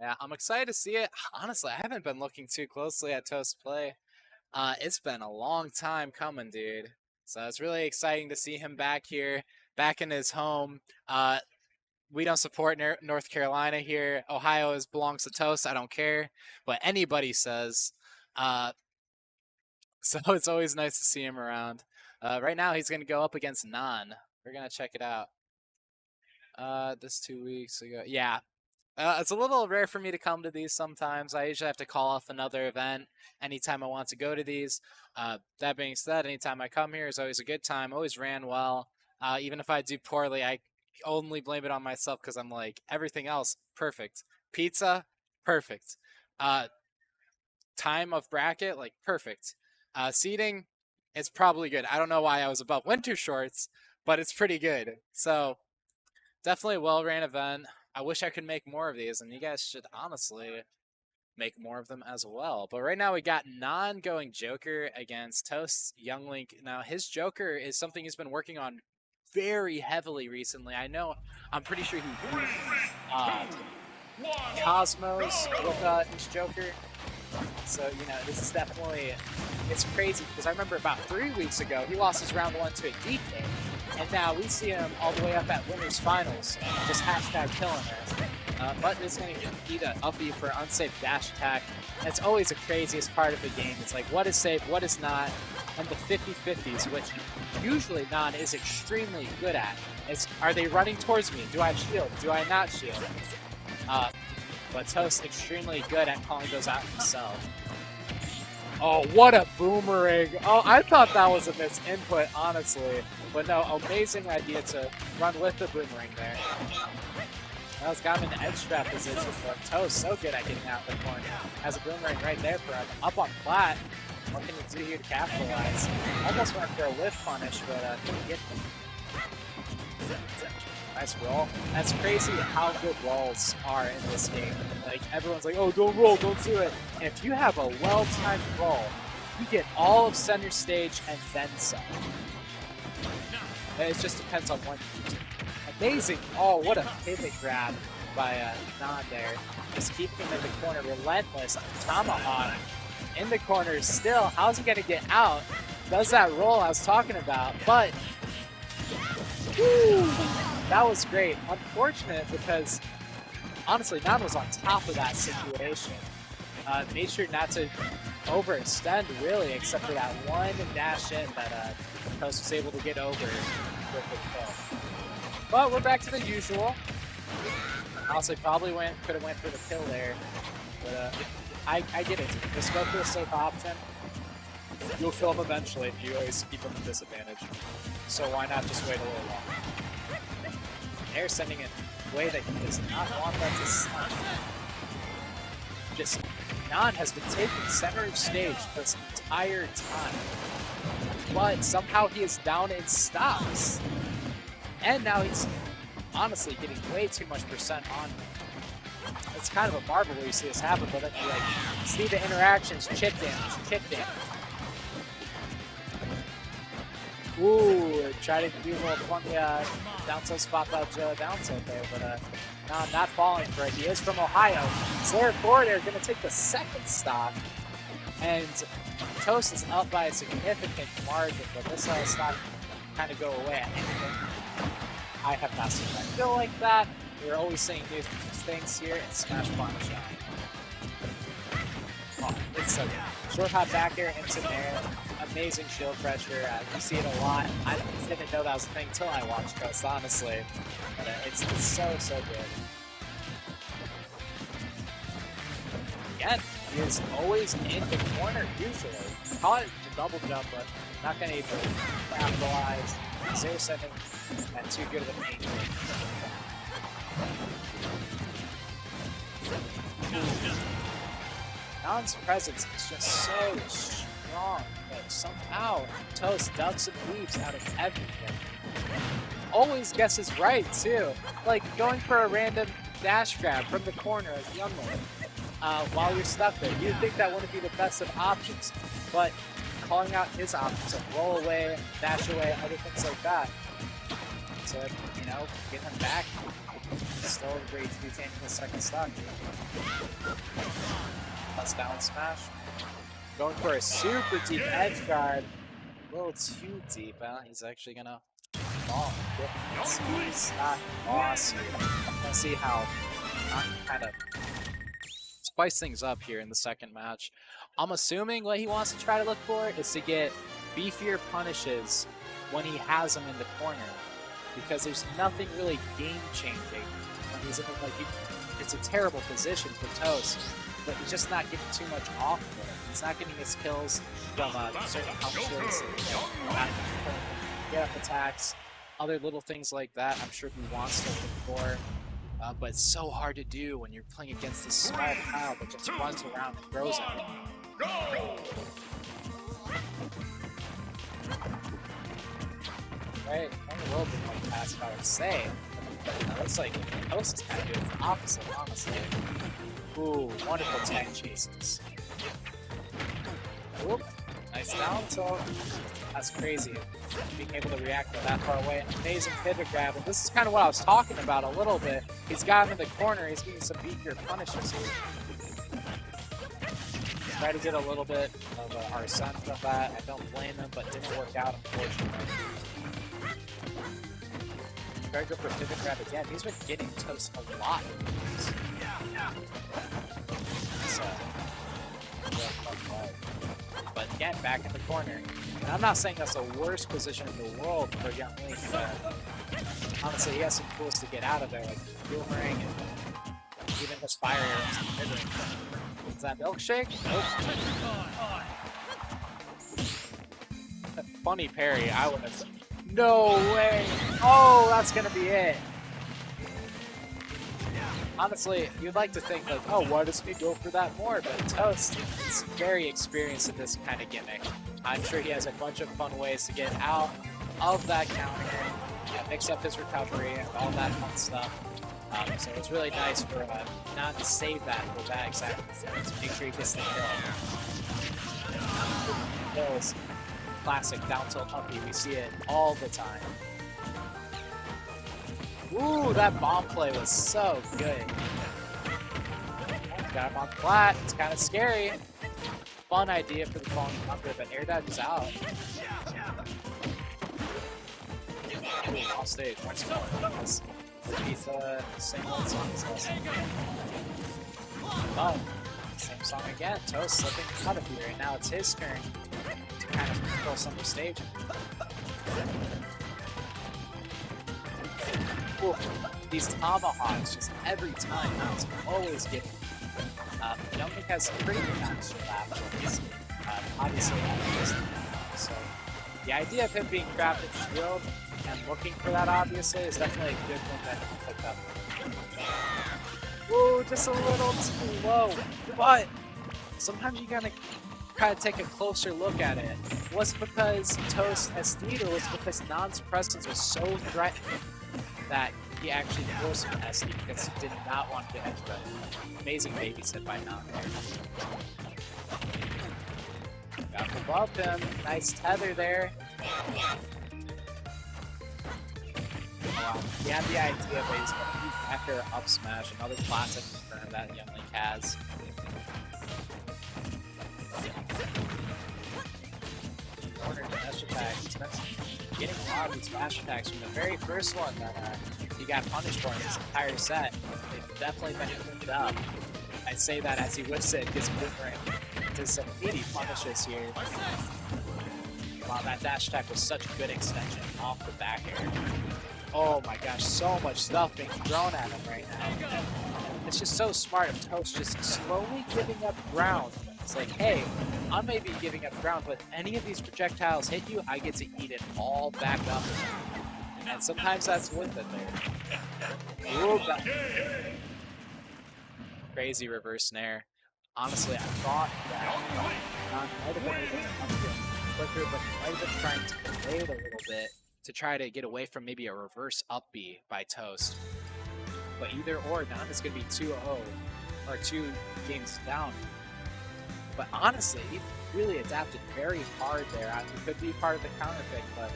Yeah, I'm excited to see it. Honestly, I haven't been looking too closely at Toast play. It's been a long time coming, dude. So it's really exciting to see him back here, back in his home. We don't support North Carolina here. Ohio belongs to Toast. I don't care what anybody says. So it's always nice to see him around. Right now, he's going to go up against Nan. We're going to check it out. This 2 weeks ago. Yeah. It's a little rare for me to come to these sometimes. I usually have to call off another event anytime I want to go to these. That being said, anytime I come here is always a good time. Always ran well.
Even if I do poorly, I only blame it on myself because I'm like, everything else, perfect. Pizza, perfect. Time of bracket, like, perfect. Seating, it's probably good. I don't know why I was above winter shorts, but it's pretty good. So, definitely a well-ran event. I wish I could make more of these, and you guys should honestly make more of them as well. But right now we got Non going Joker against Toast's Young Link. Now, his Joker is something he's been working on very heavily recently. I'm pretty sure he used Cosmos with his Joker. So, this is definitely, it's crazy because I remember about 3 weeks ago, he lost his round 1 to a DK. And now we see him all the way up at winners finals, just hashtag killing it. But it's going to be the uppy for unsafe dash attack. That's always the craziest part of the game. It's like, what is safe, what is not, and the 50-50s, which usually Non is extremely good at. Are they running towards me? Do I shield? Do I not shield? But Toast extremely good at calling those out himself. Oh, what a boomerang. Oh, I thought that was a misinput, honestly. But no, amazing idea to run with the boomerang there. That was got him in the edge trap position, but Toast so good at getting out of the corner. Has a boomerang right there for him. Up on flat. What can he do here to capitalize? Almost went for a whiff punish, but couldn't get him. Nice roll. That's crazy how good rolls are in this game. Like, everyone's like, oh, don't roll, don't do it. And if you have a well-timed roll, you get all of center stage and then some. It just depends on one user. Amazing. Oh, what a pivot grab by Non there. Just keeping him in the corner. Relentless. Tomahawk in the corner still. How's he going to get out? Does that roll I was talking about, but woo, that was great. Unfortunate because, honestly, Non was on top of that situation. Made sure not to overextend, really, except for that one dash in that Toast was able to get over with the kill. But we're back to the usual. Honestly, probably could have went for the kill there. But I get it. Just go for a safe option. You'll kill him eventually if you always keep him at disadvantage. So why not just wait a little longer? Air sending it a way that he does not want that to stop. Just Non has been taking center of stage this entire time. But somehow he is down in stocks. And now he's honestly getting way too much percent on him. It's kind of a marvel where you see this happen, but then you like see the interactions, chip damage. Ooh, try to do a little funny down tilt spot dodge down tilt there, but no, not falling for it. He is from Ohio. Slayer forward air going to take the second stock, and Toast is up by a significant margin, but this stock kind of go away. I have not seen that feel like that. We're always saying new things here, and smash Parmesan. Oh, it's so good. Short hop back air into there. Amazing shield pressure. You see it a lot. I didn't know that was a thing until I watched Toast, honestly. But it's so good. Again, he is always in the corner, usually. Call it a double jump, but not going to even capitalize. 0-7 and too good of an aim. Non's presence is just so strong, but somehow Toast ducks and weaves out of everything. Always guesses right, too. Like going for a random dash grab from the corner as Young Link while you're stuck there. You'd think that wouldn't be the best of options, but calling out his options of roll away, dash away, other things like that. To, get him back. Still great to be taking the second stock. Plus down smash. Going for a super deep edge guard. A little too deep, huh? He's actually gonna fall. He's not awesome. Let's see how kind of spice things up here in the second match. I'm assuming what he wants to try to look for is to get beefier punishes when he has them in the corner, because there's nothing really game-changing when he's in it's a terrible position for Toast, but he's just not getting too much off of it. He's not getting his kills from certain punishes, not get up attacks. other little things like that I'm sure he wants to look for. But it's so hard to do when you're playing against this small child that just runs around and throws everything. Right? I'm a little bit more fast, I would say. It looks like Toast is kind of doing the opposite, honestly. Ooh, wonderful tag chases. Oop, nice down tilt. That's crazy. Being able to react from that far away. Amazing pivot grab. And this is kind of what I was talking about a little bit. He's got him in the corner. He's getting some beat your punishes here. Try to get a little bit of Arsene from that. I don't blame him, but didn't work out, unfortunately. Try to go for pivot grab again. He's been getting Toast a lot of these. But again, back in the corner. And I'm not saying that's the worst position in the world for Young Link, but honestly, he has some tools to get out of there, like boomerang and even just fire arrows. Is that milkshake? Nope. Funny parry, I would have. No way! Oh, that's gonna be it. Honestly, you'd like to think like, oh, why doesn't he go for that more? But Toast is very experienced in this kind of gimmick. I'm sure he has a bunch of fun ways to get out of that counter, mix up his recovery and all that fun stuff. So it's really nice for not to save that for that exact instance. Make sure he gets the kill. Kills. Classic down tilt uppy. We see it all the time. Ooh, that bomb play was so good. Got him on flat. It's kind of scary. Fun idea for the falling thunder, but air dodge is out. Ooh, off stage once more. Pizza, singles on this lesson. Oh, same song again. Toast slipping out of here, and now it's his turn to kind of control some of the stage. Ooh, these tomahawks just every time. It's always getting. Young Link has some pretty good matches for that. Obviously, so the idea of him being trapped in shield and looking for that obviously is definitely a good thing that he picked up. Ooh, just a little too low, but sometimes you gotta kind of take a closer look at it. Was it because Toast SD'd, or was it because Nan's presence was so threatening that he actually forced him to SD because he did not want to get edge red? Amazing babysit by Nan there. Got above him. Nice tether there. He had the idea, but he's going to do backer up smash, another classic turn that Young Link has. Corner dash attack. He's been getting a lot of these dash attacks from the very first one that he got punished for in his entire set. They've definitely been cleaned up. I say that as he whips it, gets boomerang to some 80 punishes here. Wow, that dash attack was such a good extension off the back air. Oh my gosh, so much stuff being thrown at him right now. It's just so smart of Toast just slowly giving up ground. It's like, hey, I may be giving up ground, but any of these projectiles hit you, I get to eat it all back up. And sometimes that's worth it there. Ooh, crazy reverse snare. Honestly, I thought that Nan might have been able to come in quicker, but he might have been trying to delay it a little bit to try to get away from maybe a reverse up B by Toast. But either or, Nan is going to be 2-0, or 2 games down. But honestly, he really adapted very hard there. I mean, it could be part of the counter pick, but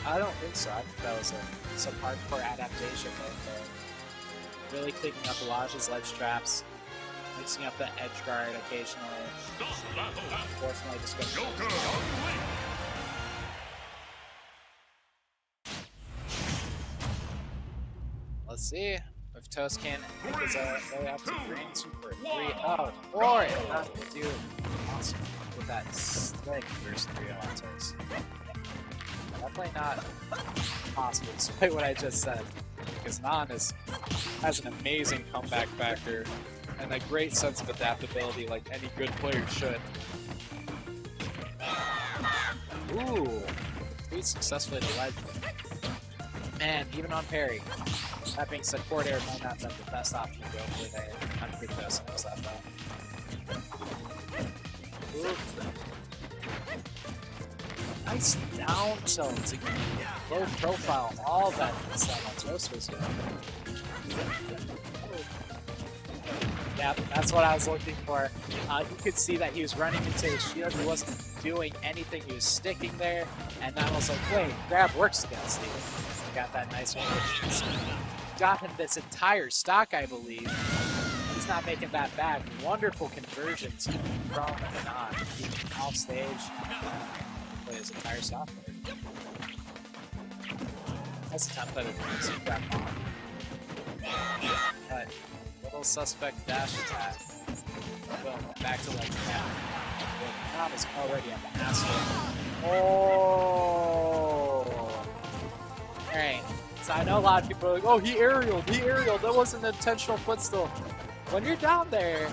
I don't think so. I think that was some hardcore adaptation right there. Really picking up Elijah's ledge traps, mixing up the edge guard occasionally. Unfortunately, just going to let's see if Toast can make his way up to green super 3-0. Or if not, we'll do awesome with that slick first 3-0 on Toast. Definitely not possible, despite what I just said. Because Nan has an amazing comeback factor and a great sense of adaptability like any good player should. Ooh, pretty successfully to ledge. Man, even on parry. That being said, forward air might not be the best option to go for there. I'm pretty close to that though. Oops. Nice down tilt. Low profile, all that Toast was doing. Yeah, that's what I was looking for. You could see that he was running into his shield. He wasn't doing anything. He was sticking there. And I was like, wait, grab works against you. Got that nice one. Got him this entire stock, I believe. He's not making that back. Wonderful conversions from and on. Keeping off stage. Play his entire stock there. That's a tough play to grab on. But little suspect dash attack. Boom, back to ledge attack. Tom is already on the asshole. Oh! Alright, so I know a lot of people are like, oh, he aerialed, that wasn't an intentional footstool. When you're down there,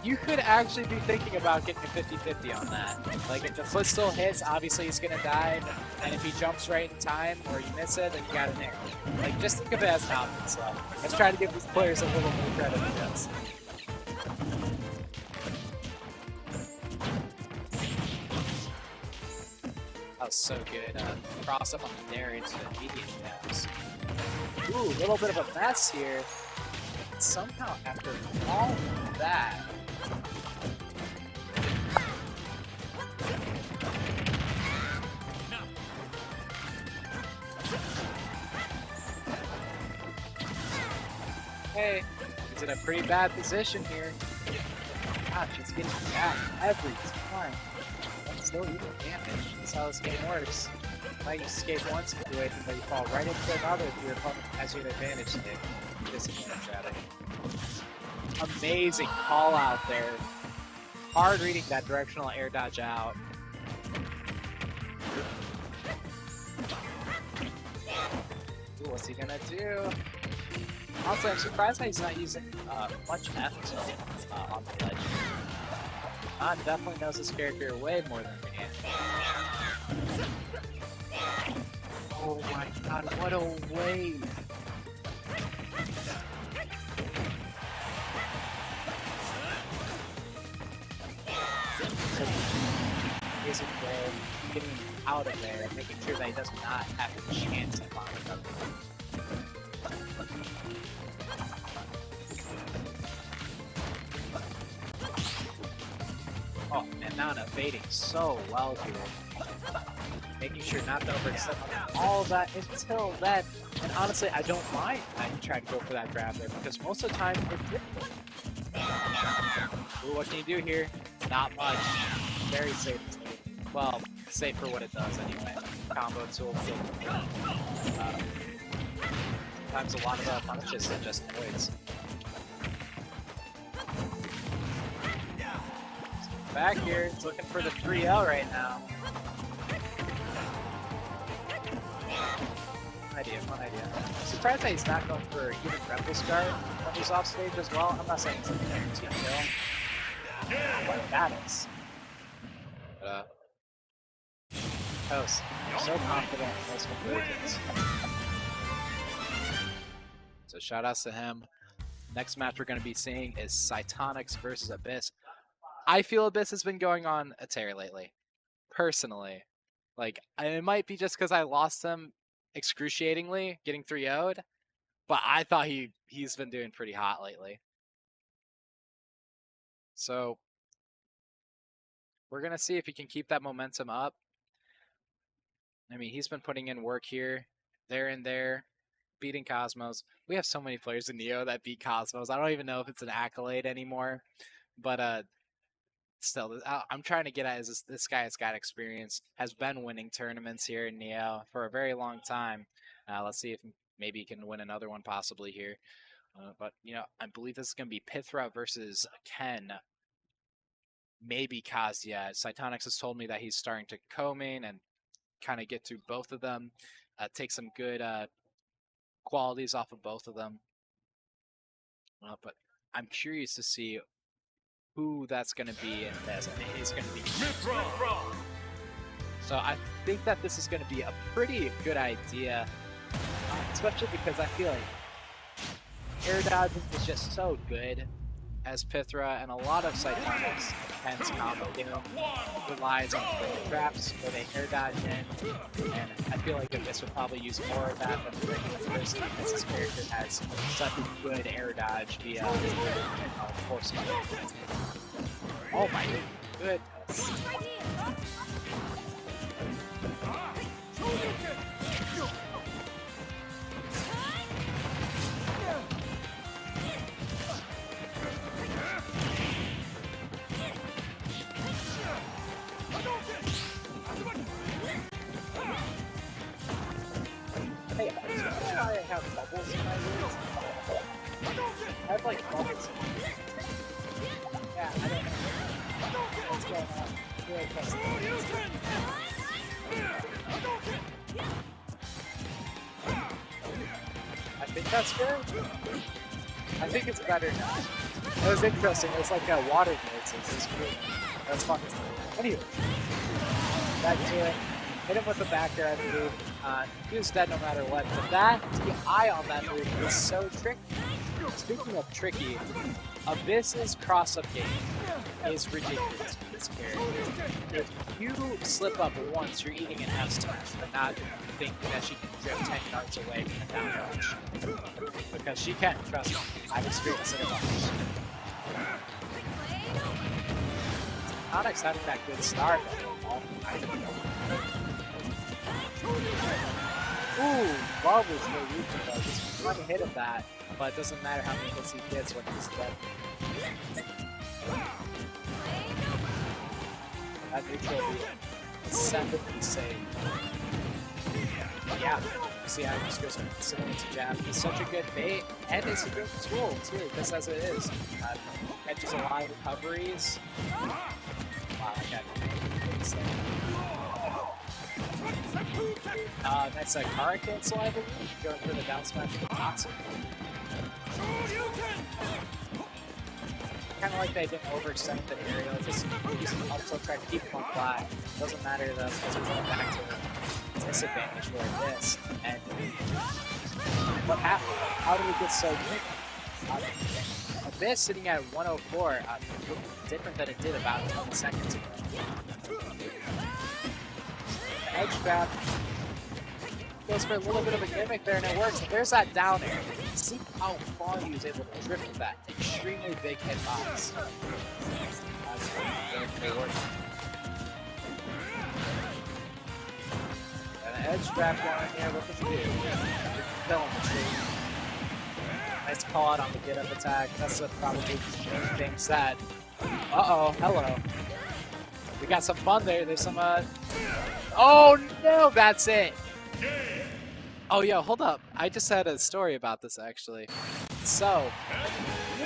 you could actually be thinking about getting a 50-50 on that. Like, if the footstool hits, obviously he's gonna die, and if he jumps right in time, or you miss it, then you got an air. Like, just think of it as an option, so let's try to give these players a little more credit for this. That was so good. Cross up on the dare into the medium jabs. Ooh, a little bit of a mess here. Somehow, after all of that, hey, he's in a pretty bad position here. Gosh, he's getting back every time. That's still even damage. That's how this game works. Might escape one situation, but you fall right into another if your opponent has you an advantage stick. Disadvantage at it. Amazing call out there. Hard reading that directional air dodge out. Ooh, what's he gonna do? Honestly, I'm surprised that he's not using much F on the ledge. Don definitely knows this character way more than me. Oh my god, what a wave! Amazing way, getting him out of there and making sure that he does not have a chance at lining up. Oh, and now evading so well here. Making sure not to overstep all of that until then. And honestly, I don't mind that you try to go for that grab there because most of the time it's difficult. Ooh, what can you do here? Not much. Very safe. Well, safe for what it does anyway. Combo tool. Sometimes a lot of punishes are just noise. Back here, it's looking for the 3L right now. One idea. I'm surprised that he's not going for even Rebel Scar when he's off stage as well. I'm not saying it's a guaranteed kill. But that is. Toast. You're so confident in those conversions. So shout outs to him. Next match we're going to be seeing is Cytonix versus Abyss. I feel Abyss has been going on a tear lately. Personally. Like, it might be just because I lost him excruciatingly, getting 3-0'd, but I thought he's been doing pretty hot lately. So, we're going to see if he can keep that momentum up. I mean, he's been putting in work here, there and there, beating Cosmos. We have so many players in Neo that beat Cosmos. I don't even know if it's an accolade anymore, but still, I'm trying to get at is this guy has got experience, has been winning tournaments here in Neo for a very long time. Let's see if maybe he can win another one possibly here. But, you know, I believe this is going to be Pithra versus Ken. Maybe Kazia. Cytonix has told me that he's starting to co-main and kind of get through both of them. Take some good qualities off of both of them. But I'm curious to see who that's going to be in this. I think it's going to be So I think that this is going to be a pretty good idea, especially because I feel like air dodging is just so good as Pythra, and a lot of Cytonic's Pens combo game relies on frame traps where they air dodge in, and I feel like Abyss would probably use more of that than the regular person because his character has such a good air dodge via forcing. Oh my goodness. Hey, I have bubbles in my ears. I have like bubbles. Yeah, I don't know. What's going on? Really I think that's good. I think it's better now. It was interesting. It was like a water noise. It's cool. That's fun. Anyway, back to it. Hit him with the back air, I believe. He was dead no matter what. But that DI on that move is so tricky. Speaking of tricky, Abyss's cross-up game is ridiculous for this character. If you slip up once, you're eating an F smash, but not thinking that she can drift 10 yards away from a down rush. Because she can, trust me. I've experienced it a bunch. Onyx having that good start. Ooh, love was no reaching though. Just one hit of that, but it doesn't matter how many hits he gets when he's dead. That neutral be 70 save. Yeah, see how he's just considering to jab. It's such a good bait, and it's a good tool too, just as it is. Catches a lot of recoveries. Wow, I got it. Nice current cancel, I believe. Going for the down smash with the Toxic. Kind of like they didn't overextend the aerial, just also try to keep him on flat. Doesn't matter though, because we're going back to disadvantage for this. And what happened? How did we get so good? Abyss sitting at 104, different than it did about 20 seconds ago. The edge grab goes for a little bit of a gimmick there, and it works. And there's that down air. See how far he was able to drift with that extremely big hitbox. And an edge grab down here. What does he do? Killing the tree. Nice call out on the get up attack. That's what probably the main thing said. Uh-oh, hello. We got some fun there. There's some, oh no, that's it. Oh, yo, hold up. I just had a story about this, actually. So,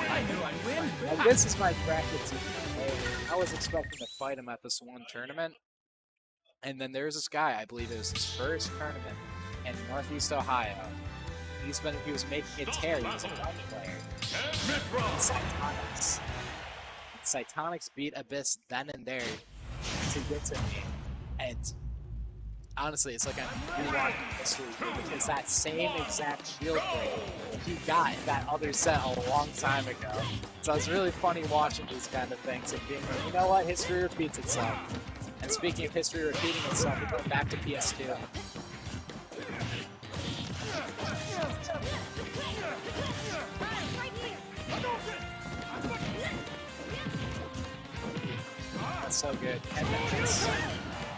I knew I'd win.
now this is my bracket team. I was expecting to fight him at this one tournament. And then there's this guy, I believe it was his first tournament in Northeast Ohio. He was making a tear. He was a one player. Cytonic's. Cytonic's beat Abyss then and there to get to me. And honestly, it's like I'm rewatching history because that same exact shield break he got in that other set a long time ago. So it's really funny watching these kind of things and being like, you know what, history repeats itself. And speaking of history repeating itself, we're going back to PS2. That's so good. And then it's,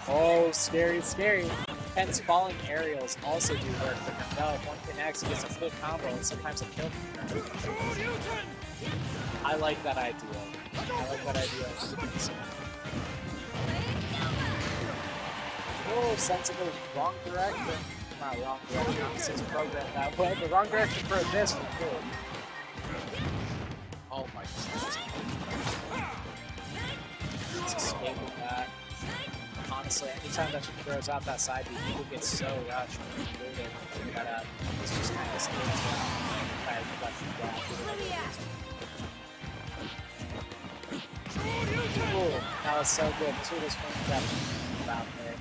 oh, scary, scary. Hence, falling aerials also do work, but no, if one connects, it gets a full combo, and sometimes a kill. I like that idea. I like that idea. Oh, sensible, wrong direction. Not wrong direction, opposite program that way, but wrong direction for this one, too. Oh my goodness. He's escaping that. Honestly, anytime that she throws out that side beat, people get so rushed when they do it. But it's just kind of scary. Ooh, that was so good. Two of those ones that about there.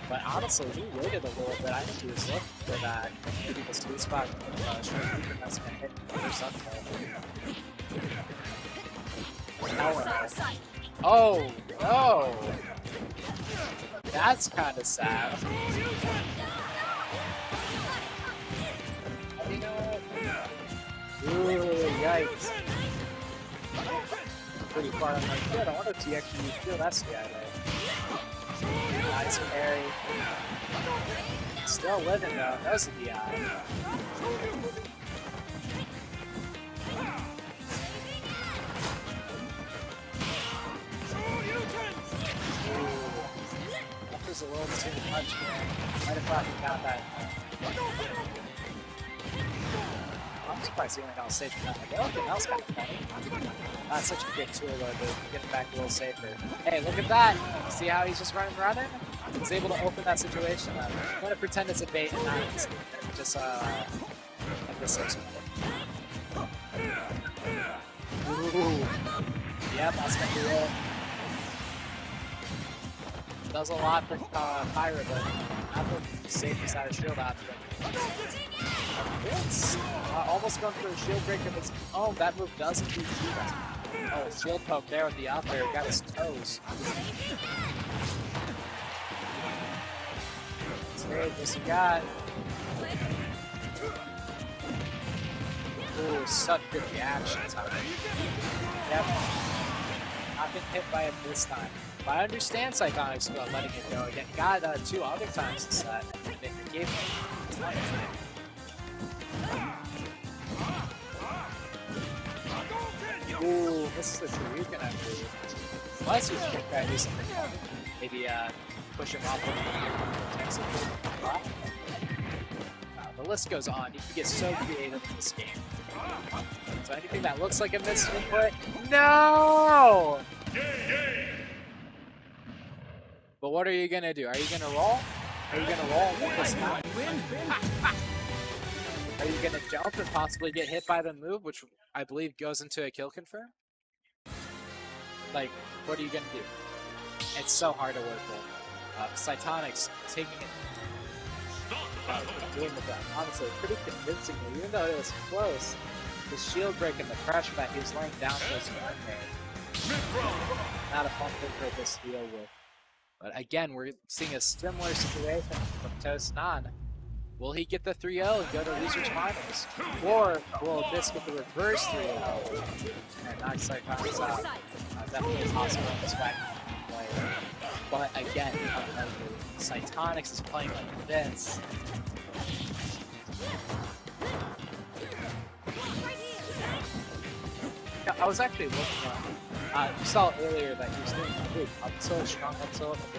But honestly, he waited a little bit. I think he was looking for that. Maybe the sweet spot short keeper that's going to hit or something. Oh, no! That's kind of sad. You know what? Ooh, yikes. Pretty far on my field. I wonder if he actually used field. That's the guy there. Nice parry. Still living though. That was a DI. That was a little too much, man. Might have thought he got that. I'm surprised he only got a stage for that. Like, everything else kind of funny. That's such a good tool though to get him back a little safer. Hey, look at that! See how he's just running? He's able to open that situation up. I'm gonna pretend it's a bait and not just like this looks better. Ooh. Yep, that's gonna be it. Does a lot for Pyra, but not the safest side of shield option. Almost going for a shield break of its own. That move doesn't do too much. Oh, shield poke there with the up air. Got his toes. Great, what's he got? Ooh, such good reaction time. Yep. Not been hit by it this time. But I understand Psychonic's letting it go again. Got 2 other times this set. They gave him his life. Ooh, this is the Shoryuken I believe. Unless you can try to do something fun. Maybe push him off the list goes on. You can get so creative in this game. So anything that looks like a missed input, no! But what are you gonna do? Are you gonna roll? Are you gonna roll and get this out? Are you gonna jump and possibly get hit by the move, which I believe goes into a kill confirm? Like, what are you gonna do? It's so hard to work with. Cytonic's taking it. Doing the gun. Honestly, pretty convincingly, even though it was close. The shield break and the pressure that he was laying down was not a fun thing for this to deal with. But again, we're seeing a similar situation from Toast-Non. Will he get the 3-0 and go to Losers Finals? Or will this get the reverse 3-0 and knock Psychonic's out? Definitely possible in this way. But again, Cytonix is playing like this. I was actually looking at, you saw earlier that he was doing up tilt, strong up tilt, I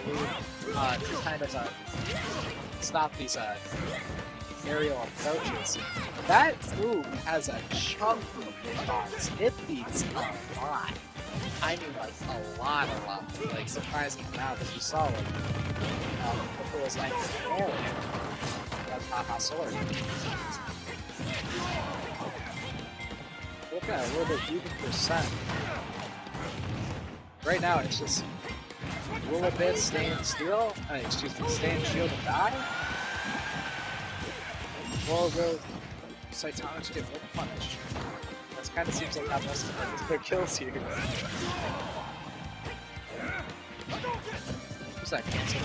believe, to kind of stop these aerial approaches. That move has a chunk of hitbox. It beats a lot. I mean, like, a lot. Like, surprising amount that you saw, like, if it was like, oh, that's Haha Sword. Look at a little bit even percent. Right now, it's just a little bit stay in steel, stay in shield and die. Or will Cytonic's get one punish? That kind of seems like how most of their kills here. Who's that cancel?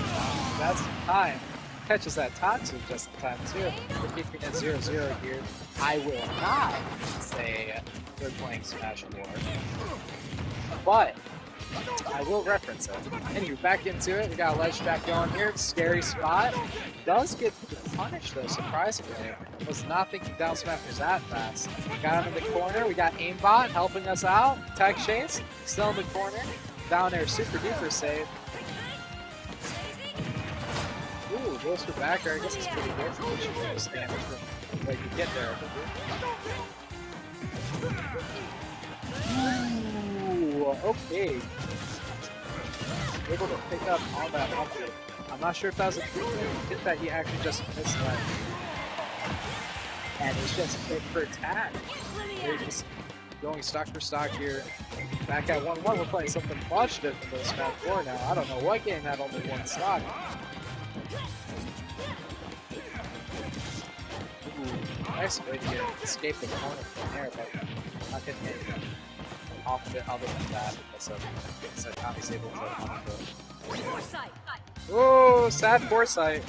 That's time. Catches that Tatsu just in time too. We're keeping it 0-0 here. I will not say they're playing Smash War, but I will reference it. Anyway, back into it. We got a ledge back going here. Scary spot. Does get punished though, surprisingly. Was not thinking down smash was that fast. Got him in the corner. We got aimbot helping us out. Tech chase. Still in the corner. Down there, super duper save. Ooh, goes for back air. I guess it's pretty good for what you guys damage from where you get there. Ooh, okay. Able to pick up all that upgrade. I'm not sure if that was a hit that he actually just missed that. And it's just hit for attack. They're just going stock for stock here. Back at 1-1, we're playing something much different than Smash 4 now. I don't know what game had only one stock. Nice way to escape the corner from there, but not getting it off of it other than that because of Tommy's able to punish it. Whoa, sad foresight.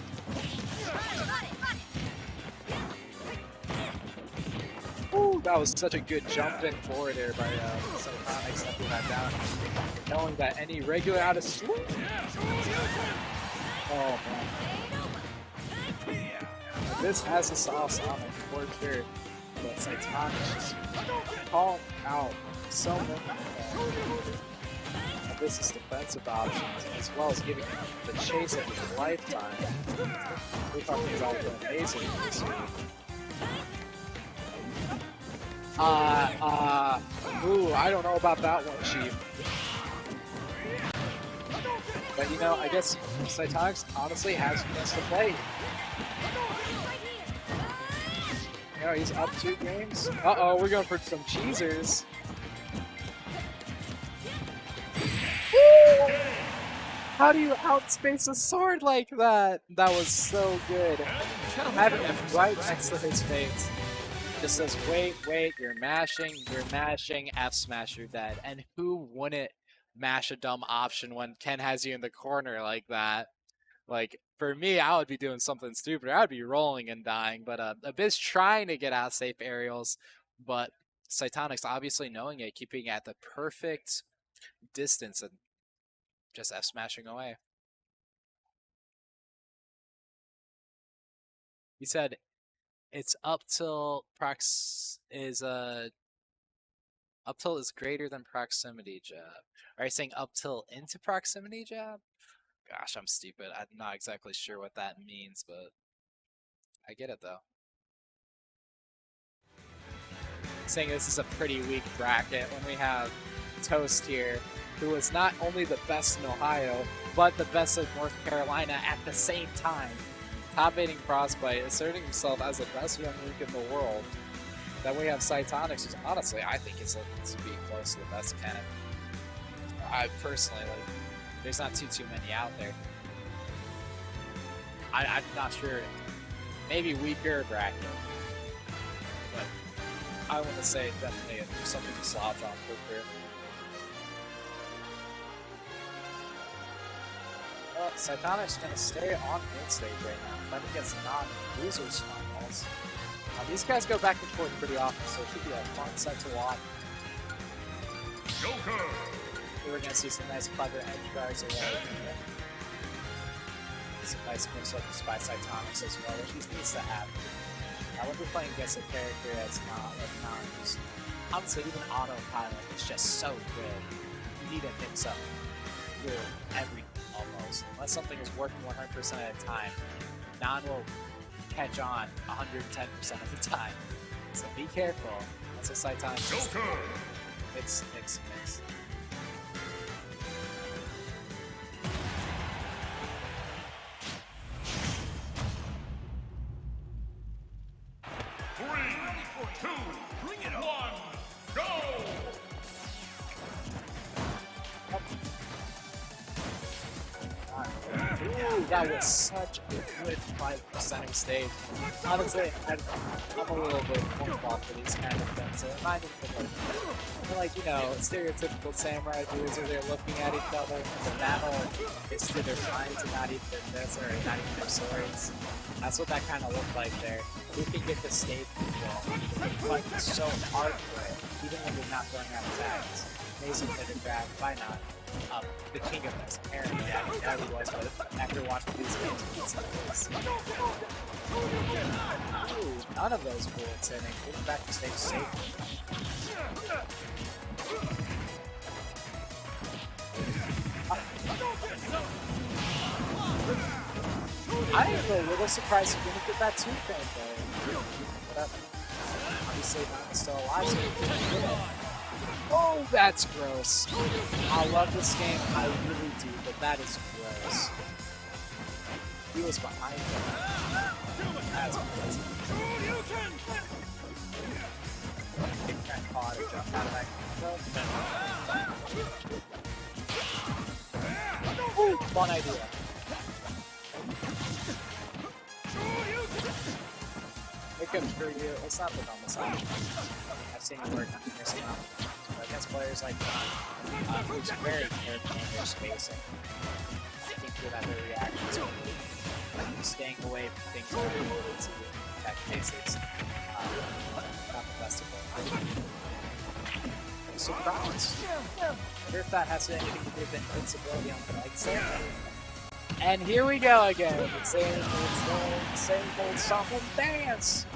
Ooh, that was such a good jump in forward there by Psychonics stepping that down. Knowing that any regular out of swing. Oh man. This has a sauce on it for sure. But Psychonics just calling out so many of this is defensive options as well as giving him the chase of his lifetime. We thought things all were amazing this week. Ooh, I don't know about that one, Chief. But you know, I guess Psychonics honestly has a chance to play. You know, he's up 2 games. Uh-oh, we're going for some cheesers. Woo! How do you outspace a sword like that? That was so good. Having him right next to his face. Just says, wait, you're mashing, F smash, you're dead. And who wouldn't mash a dumb option when Ken has you in the corner like that? Like, for me, I would be doing something stupid. I'd be rolling and dying, but Abyss trying to get out safe aerials, but Psychonics obviously knowing it, keeping at the perfect distance and just F smashing away. He said, it's up till up till is greater than proximity jab. Are you saying up till into proximity jab? Gosh, I'm stupid. I'm not exactly sure what that means, but I get it though. Saying this is a pretty weak bracket when we have Toast here, who is not only the best in Ohio, but the best of North Carolina at the same time. Top 8 Frostbite, asserting himself as the best young Link in the world. Then we have Psychonics, who's honestly, I think is looking to be close to the best canon. I personally, like, there's not too many out there. I'm not sure. Maybe weaker bracket. But I want to say definitely something to slouch on for sure. Well, Psychonics going to stay on mid stage right now, fighting against non-losers finals. These guys go back and forth pretty often, so it should be a fun set to watch.
Joker!
We're going to see some nice clever edge guards away. Some nice mix-ups by Psychonics as well, which he needs to have. When you're playing against a character that's not used, honestly, even autopilot is just so good. You need a mix-up for everything. Almost. Unless something is working 100% at a time, non will catch on 110% of the time. So be careful. That's a Psychonics. Mix.
3, 2, 1, go!
Ooh, that was such a good fight for center stage. Honestly, I'm a little bit more involved for these kind of things. So it reminded me of like, you know, stereotypical samurai dudes where they're looking at each other and the battle is to their minds and not even their fists or not even their swords. That's what that kind of looked like there. Who can get the stage control? Fight so hard for it, even when you're not throwing out attacks. Amazing hitter grab, why not? The king of this, apparently, yeah, he was, but after watching these games, it's like this. Ooh, none of those bullets hitting. Getting back to stage safe. I am a little surprised he didn't get that two-frame though. But obviously, not still alive, so he didn't get it. Oh, that's gross. I love this game, I really do, but that is gross. He was behind him. That's crazy. Big cat caught and jumped out of that combo. Ooh, fun idea. Pick up for you. Let's not put on this off. I've seen it work on Parmesan. Against players like John, who's very careful in their spacing. I think that their reactions will be staying away from things that are related to attack bases. Not the best of them. Surprise! I wonder if that has anything to do with invincibility on the right side. And here we go again. It's the same old song and dance.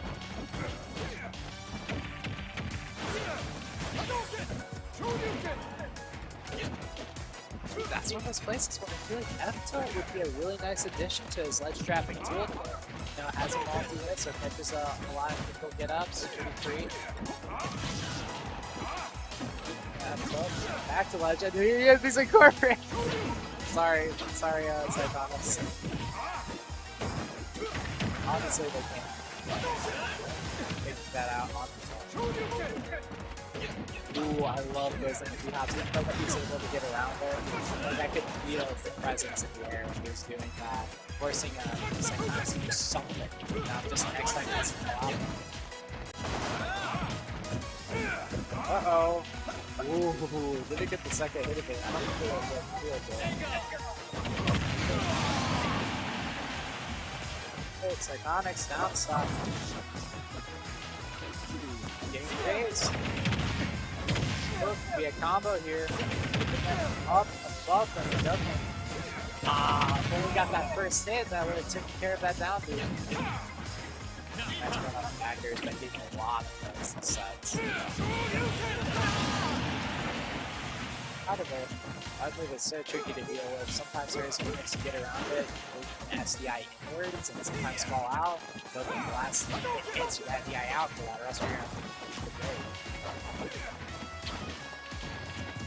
That's one of those places where I feel like F-Tilt would be a really nice addition to his ledge trapping tool. You know, it has a multi-hit, so it catches a lot of people get ups, pretty free. Back to ledge, and here he is, he's incorporated! sorry, Cyclops. Honestly, they can't figure that out on his own. Ooh, I love those like two hops. Like he's able to get around there. Like I could feel the presence in the air when he was doing that. Forcing Cyclops to do something. Not just next time has to come out. Uh-oh. Ooh, did he get the second hit of it? I don't feel good. It's Iconics down stop. Getting phase. Could be a combo here. Up, above, and double. If only got that first hit, that would have taken care of that down dude. That's one of the factors, but getting a lot of those sides. I believe it's so tricky to deal with. Sometimes there is gimmicks to get around it. SDI inwards and sometimes fall out. But when the last hits you that DI out for that, or else you're going to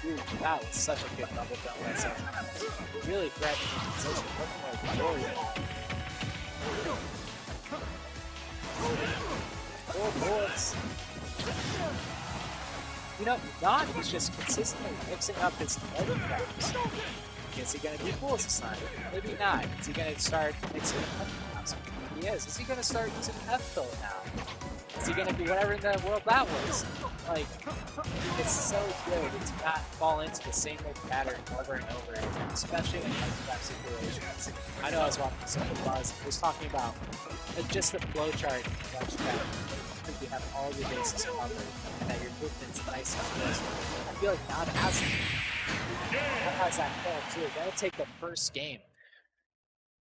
Ooh, that was such a good double jump by Cyclops. Really threatening his position, looking like a warrior. Four bullets. You know, not he's just consistently mixing up his other cracks. Is he going to be full this time? Maybe not. Is he going to start mixing up cracks? He is. Is he going to start using F-Fill now? Is he going to do whatever in the world that was? Like, it's so good to not fall into the same old pattern over and over again, especially in that situations. I know I was watching some of the buzz. He was talking about just the flowchart that you have all your bases covered and that your movement's nice and crisp. I feel like now it has that fail too. That'll take the first game.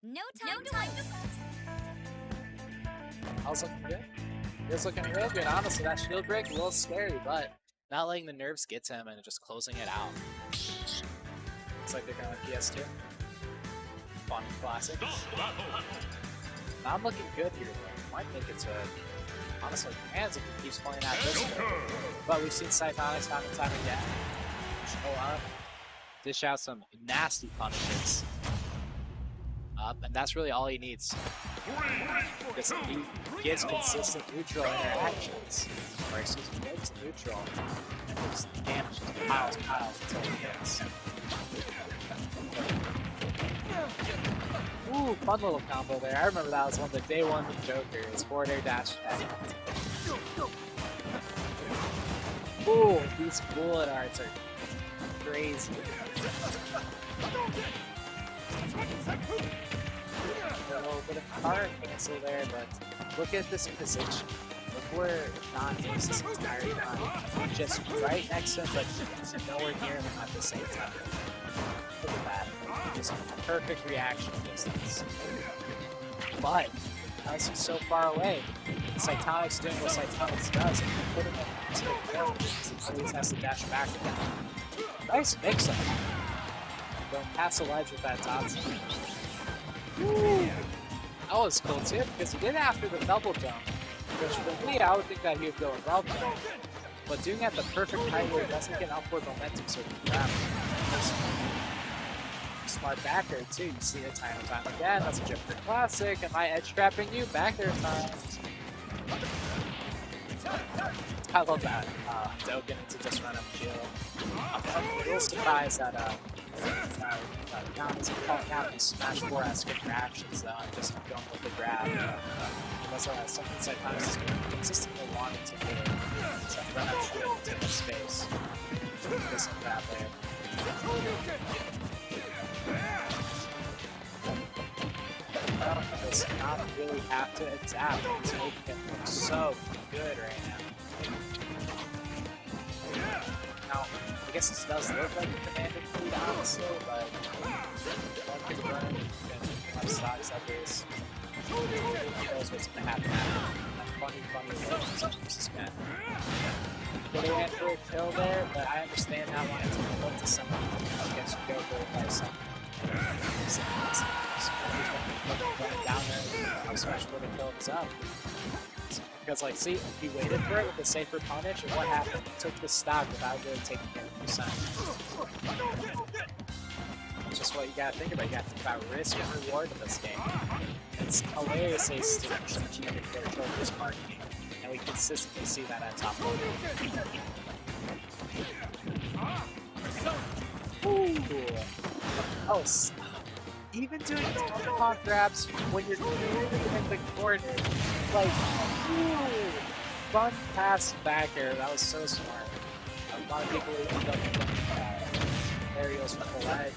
No time to waste.
I was looking good. It was looking real good. Honestly, that shield break a little scary, but not letting the nerves get to him and just closing it out. Looks like they're going with PS2. Fun classic. Not looking good here though. Might make it to honestly hands if he keeps playing out this way. But we've seen Cyclonics time and time again. Show up. Dish out some nasty punishes. And that's really all he needs. Because he gets consistent neutral interactions. Or excuse me, gets neutral. And just damage piles until he hits. Ooh, fun little combo there. I remember that was one of the day one with Joker. His forward air dash attack. Ooh, these bullet arts are crazy. A little bit of card cancel there, but look at this position. Look where John is this entire time. Just right next to him, but nowhere near him at the same time. Look at that. Just perfect reaction distance. But because he's so far away, Cytonic's doing what Cytonics does, and putting him into the kill because he always has to dash back again. Nice mix-up. Going past the ledge with that Dodson. Ooh, that was cool too, because he did it after the double jump. Which for me, I would think that he would go above that. But doing it at the perfect height where it doesn't get upward momentum so he can grab it. Smart backer too, you see it time and time again. That's a Jupiter classic. Am I edge trapping you? Back air time. I love that. Dogen into just run up kill. I'm a little surprised that Now he's calling out these Smash 4-esque interactions though, and just going with the grab. Because something Cyclones is consistently wanting to do. So run up shield and take up space. This and grab there. Well, does not really have to adapt. He's making it look so good right now. Now, I guess this does look like a commanding lead, honestly, but one could run against left stocks at least. Who knows what's going to happen after. Funny things this guy. Getting in for a kill there, but I understand not wanting to look to someone against Joker by some. Down there, smash for the kill is up. Because, like, see, he waited for it with a safer punish, and what happened? He took the stock without really taking care of percent. That's just what you gotta think about. You gotta think about risk and reward in this game. It's hilarious they still such a good control of this part game, and we consistently see that at top order. Ooh. Oh, even doing tomahawk grabs when you're clearly in the corner, like, ooh, fun pass back air, that was so smart. A lot of people end up with aerials from the ledge.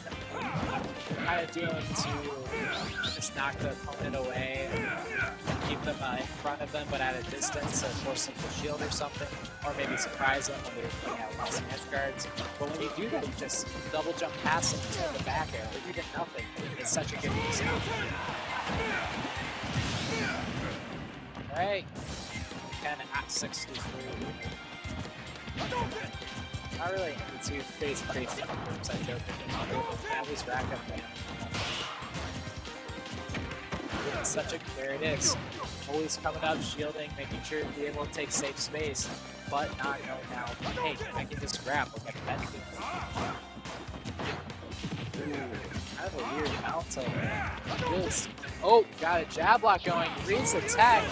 Kind of doing to just knock the opponent away and keep them in front of them, but at a distance, so force them to shield or something, or maybe surprise them when they're putting out lots of edge guards. But when you do that, you just double jump past them to the back air, or even nothing. It's such a good use. Alright, 10 at 63. Not really into face crazy numbers I joke with. At least rack up there. It's such a, there it is. Always coming up, shielding, making sure to be able to take safe space, but not knowing now, hey, I can just grab, look at that. Ooh, kind of a weird mount over. Oh, got a jab block going, reads the tag.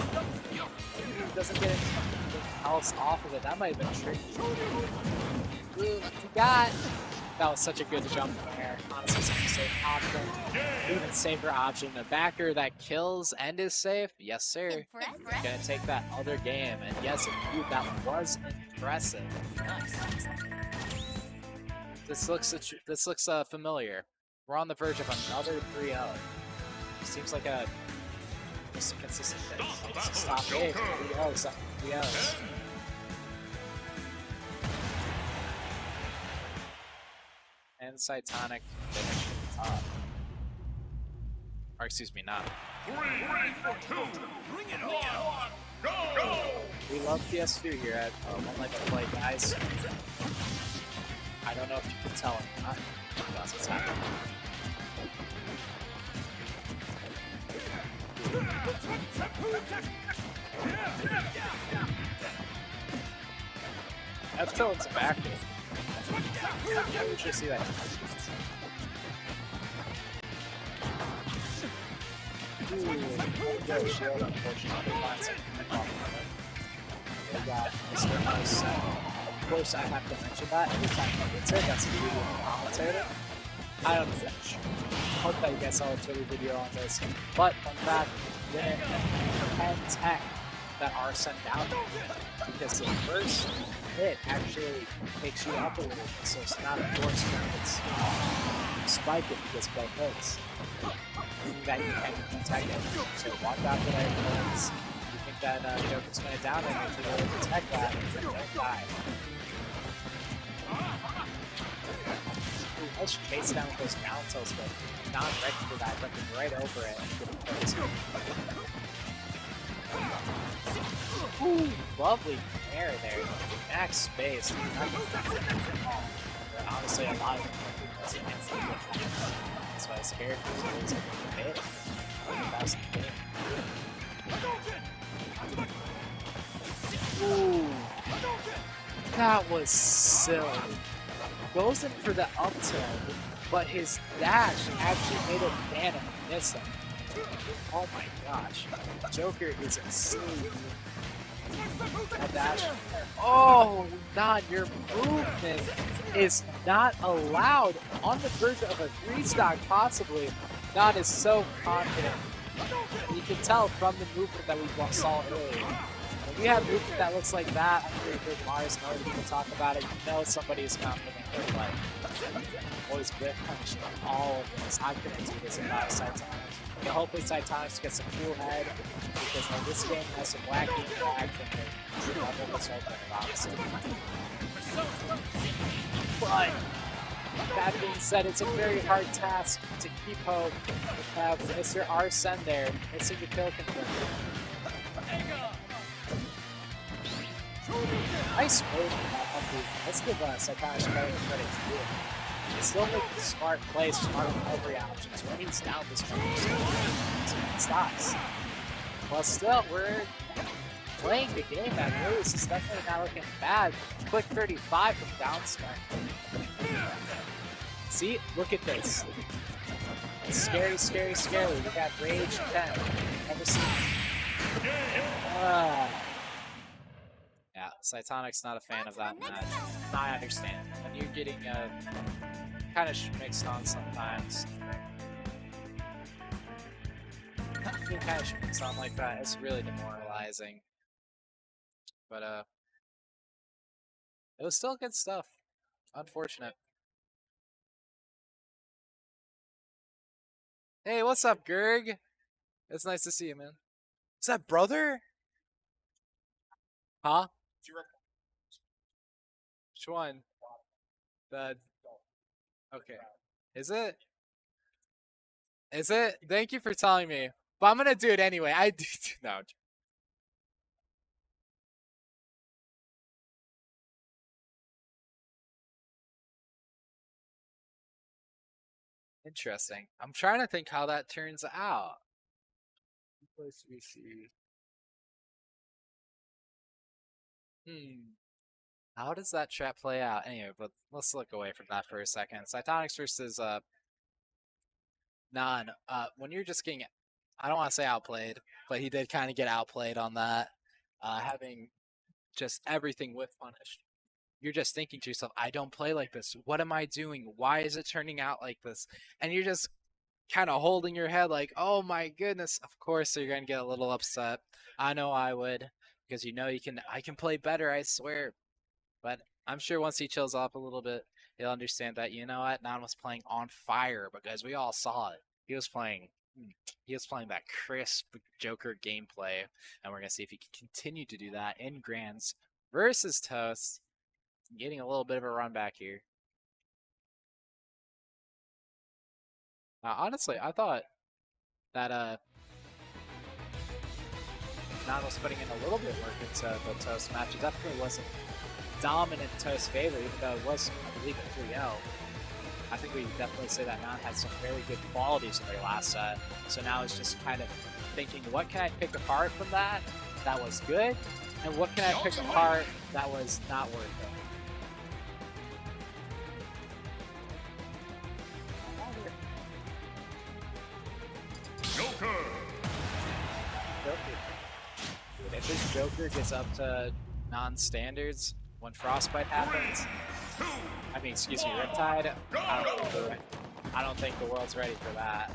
Doesn't get anything else off of it. That might have been tricky. Ooh, he got. That was such a good jump there. Honestly, such a safe option. Even safer option. A backer that kills and is safe. Yes, sir. Gonna take that other game. And yes, indeed, that was impressive. This looks familiar. We're on the verge of another 3-0. Seems like just a consistent thing. Stop it. 3-0. Stop 3-0s. And Cytonic finish at the top. Or excuse me, not.
3, 2, bring it on, go!
We love PS2 here at 1Life2Play, guys. I don't know if you can tell or not. That's what's happening. F-Tone's back there. We should see that. Ooh, go shield, unfortunately. They got Mr. Mouse. Of course, I have to mention that every time he gets it. That's a video of the commentator. I don't know. Hope that you guys saw a Twitter video on this. But, fun fact, then 10 tech that are sent out because the first hit actually takes you up a little bit, so it's not a force round, it's spike it because both hits. Meaning that you can detect it. So watch out for that influence. You think that Joker's going to down it, if you really detect that, and don't die. Ooh, let's chase down with those down tilts, but not ready for that, jumping right over it and getting crazy. Ooh, lovely air there. Max space. Honestly, a lot of them that's why I was scared because it was like a hit. That was the game. Ooh, that was silly. Goes in for the up tilt, but his dash actually made it panic and miss him. Oh my gosh. Joker is insane. A dash. Oh, Don, your movement is not allowed. On the verge of a 3-stock, possibly. Don is so confident. You can tell from the movement that we saw earlier. When you have movement that looks like that, I'm pretty good Mars and other people talk about it, you know somebody is confident in their life. Always whip punch all of this. I'm going to do this in Cytonics. And hopefully Cytonics gets a cool head, because this game has some wacky interaction that level this whole thing obviously. But that being said, it's a very hard task to keep hope. We have Mr. Arsene there, missing the kill confirmed. Nice move from that Humphrey. Let's give Cytonics credit to do it. He's still making smart plays, smart recovery options. When he's down this much, so he stops. Well, still, we're playing the game, man. Really, this is definitely not looking bad. Quick 35 from down start. See? Look at this. It's scary, scary, scary. We got Rage 10. Never seen it. Yeah, Cytonic's not a fan of that match. I understand. When you're getting kind of mixed on sometimes. Being kind of mixed on like that, it's really demoralizing. But it was still good stuff. Unfortunate. Hey, what's up, Gerg? It's nice to see you, man. Is that brother? Huh? Which one? The... Okay. Is it? Is it? Thank you for telling me. But I'm gonna do it anyway. I do. No. Interesting. I'm trying to think how that turns out. Let's see. How does that trap play out? Anyway, but let's look away from that for a second. Cytonics versus Nan. When you're just getting, I don't want to say outplayed, but he did kind of get outplayed on that. Having just everything with punished. You're just thinking to yourself, I don't play like this. What am I doing? Why is it turning out like this? And you're just kind of holding your head like, oh my goodness. Of course, you're going to get a little upset. I know I would, because you know I can play better, I swear. But I'm sure once he chills up a little bit, he'll understand that, you know what, Nan was playing on fire, because we all saw it. He was playing that crisp Joker gameplay, and we're going to see if he can continue to do that in Grands versus Toast. Getting a little bit of a run back here. Honestly, I thought that Nan was putting in a little bit of work into the Toast match. It definitely wasn't dominant Toast favor, even though it was, I believe, a 3-0. I think we definitely say that Nan had some very good qualities in their last set. So now it's just kind of thinking, what can I pick apart from that that was good? And what can I pick apart that was not worth it?
Joker.
If this Joker gets up to non-standards when Frostbite happens, I mean, excuse me, Riptide, I don't think the world's ready for that.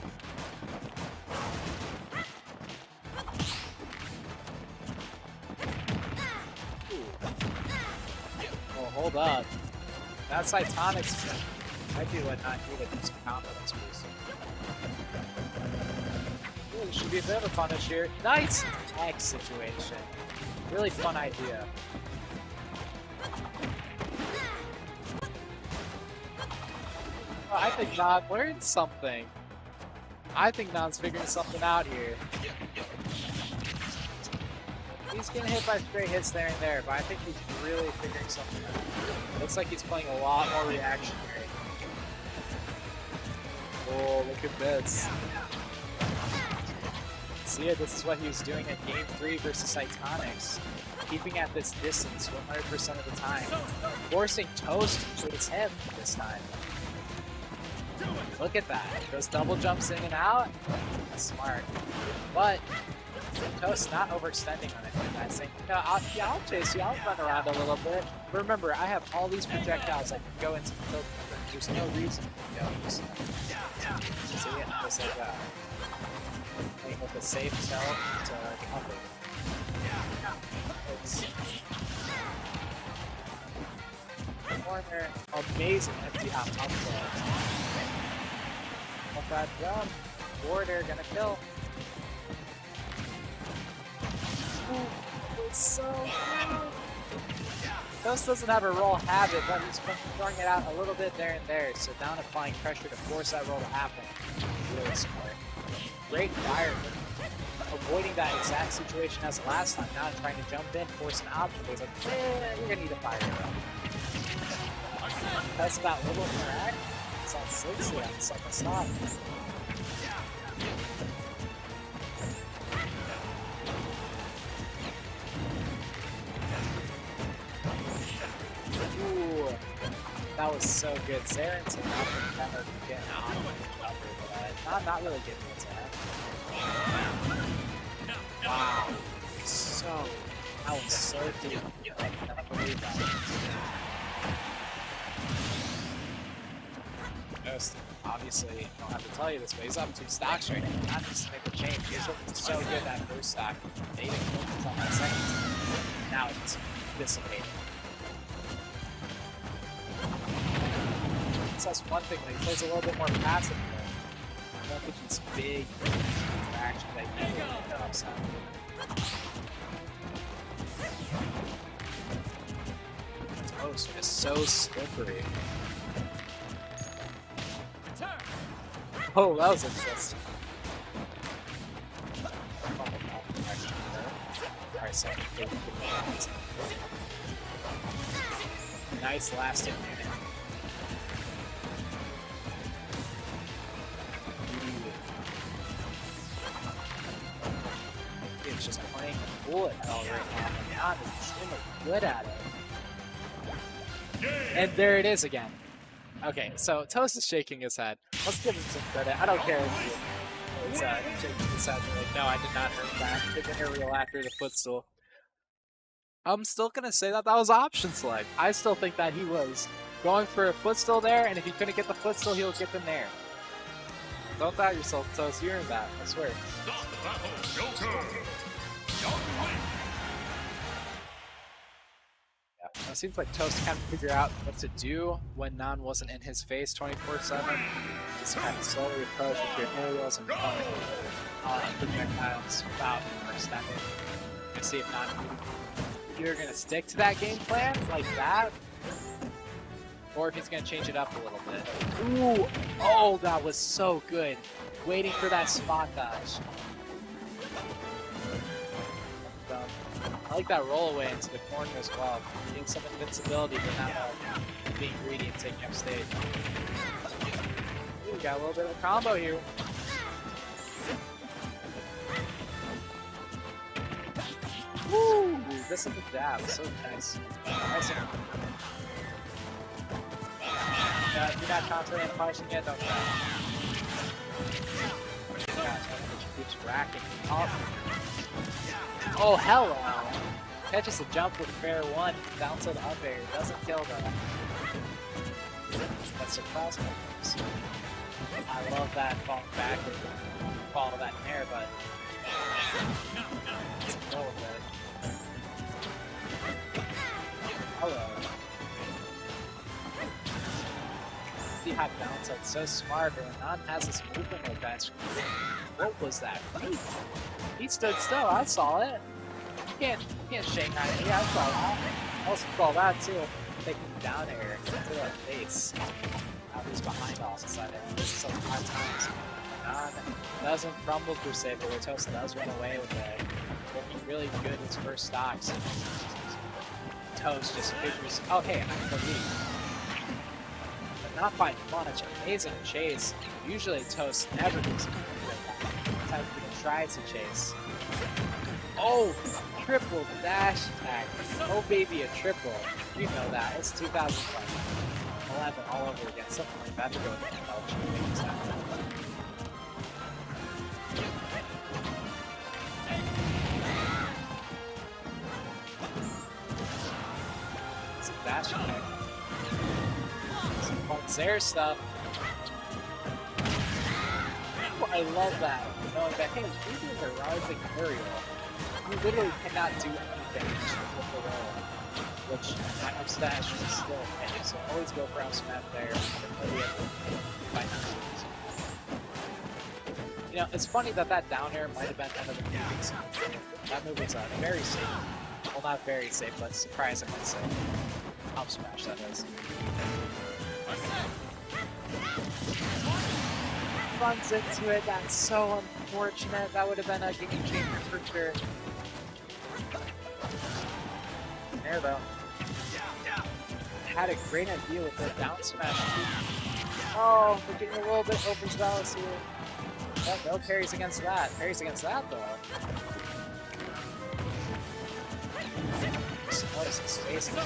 Oh, hold up. That Cytonics might be what not needed some confidence boost. Ooh, should be a bit of a punish here. Nice tag situation. Really fun idea. Oh, I think Nan learned something. I think Nan's figuring something out here. He's getting hit by stray hits there and there, but I think he's really figuring something out. Looks like he's playing a lot more reactionary. Oh, look at this. See it? This is what he was doing at Game 3 versus Cytonics. Keeping at this distance 100% of the time. Forcing Toast to his him this time. Look at that. Those double jumps in and out. That's smart. But Toast not overextending on it. I think, no, I'll chase you. I'll run around a little bit. But remember, I have all these projectiles that can go into the kill cover. There's no reason to go. See it? Just like that. Playing with a safe cell to cover. Corner, amazing empty hop up close. Off that jump. Border gonna kill. Ooh, it's so good. Toast doesn't have a roll habit, but he's been throwing it out a little bit there and there, so down applying pressure to force that roll to happen. Really smart. Great fire. Avoiding that exact situation as last time, now trying to jump in, force an option. He's like, you're gonna need a fire roll. That's that little interact. It's on 60 on the second stop. Ooh, that was so good. Zaren's not kind of getting on cover, but not really getting what's at. Wow. That was so deep. I cannot believe that. Just, obviously, I don't have to tell you this, but he's up 2 stocks right now. Not just to make a change. He's looking so good that first stock. They didn't focus on that second. Now it's dissipating. So that's one thing, when he plays a little bit more passive, I don't think he's big interaction that he can get upside. Toast is so slippery. Oh, that was interesting. Alright, so nice last hit minute. It's just playing a bullet hell right now. God, he's extremely good at it. And there it is again. Okay, so Toast is shaking his head. Let's give him some credit. I don't care if he's shaking his head. Like, no, I did not hurt that. Took an aerial after the footstool. I'm still gonna say that was option select. I still think that he was going for a footstool there, and if he couldn't get the footstool, he'll get them there. Don't doubt yourself, Toast. You earned that. I swear. Yeah, it seems like Toast kind of figure out what to do when Nan wasn't in his face 24/7. Just kind of slowly approach with your aerials and projectiles without overextending. And see if Nan you're gonna stick to that game plan like that, or if he's gonna change it up a little bit. Ooh! Oh, that was so good. Waiting for that spot dodge. I like that roll away into the corner as well. Getting some invincibility, but not being greedy and taking up stage. Ooh, got a little bit of a combo here. Woo! This is the jab. So nice. Nice. Yeah, if you're not confident in punching it, don't try. Keeps racking up. Oh, hello! Catches a jump with fair one, down to the up air. Doesn't kill though. That's a cross moves. I love that falling backward. Fall to that air, but it's a little bit. Hello. See how bounce out so smart, but Nan has this movement like that. What was that? He stood still, I saw it. You can't Shanghai me, I saw that. I also saw that too. Taking down air to the face. Now he's behind all of a sudden. This is so 5 times. Nan doesn't crumble per se, but Toast does run away with it. Looking really good his first stocks. Toast just figures, oh hey, I'm the lead. But not by much. Amazing chase. Usually Toast never does time to try to chase. Oh, triple dash attack. Oh baby, a triple. You know that. It's 2011 all over again. Something like that to go with the dash attack. Some fun Zaire stuff. Ooh, I love that. Knowing that, hey, these are a rising aerial. You literally cannot do anything with the roll. Which up smash is still hit, so always go for up smash there. You know, it's funny that that down air might have been one of the moves. That move was very safe. Well, not very safe, but surprisingly safe. Up smash, that is. Runs into it, that's so unfortunate. That would have been a game changer for sure. There though. Had a great idea with the down smash. Oh, we're getting a little bit overzealous here. Oh, no parries against that. Parries against that though. Notice his face is wow.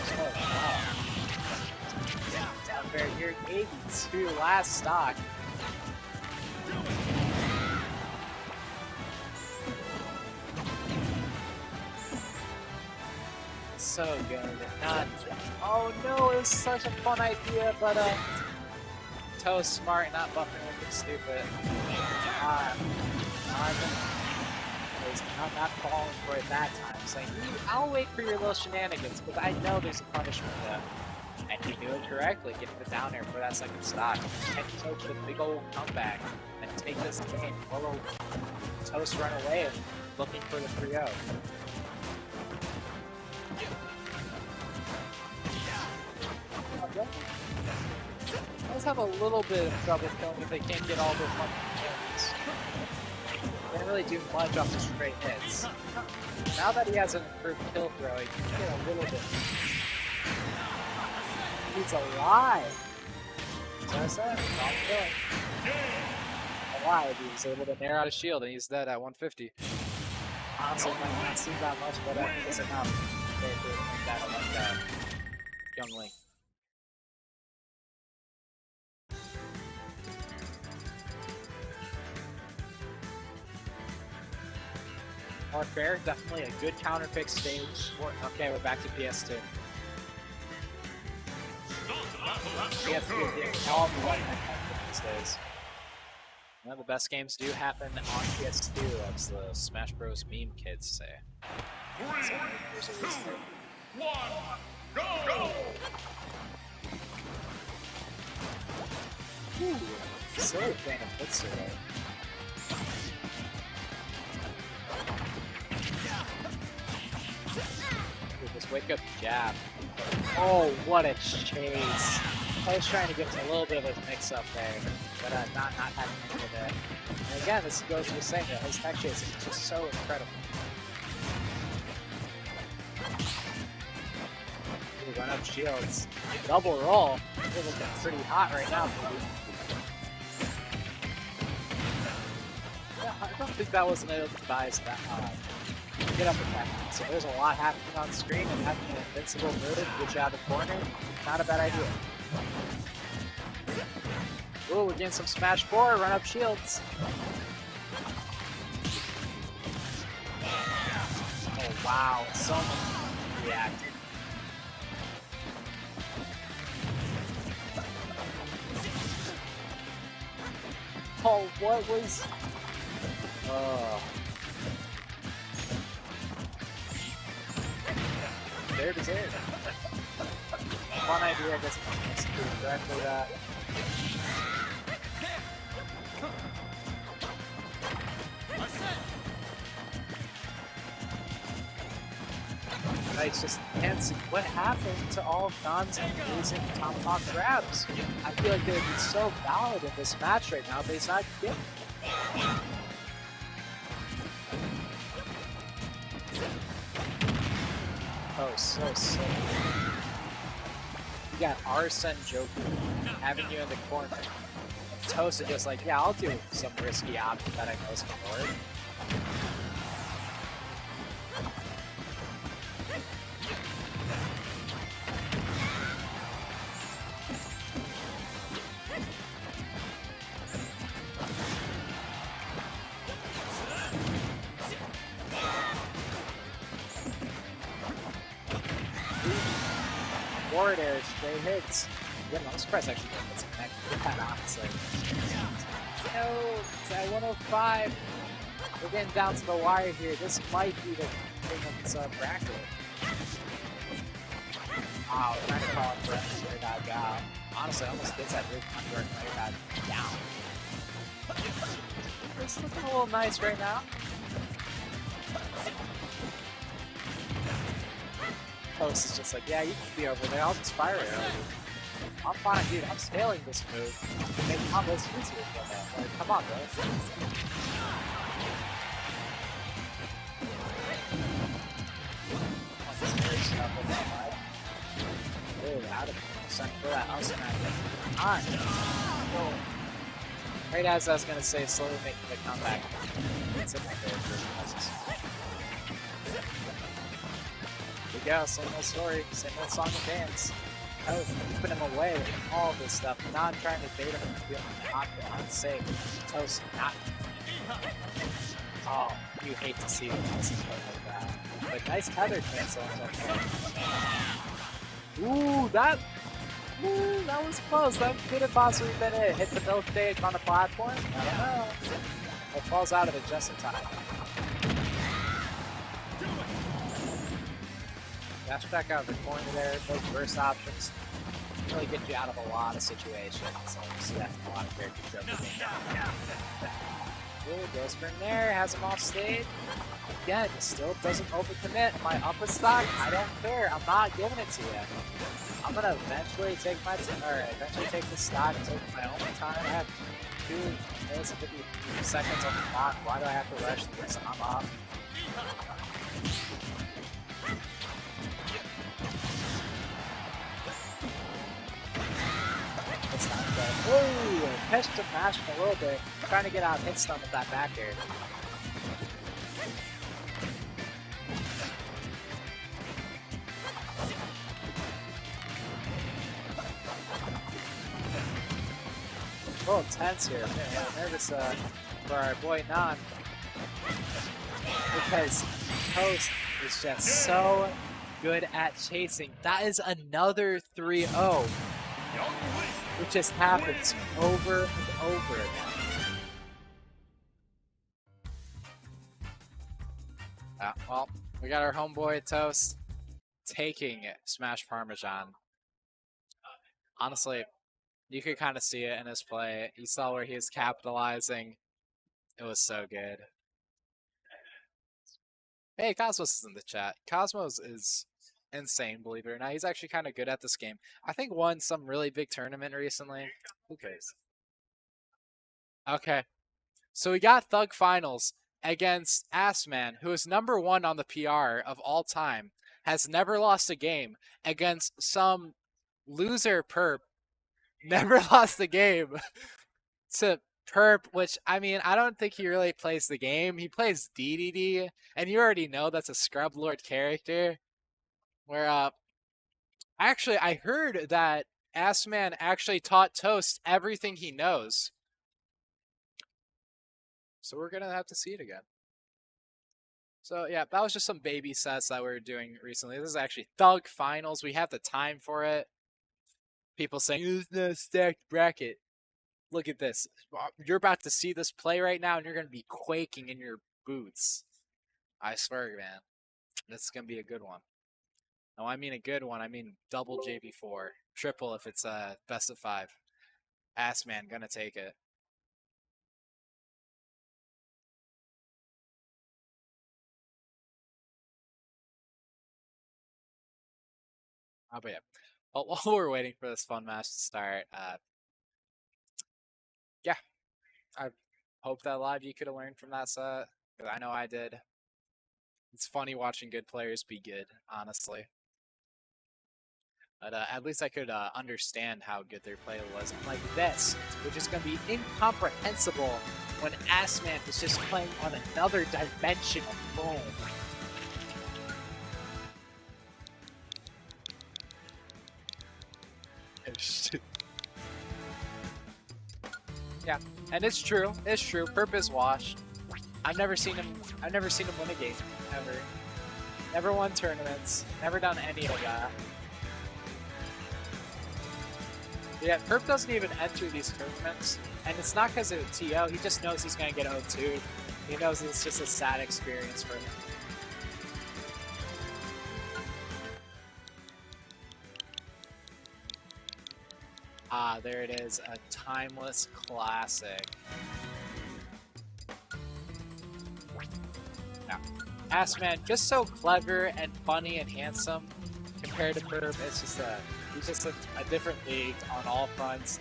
Down fair here, 82 last stock. So good. Not. Oh no, it was such a fun idea, but Toast smart, not buffing looking stupid. Not falling for it that time. Saying, I'll wait for your little shenanigans, because I know there's a punishment there. And he knew it correctly, getting the down air for that second stock. And Toast with a big old comeback and take this game. Follow Toast run away and looking for the 3-0. Let's have a little bit of trouble killing if they can't get all their fucking kills. They don't really do much off the straight hits. Now that he has an improved kill throw, he can get a little bit. He's alive! So I said, not killing. Alive, he was able to narrow out his shield and he's dead at 150. Honestly, might not seem that much, but it's enough. They make that like young Link. More fair, definitely a good counter pick stage. Okay, we're back to PS2. PS2 is getting all the way these days. One of the best games do happen on PS2, as the Smash Bros. Meme kids say.
3, 2, 1, go!
Ooh, silly thing of hits today. Just wake up jab. Oh, what a chase. I was trying to get a little bit of a mix up there, but not having any of it. And again, this goes to the same, that his tech chasing is just so incredible. Ooh, run up shields. Double roll. They're looking pretty hot right now. Yeah, I don't think that was an ill-advised get up attack. So there's a lot happening on screen, and having an invincible move, which out of the corner, not a bad idea. Ooh, we're getting some Smash 4, run up shields. Oh wow, someone reacted. Oh, what was... Oh. There it is. One idea, I guess, executed correctly that. I just can't see what happened to all of Don's amazing tomahawk grabs. I feel like they would be so valid in this match right now, but he's not getting it. Oh, so sick. You got Arsene Joker having you in the corner. Toast is just like, yeah, I'll do some risky option that I know is going to work. forward air, straight hits. Yeah, I'm surprised actually gets connected with that, honestly. No, it's at 105. We're getting down to the wire here. This might be the thing of this bracket. Wow, trying to call it for air dodge out. Honestly, almost gets that big under air dodge down. It's looking a little nice right now. Toast is just like, yeah, you can be over there. I'll just fire it. I'm fine, dude. I'm scaling this move. Make combos easier for them. Like, come on, bro. Ooh, out of it. For that up smash. On. Oh. Right as I was gonna say, slowly making the comeback. It's in my character. Here we go, same old story, same old song and dance. Oh, keeping him away with all this stuff, not trying to bait him and feel unsafe. Toast, not. Oh, you hate to see him like that. But nice tether cancel. Ooh, that was close. That could have possibly been it. Hit the middle stage on the platform? I don't know. It falls out of it just in time. Dash back out of the corner there. Those burst options really get you out of a lot of situations. So you see that in a lot of characters. Ooh, goes from there. Has him off stage. Again, still doesn't overcommit. Am I up a stock? I don't care. I'm not giving it to you. I'm gonna eventually take this stock and take my own time. I have 2 minutes and 50 seconds on the clock. Why do I have to rush this? I'm off. It's not good. Ooh, catch the mash a little bit. Trying to get out hit stun with that back air. A little tense here. I'm a little nervous for our boy Nan, because Toast is just so good at chasing. That is another 3-0, which just happens over and over again. Well, we got our homeboy Toast taking Smash Parmesan. Honestly, you could kind of see it in his play. You saw where he was capitalizing. It was so good. Hey, Cosmos is in the chat. Cosmos is insane, believe it or not. He's actually kind of good at this game. I think won some really big tournament recently. Who cares? Okay. So we got Thug Finals against Assman, who is #1 on the PR of all time, has never lost a game, against some loser perp. Never lost the game to Perp, which, I mean, I don't think he really plays the game. He plays DDD, and you already know that's a Scrub Lord character. Where, actually, I heard that Assman actually taught Toast everything he knows. So we're going to have to see it again. So, yeah, that was just some baby sets that we were doing recently. This is actually Thug Finals. We have the time for it. People saying, it's not a stacked bracket. Look at this. You're about to see this play right now, and you're going to be quaking in your boots. I swear, man. This is going to be a good one. No, I mean a good one. I mean double JV4. Triple if it's a best of 5. Assman, going to take it. But yeah. While we're waiting for this fun match to start, yeah, I hope that a lot of you could have learned from that set, because I know I did. It's funny watching good players be good, honestly. But at least I could understand how good their play was. Like this, which is going to be incomprehensible when Assman is just playing on another dimension of foam. Yeah, and it's true. It's true. Perp is washed. I've never seen him win a game ever. Never won tournaments. Never done any of that. Yeah, Perp doesn't even enter these tournaments, and it's not because of TO, he just knows he's going to get 0-2. He knows it's just a sad experience for him. Ah, there it is, a timeless classic. Now, Assman, just so clever and funny and handsome compared to Perp, it's just he's just a different league on all fronts.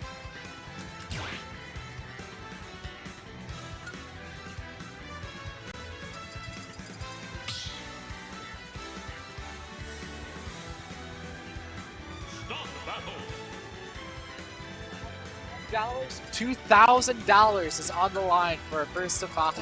$2,000 is on the line for a first to 5.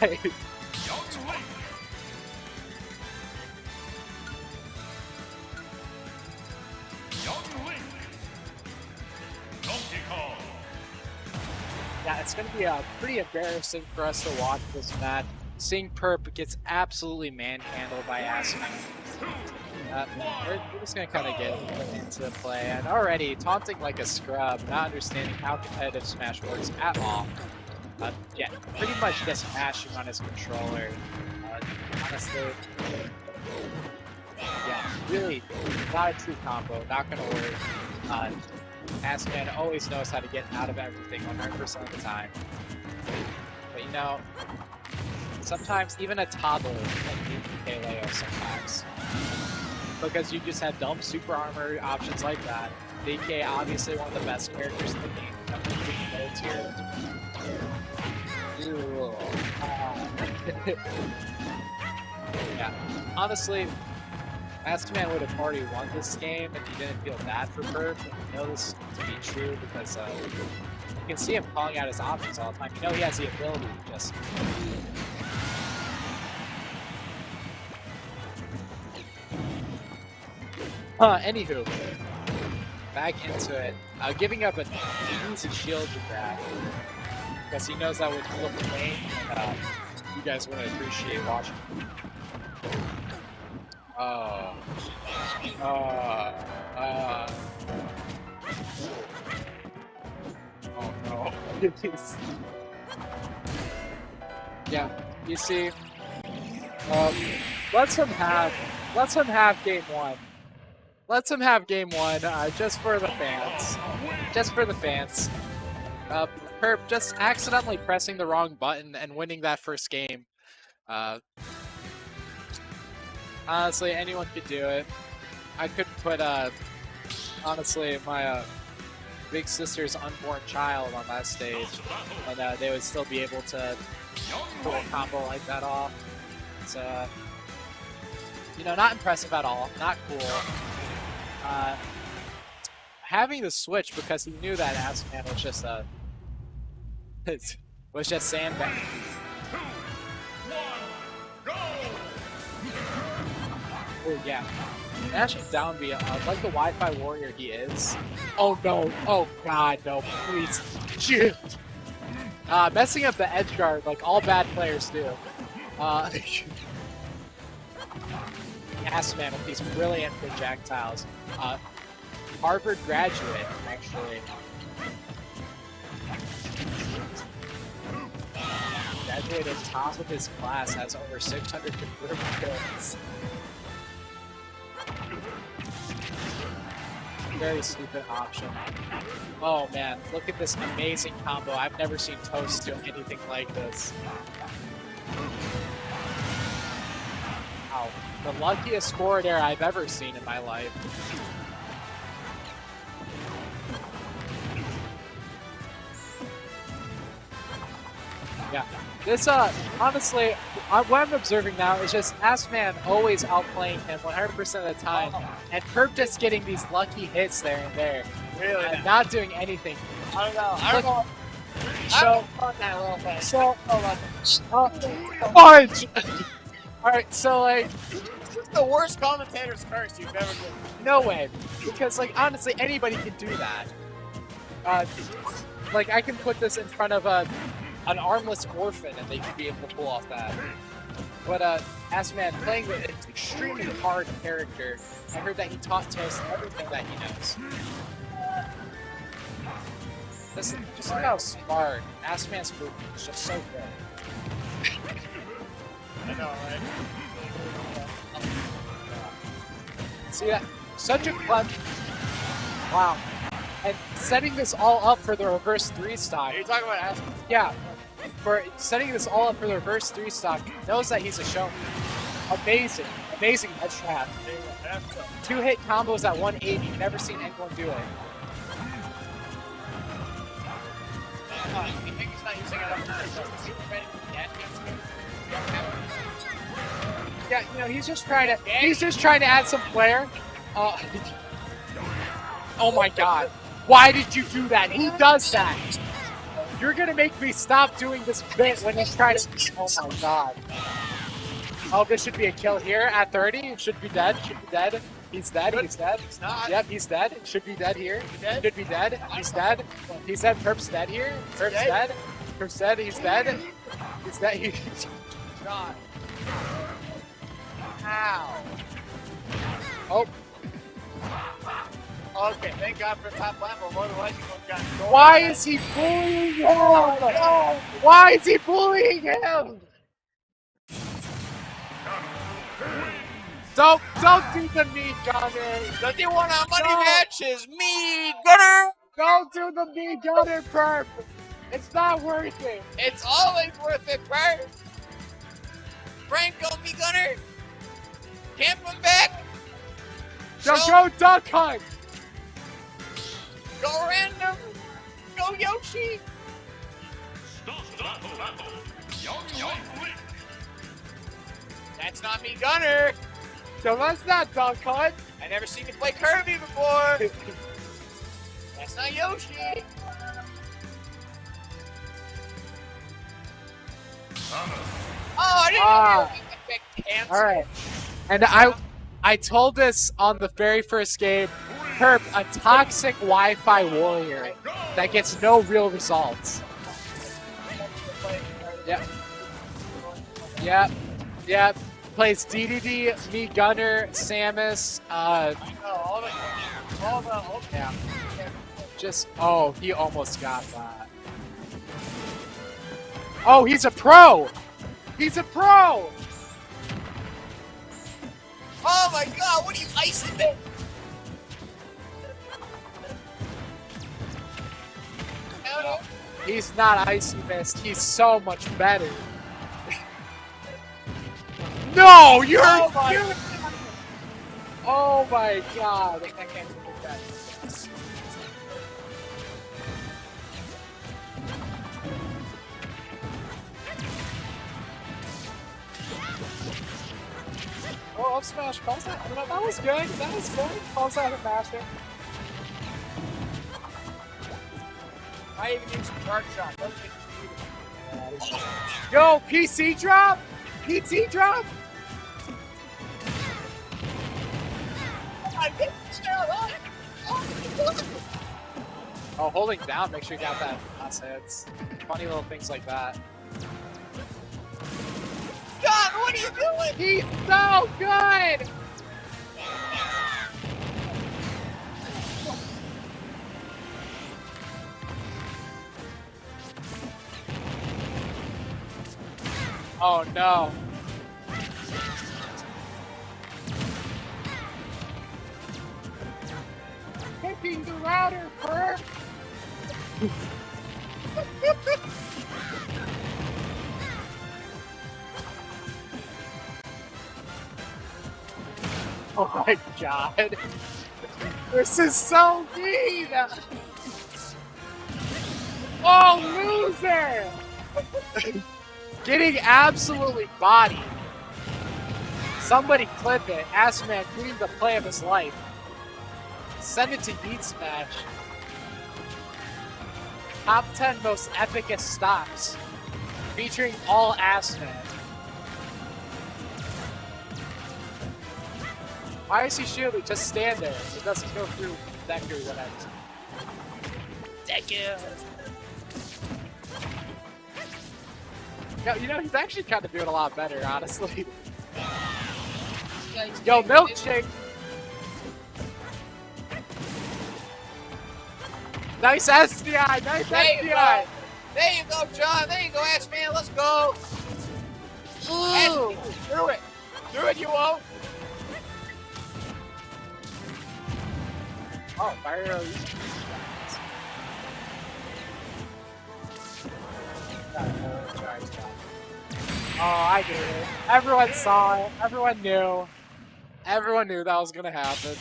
Yeah, it's going to be pretty embarrassing for us to watch this match. Seeing Perp gets absolutely manhandled by Aspen. We're just going to kind of get into the play, and already taunting like a scrub, not understanding how competitive Smash works at all. Yeah, pretty much just mashing on his controller. Honestly, yeah, really not a true combo, not going to work. Aspen always knows how to get out of everything 100% of the time. But you know, sometimes even a toddler can beat Kaleo sometimes. Because you just have dumb super armor options like that. DK obviously one of the best characters in the game. Yeah, honestly, Asman would have already won this game if he didn't feel bad for Perp. You know this to be true because you can see him calling out his options all the time. You know he has the ability to just... Anywho, back into it. Giving up an easy shield to grab because he knows that would flip the lane. You guys wouldn't appreciate watching. Oh no. Yeah, you see, let's him have game one. Let's him have game one, just for the fans. Just for the fans. Perp just accidentally pressing the wrong button and winning that first game. Honestly, anyone could do it. I could put, honestly, my big sister's unborn child on that stage, and they would still be able to pull a combo like that off. So, you know, not impressive at all, not cool. Having the switch because he knew that Assman was just was just sandbagging. Oh yeah, dashing down B, like the Wi-Fi warrior he is. Oh no! Oh god, no! Please, shit! Messing up the edge guard like all bad players do. Assman with these brilliant projectiles. Harvard graduate, actually. Graduated top of his class, has over 600 confirmed kills. Very stupid option. Oh man, look at this amazing combo. I've never seen Toast do anything like this. Wow, the luckiest forward air I've ever seen in my life. Yeah, this, honestly, what I'm observing now is just Assman always outplaying him 100% of the time, and Perp just getting these lucky hits there and there,
Really?
and not doing anything.
I don't know. I don't know.
So, fudge! Alright, so, like,
This is the worst commentator's curse you've ever done.
no way, because, like, honestly, anybody can do that. Like, I can put this in front of an armless orphan and they could be able to pull off that. But Assman playing with an extremely hard character, I heard that he taught Toast everything that he knows. Just look how smart. Assman's movement is just so good.
I know, right?
See that? Such a clever. Wow. And setting this all up for the reverse 3 stock.
Are you talking about Aspen?
Yeah. For setting this all up for the reverse 3 stock, knows that he's a showman. Amazing. Amazing headshot. 2-hit combos at 180. Never seen anyone do it.
You think he's not using it up for
Yeah, you know, he's just trying to add some flair. Oh my god. Why did you do that? Who does that? You're gonna make me stop doing this bit when he's trying to. Oh my god. Oh, this should be a kill here at 30. It should be dead. Should be dead. He's dead. He's dead.
He's not.
Yep, he's dead. Should be dead here.
Dead?
Should be dead. He's dead. He's dead. Perp's dead here. Perp's dead. Perp's dead. He's dead. He's dead. He's
God.
Ow. Oh.
Okay, thank God for top platform. Otherwise, you would have gotten.
Why is he bullying him? Why is he bullying him? Don't do the me gunner.
Does he want a money matches? Me, Gunner.
Don't do the me gunner, Perp. It's not worth it.
It's always worth it, Bert. Franco, me, Gunner. Camp him back.
Go duck hunt.
Go random. Go Yoshi. That's not me, Gunner.
So that's not duck hunt.
I never seen you play Kirby before. That's not Yoshi. Oh, I didn't know you were affect cancer.
All right. And I told this on the very first game. Perp, a toxic Wi-Fi warrior that gets no real results. Yep. Plays DDD, me Gunner, Samus. Yeah. Just he almost got that. Oh, he's a pro. He's a pro.
Oh my God! What are you icing it?
He's not Icy Mist. He's so much better. No, you're. Oh my god! I can't do that. Oh, up smash! Calls that. That was good. That was good. Calls out a master.
I even used a charge shot.
Yo, PC drop! PT drop! Oh, holding down, make sure you got that last hits. Funny little things like that.
God, what are you doing?
He's so good! Oh no. Picking the router, Perp! Oh my god. This is so mean! Oh, loser! Getting absolutely bodied. Somebody clip it. Assman doing the play of his life. Send it to Yeet Smash. Top 10 most epicest stocks. Featuring all Assman. Why is he shielding? Just stand there. It doesn't go through Deku or whatever. Deku! Yeah, you know, he's actually kind of doing a lot better, honestly. Yo, Milkshake! Nice SDI. Nice
There you
SDI.
go. There you go, John. There you go, Ash-Man. Let's go.
Ooh.
Do it. Do it, you won't.
Oh, fire. Oh, I get it. Everyone saw it. Everyone knew. Everyone knew that was gonna happen.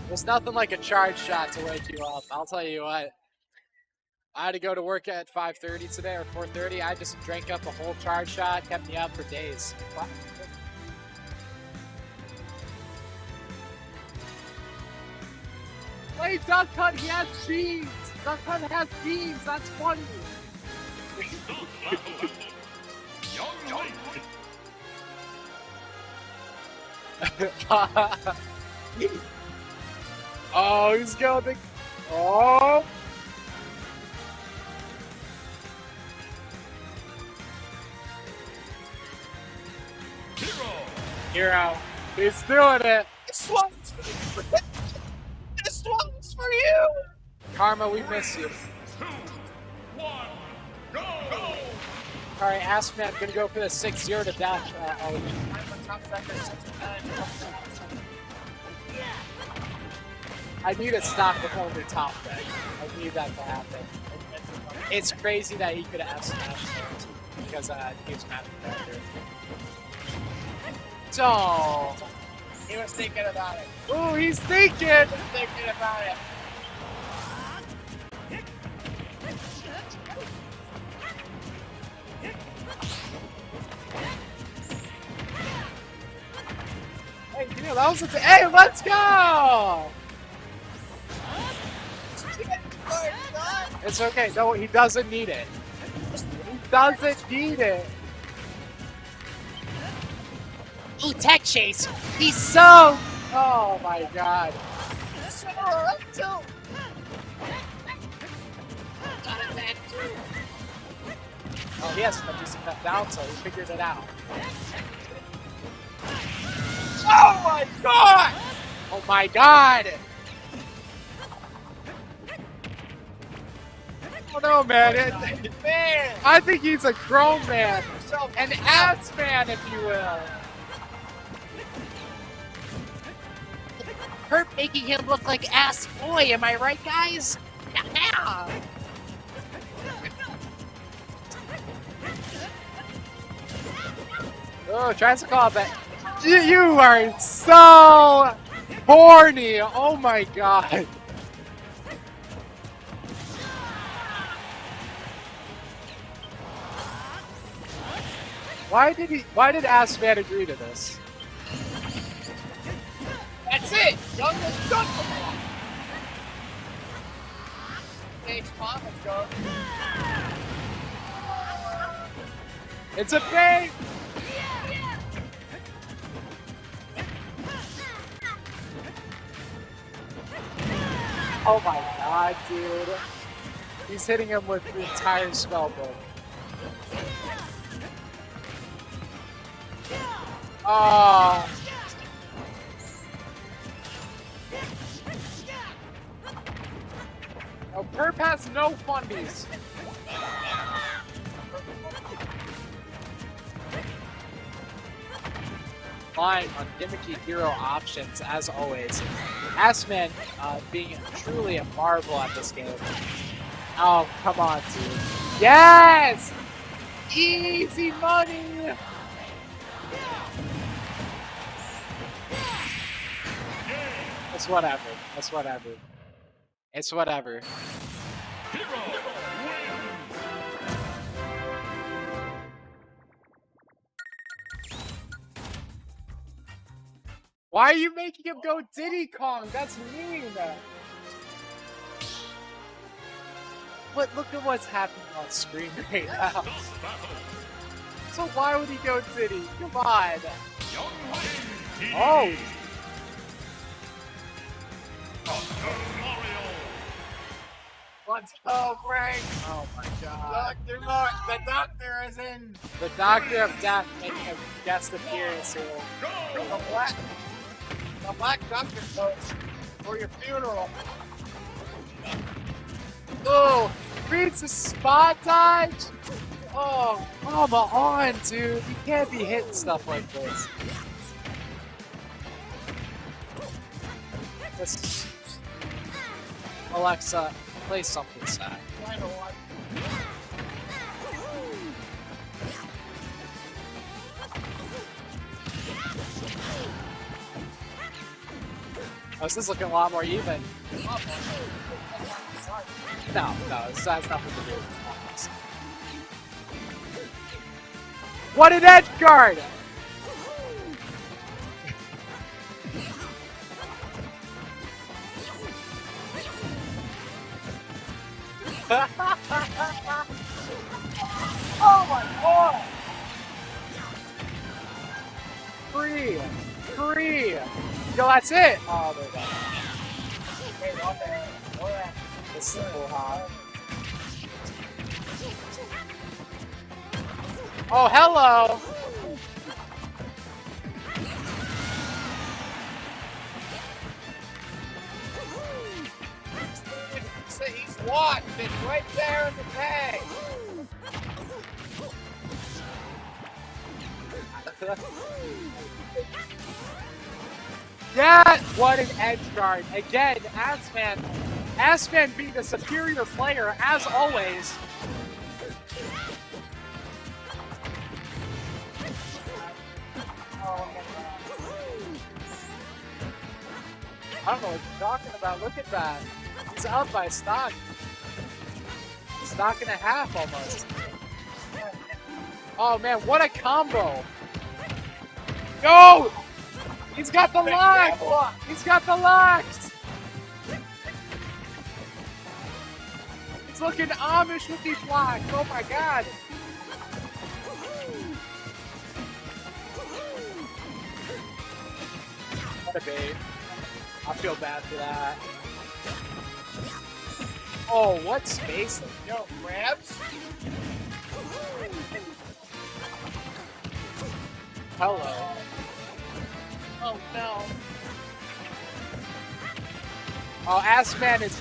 There's nothing like a charge shot to wake you up. I'll tell you what. I had to go to work at 5:30 today or 4:30. I just drank up a whole charge shot, kept me up for days. Wait, Duck Hunt, he has jeans! Duck Hunt has jeans, that's funny! Oh, he's going to... Oh! Hero. He's doing it!
This one's for you. This one's for you.
Karma, we miss you.
2, 1, go!
Alright, Aspman, gonna go for the 6-0 to dash. I need to stop the only top deck. I need that to happen. It's crazy that he could have smashed it because he was mad at that. So
He was thinking about it.
ooh, he's thinking!
He was thinking about it.
Hey, you know, that was hey, let's go! It's okay. No, he doesn't need it. He doesn't need it. Ooh, tech chase. He's so... Oh my god. Oh, he has a decent cut down, so he figured it out. Oh my god! Oh my god! Oh no, man.
Man.
I think he's a grown man. An ass man, if you will.
Hurt making him look like ass boy, am I right, guys? Yeah.
Oh, tries to call back. You are so horny. Oh my god. Why did Assman agree to this?
That's it. Young is done for me. Thanks, Mom. Let's go.
It's a bait! Oh my god, dude. He's hitting him with the entire spell book. Oh. Oh, Perp has no fundies. Flying on gimmicky hero options, as always. Assman being truly a marvel at this game. Oh, come on, dude. Yes! Easy money! It's whatever. It's whatever. It's whatever. Why are you making him go Diddy Kong? That's mean. But look at what's happening on screen right now. So why would he go Diddy? Come on. Oh.
Let's go, Frank.
Oh my god.
Dr. Mark, the doctor is in.
The Doctor of Death making a guest appearance here.
The black doctor coach.
For your funeral. Oh, reads the spot dodge. Oh, come on, dude. You can't be hitting stuff like this. Let's... Alexa, play something sad. Oh, this is looking a lot more even. No, this has nothing to do with this. What an edge guard! Oh my god! Free! Yo, that's it! Oh, there we go. This is cool, huh? Oh, hello!
He's watched it right there in the bag.
Yeah, what an edge guard. Again, Asman being the superior player, as always. I don't know what you're talking about. Look at that. He's up by a stock. Stock and a half almost. Oh man, what a combo. No! He's got the lock! He's got the locks! He's looking Amish with these locks. Oh my god. What a bait. I feel bad for that. Oh, what spacing?
Yo, grabs?
Hello.
Oh no.
Oh, Assman is...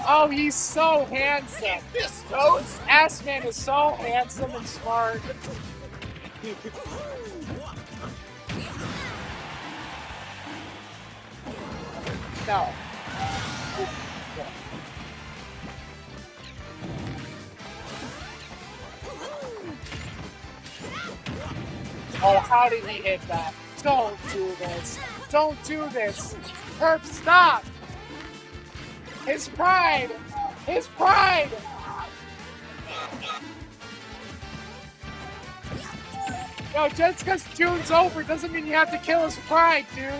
Oh, he's so handsome.
This toast?
Assman is so handsome and smart. No. Oh, how did he hit that? Don't do this. Don't do this. Herb, stop. His pride. His pride. No, just because June's over doesn't mean you have to kill his pride, dude.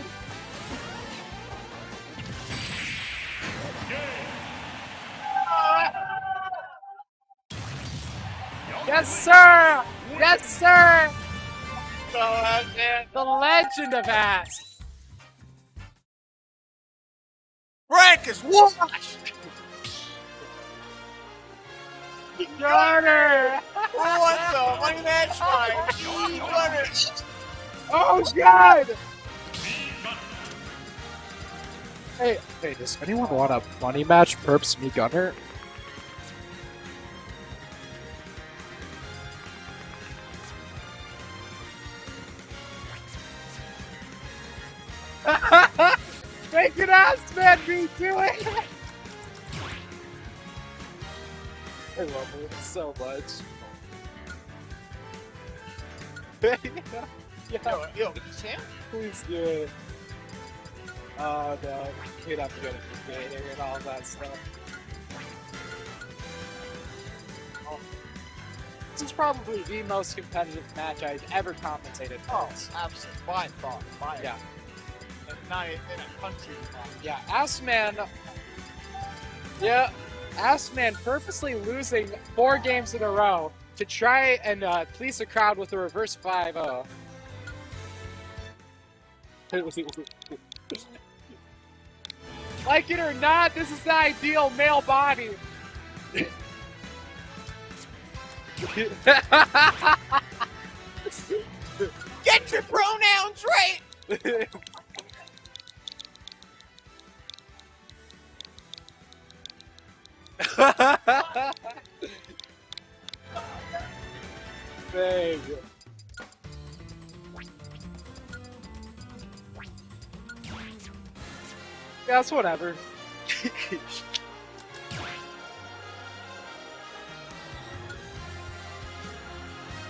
Yes, sir. Yes, sir. The legend of Ass.
Rank is washed.
Gunner.
What the money match fight? Gunner.
Oh God. Hey, does anyone want a money match? Perps me Gunner. Make an ass man be doing it! I love it so much.
Yo, Sam?
Please do it. Oh no, we'd have to go to the dating and all that stuff. Oh. This is probably the most competitive match I've ever commentated for.
Oh, absolutely. By far.
Yeah.
Not in a country.
Yeah, Assman. Yeah, Assman purposely losing 4 games in a row to try and please the crowd with a reverse 5-0. Like it or not, this is the ideal male body.
Get your pronouns right!
Big. That's whatever.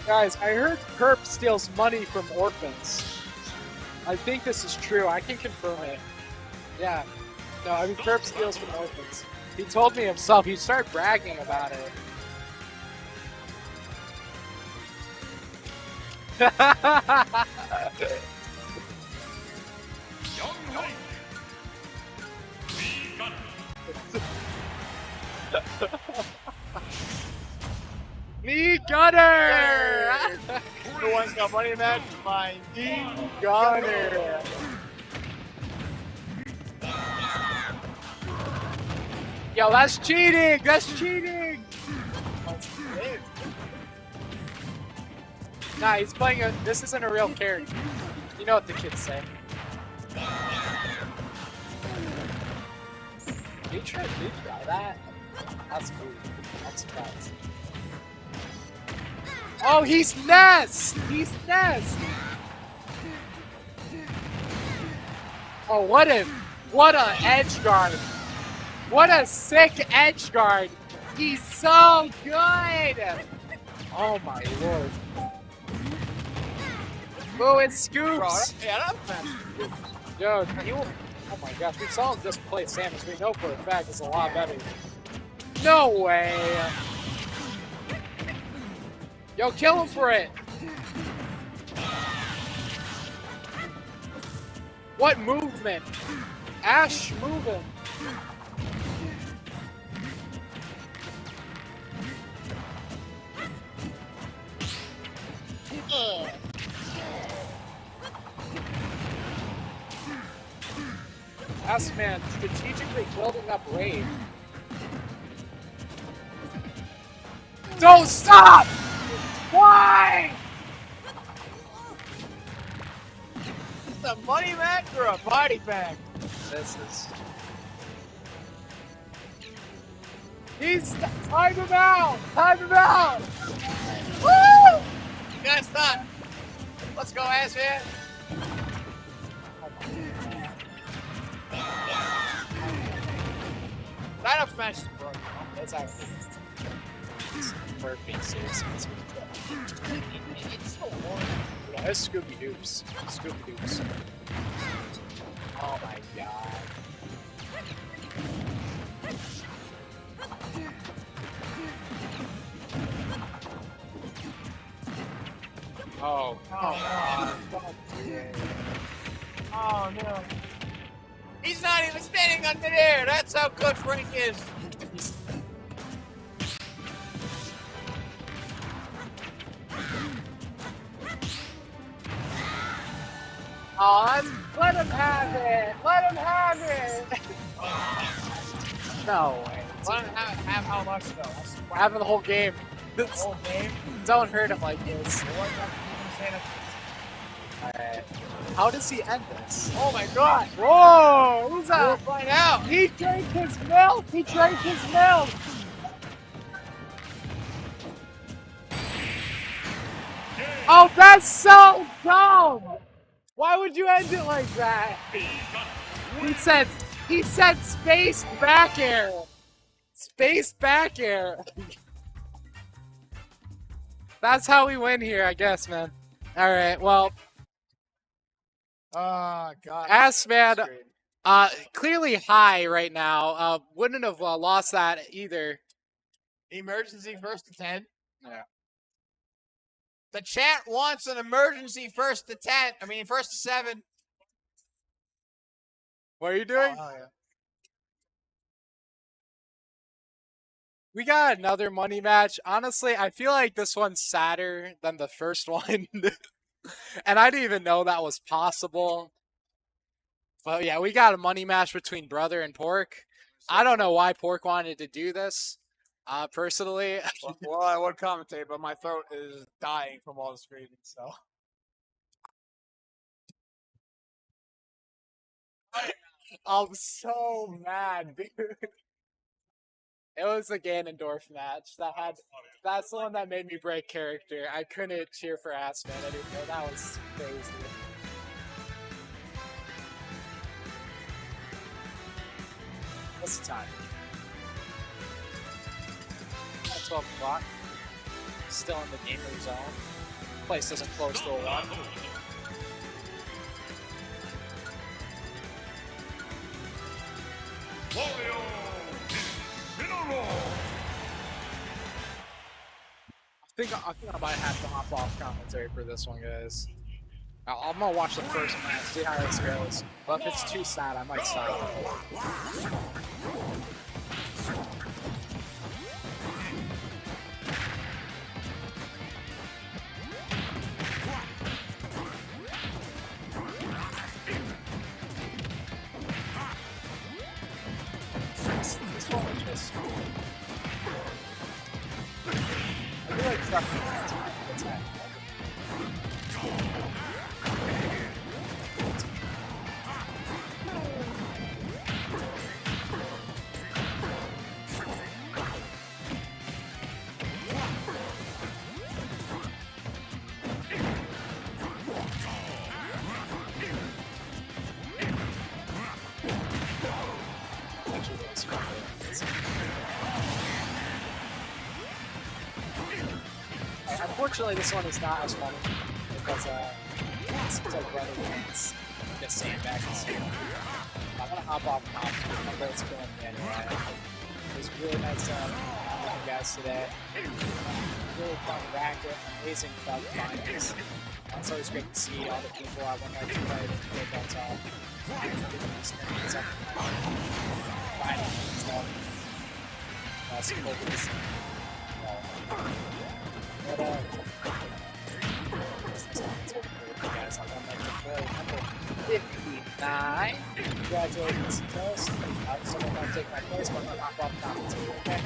Guys, I heard Perp steals money from orphans. I think this is true. I can confirm it. Yeah. No, I mean, Perp steals from orphans. He told me himself. He started bragging about it. Knee gunner!
Who wants the money match? My
Knee gunner! Yo, that's cheating! That's cheating! Nah, he's playing a. This isn't a real character. You know what the kids say. Did you try that? That's cool. I'm surprised. Oh, he's Nest! He's Nest! Oh, what a edge guard! What a sick edge guard! He's so good! Oh my lord. Boo, it scoops! Yo, you. Oh my gosh, we saw him just play Samus. We know for a fact it's a lot better. No way! Yo, kill him for it! What movement? Ash moving. Ash man strategically building up rage. Don't stop! Why?
Is a money match or a body bag?
This is. He's time him out! Time him out!
Woo! You guys stop. Let's go, ass man. Lineup smash is broken. That's how it is.
We're being serious.
It's so boring.
Yeah, it's Scooby Doops. Scooby Doops. Oh my god. Oh,
Oh no. He's not even standing under there. That's how good Frank is.
oh, let him have it! Let him have it! No way.
Let him have how much though?
Having the whole game.
The whole game?
Don't hurt him like this. Alright. How does he end this?
Oh my god!
Whoa! Who's that?
We'll find out!
He drank his milk! He drank his milk! Oh, that's so dumb! Why would you end it like that? He said space back air! Space back air! That's how we win here, I guess, man. Alright, well.
Oh god.
Ass man, clearly high right now. Wouldn't have lost that either.
Emergency first to 10.
Yeah.
The chat wants an emergency first to 10. I mean, first to 7.
What are you doing?
Oh, yeah.
We got another money match. Honestly, I feel like this one's sadder than the first one. And I didn't even know that was possible. But yeah, we got a money match between Brother and Pork. I don't know why Pork wanted to do this. Personally.
Well, I would commentate, but my throat is dying from all the screaming, so.
I'm so mad, dude. It was the Ganondorf match. That's the one that made me break character. I couldn't cheer for Assman anymore. That was crazy. What's the time? 12 o'clock. Still in the gamer zone. Place doesn't close till 1. I think I might have to hop off commentary for this one, guys. I'm gonna watch the first match, see how this goes. But if it's too sad, I might stop. This one was just... I feel like trucking attack. Unfortunately, this one is not as funny because it seems like running against the sandbag and stuff. I'm gonna hop off now. My boat's killing me anyway. It was really nice meeting you guys today. Really fun racket, amazing bug finds. It's always great to see all the people I want to play with that time. That's cool. But, guys, I'm gonna make the play number 59. Congratulations to us. Someone might take my place, but I'm gonna hop off commentary, okay?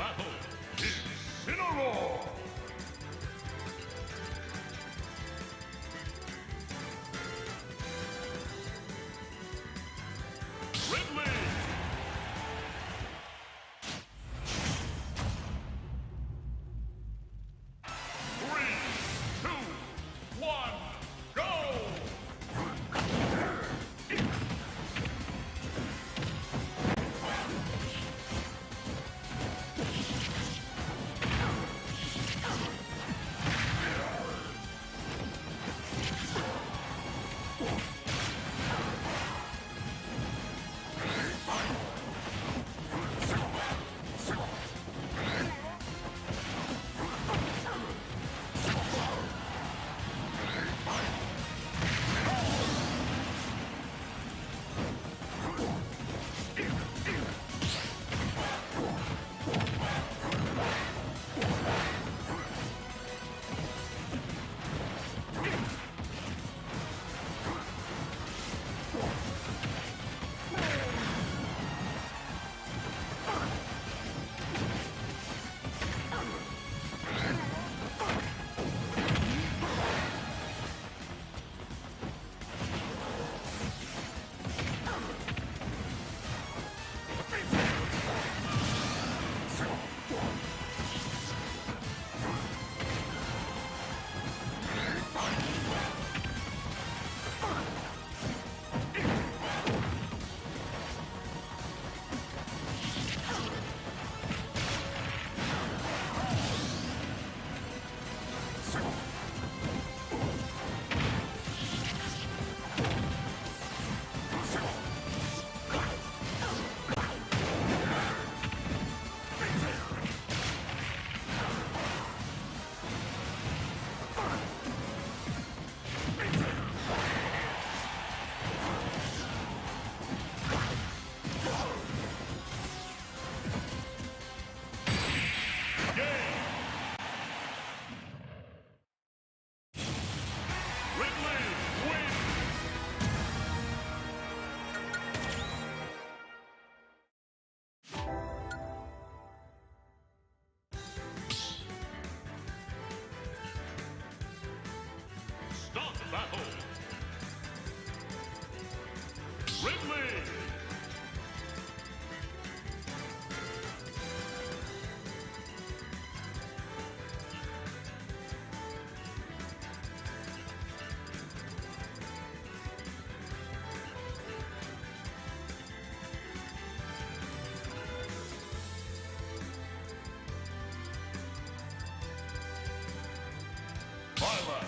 battle is Cinnamon! Ridley! 3, 2, 1, go! Start the battle! Ridley! Violet!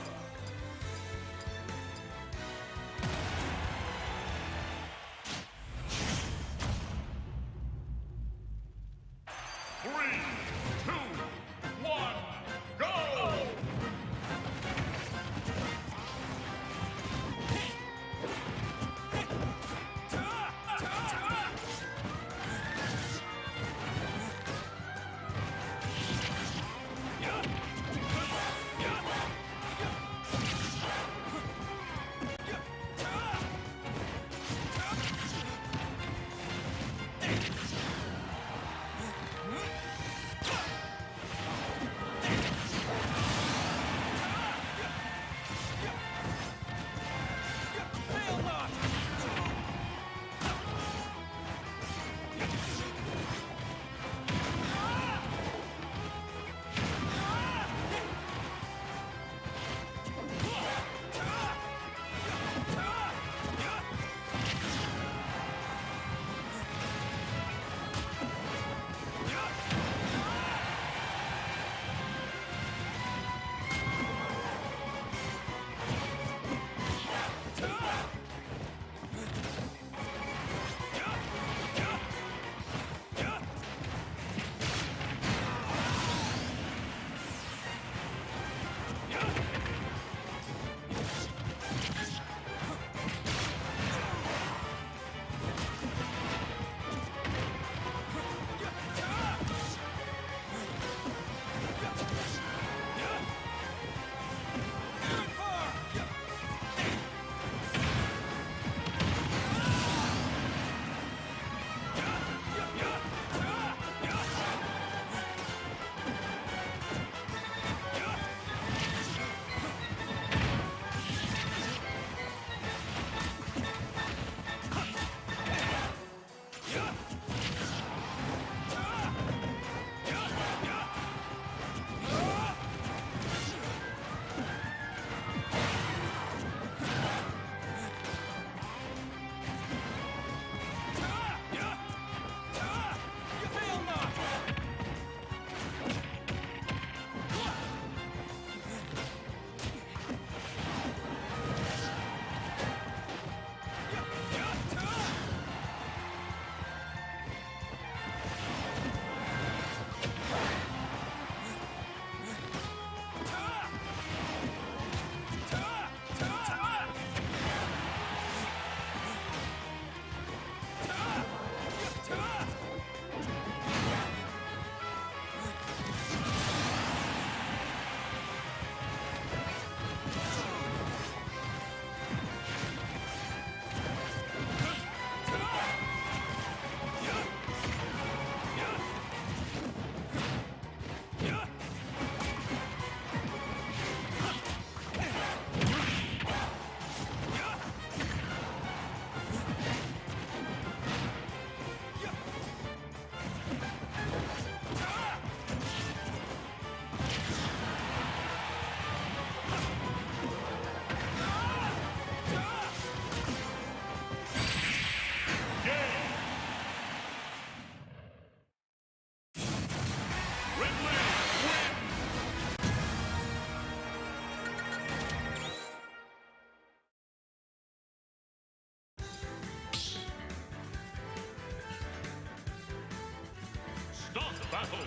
battle.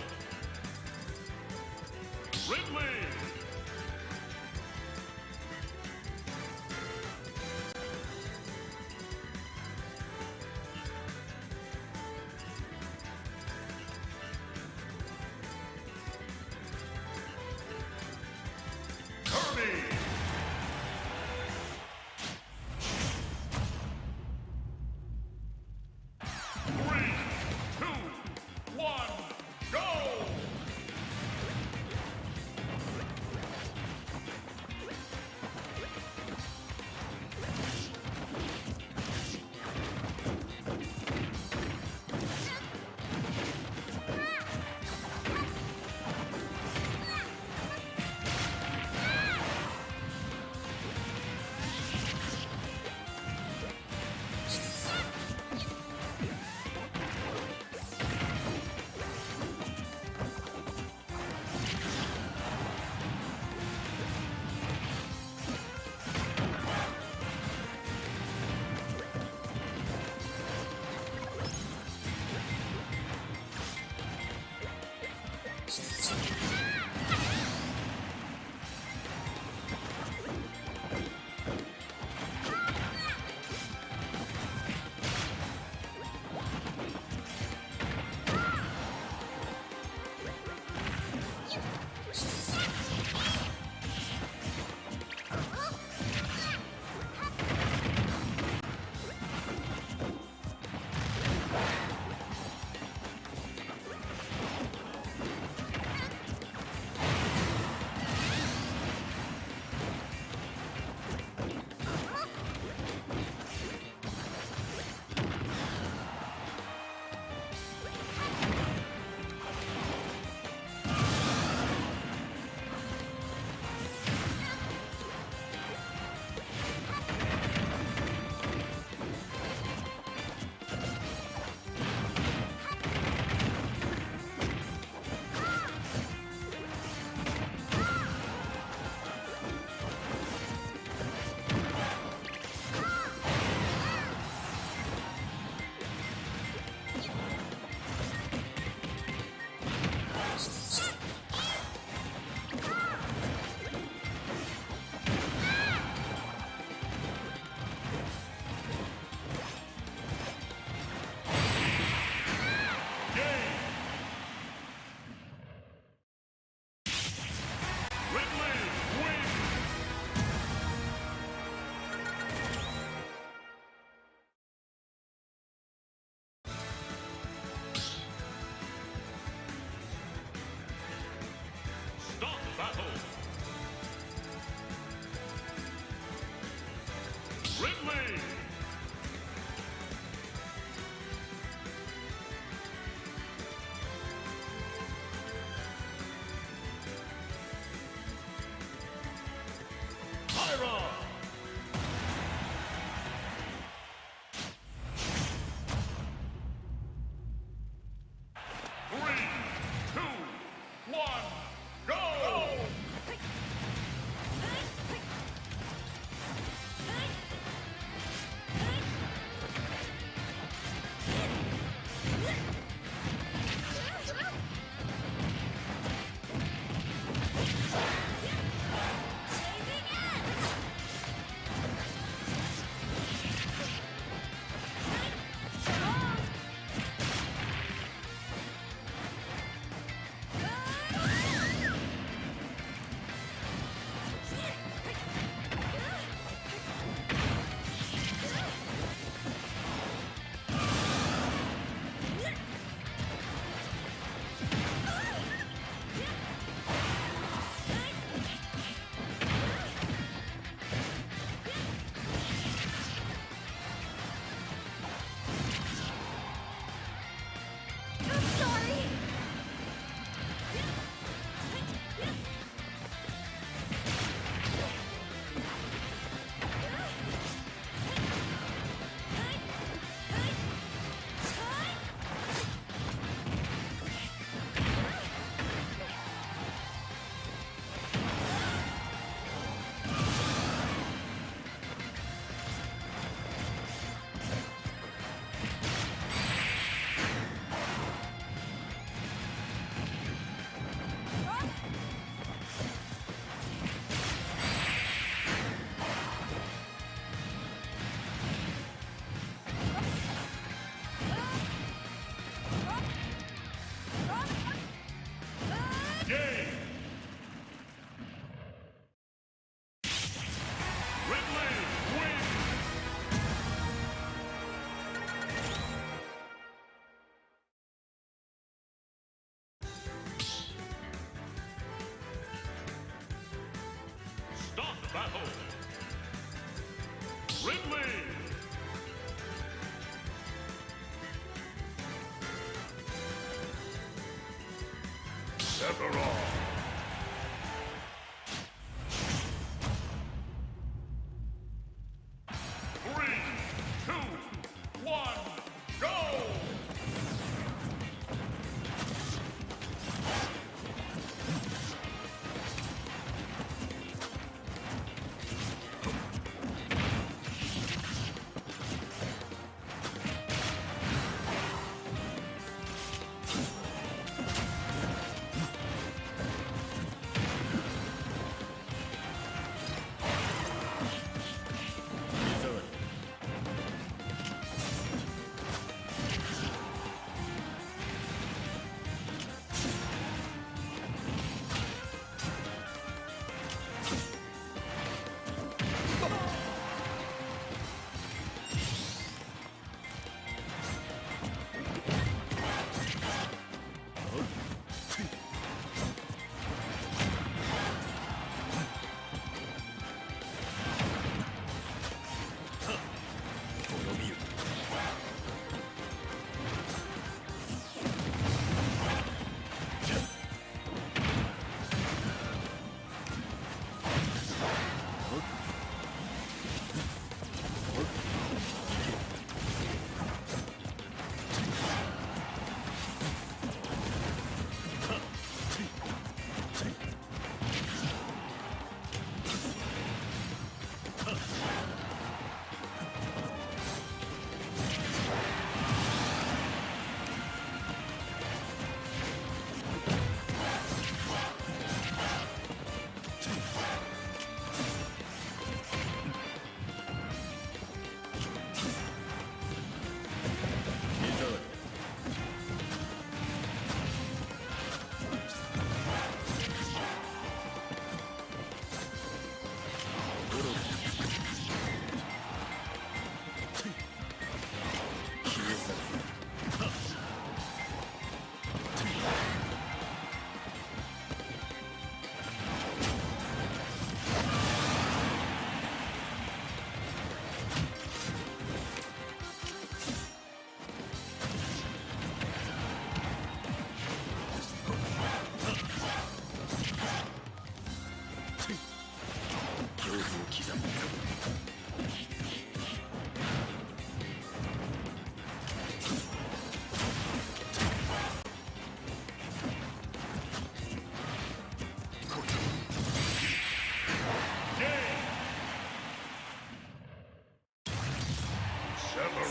Ridley. Kirby. 3, 2, 1, go!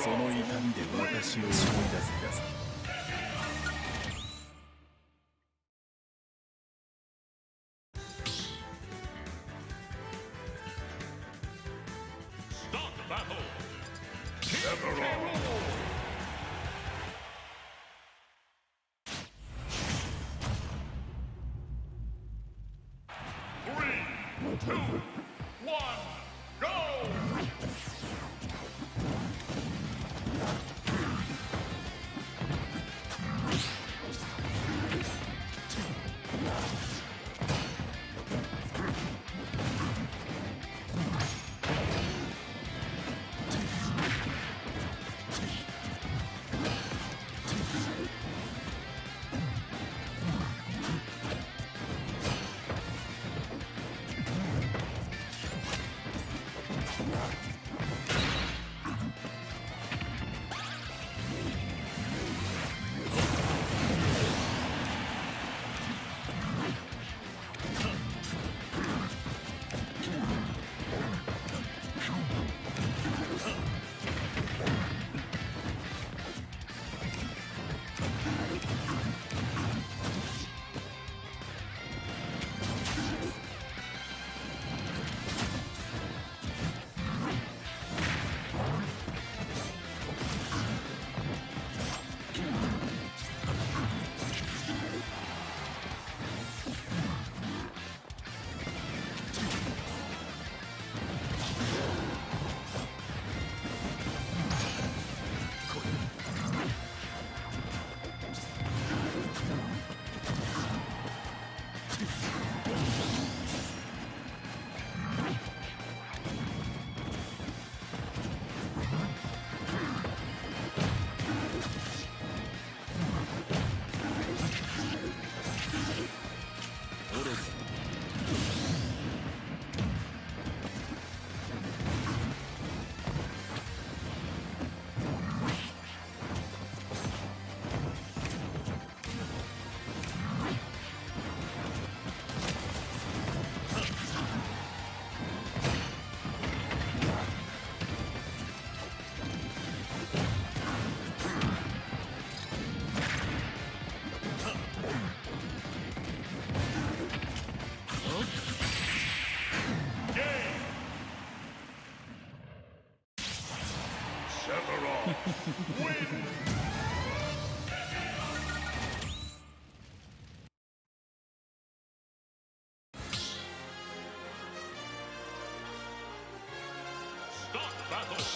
その痛みで私を思い出してください。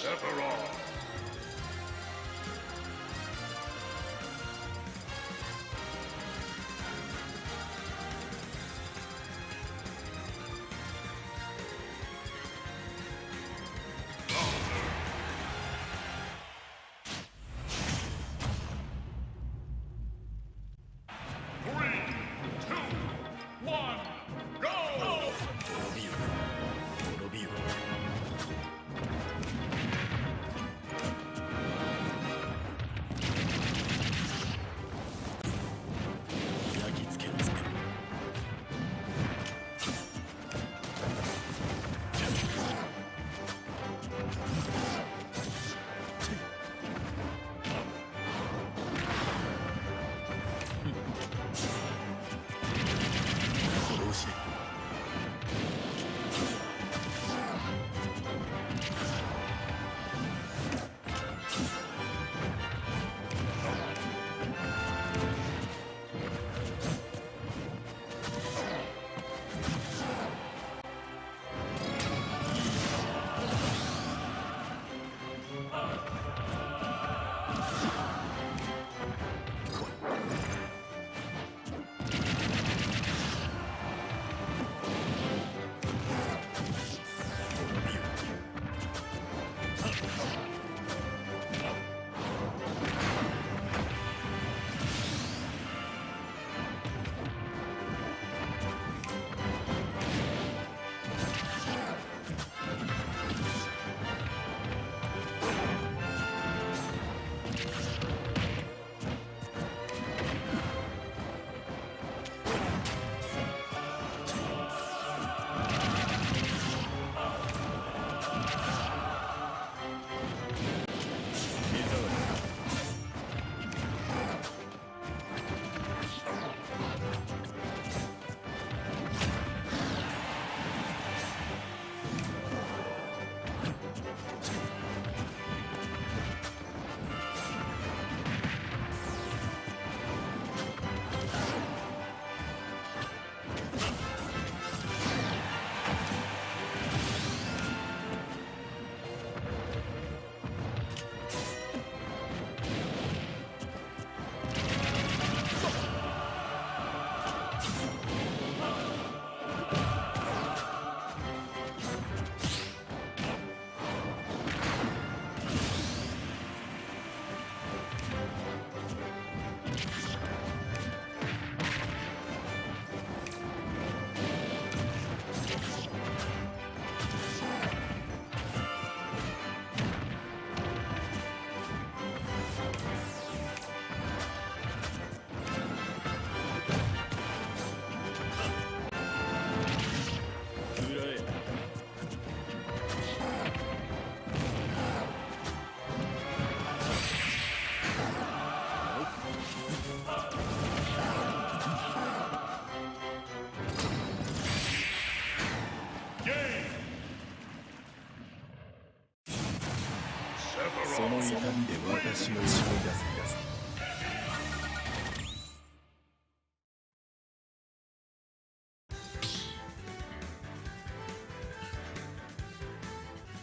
Sephiroth.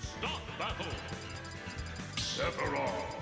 Stop battle! Sephiroth!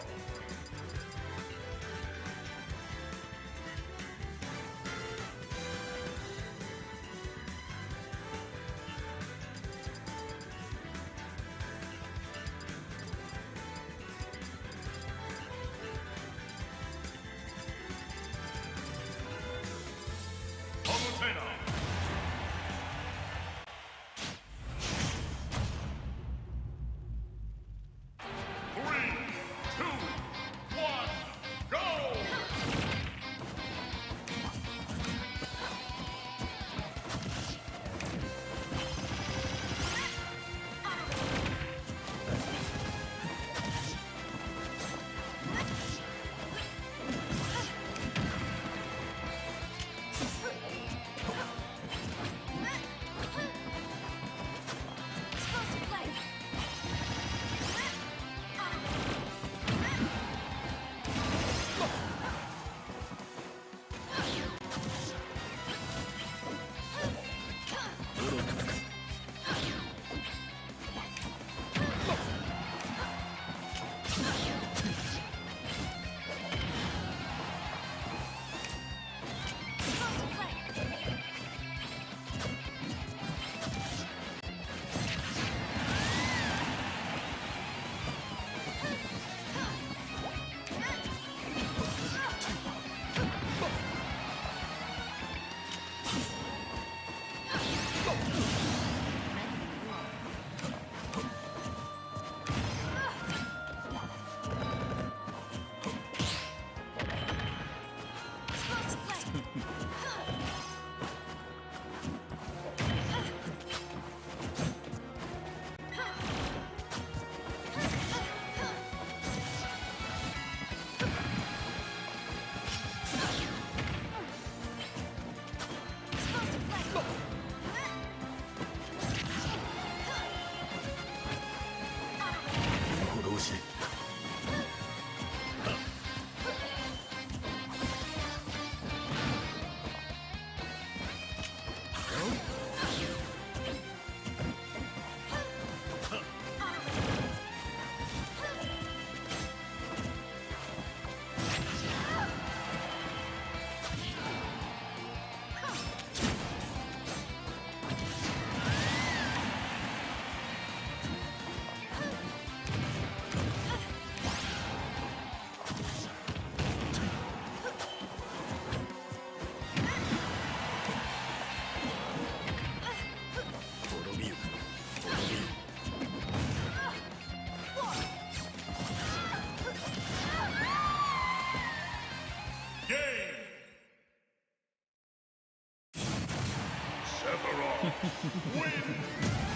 win.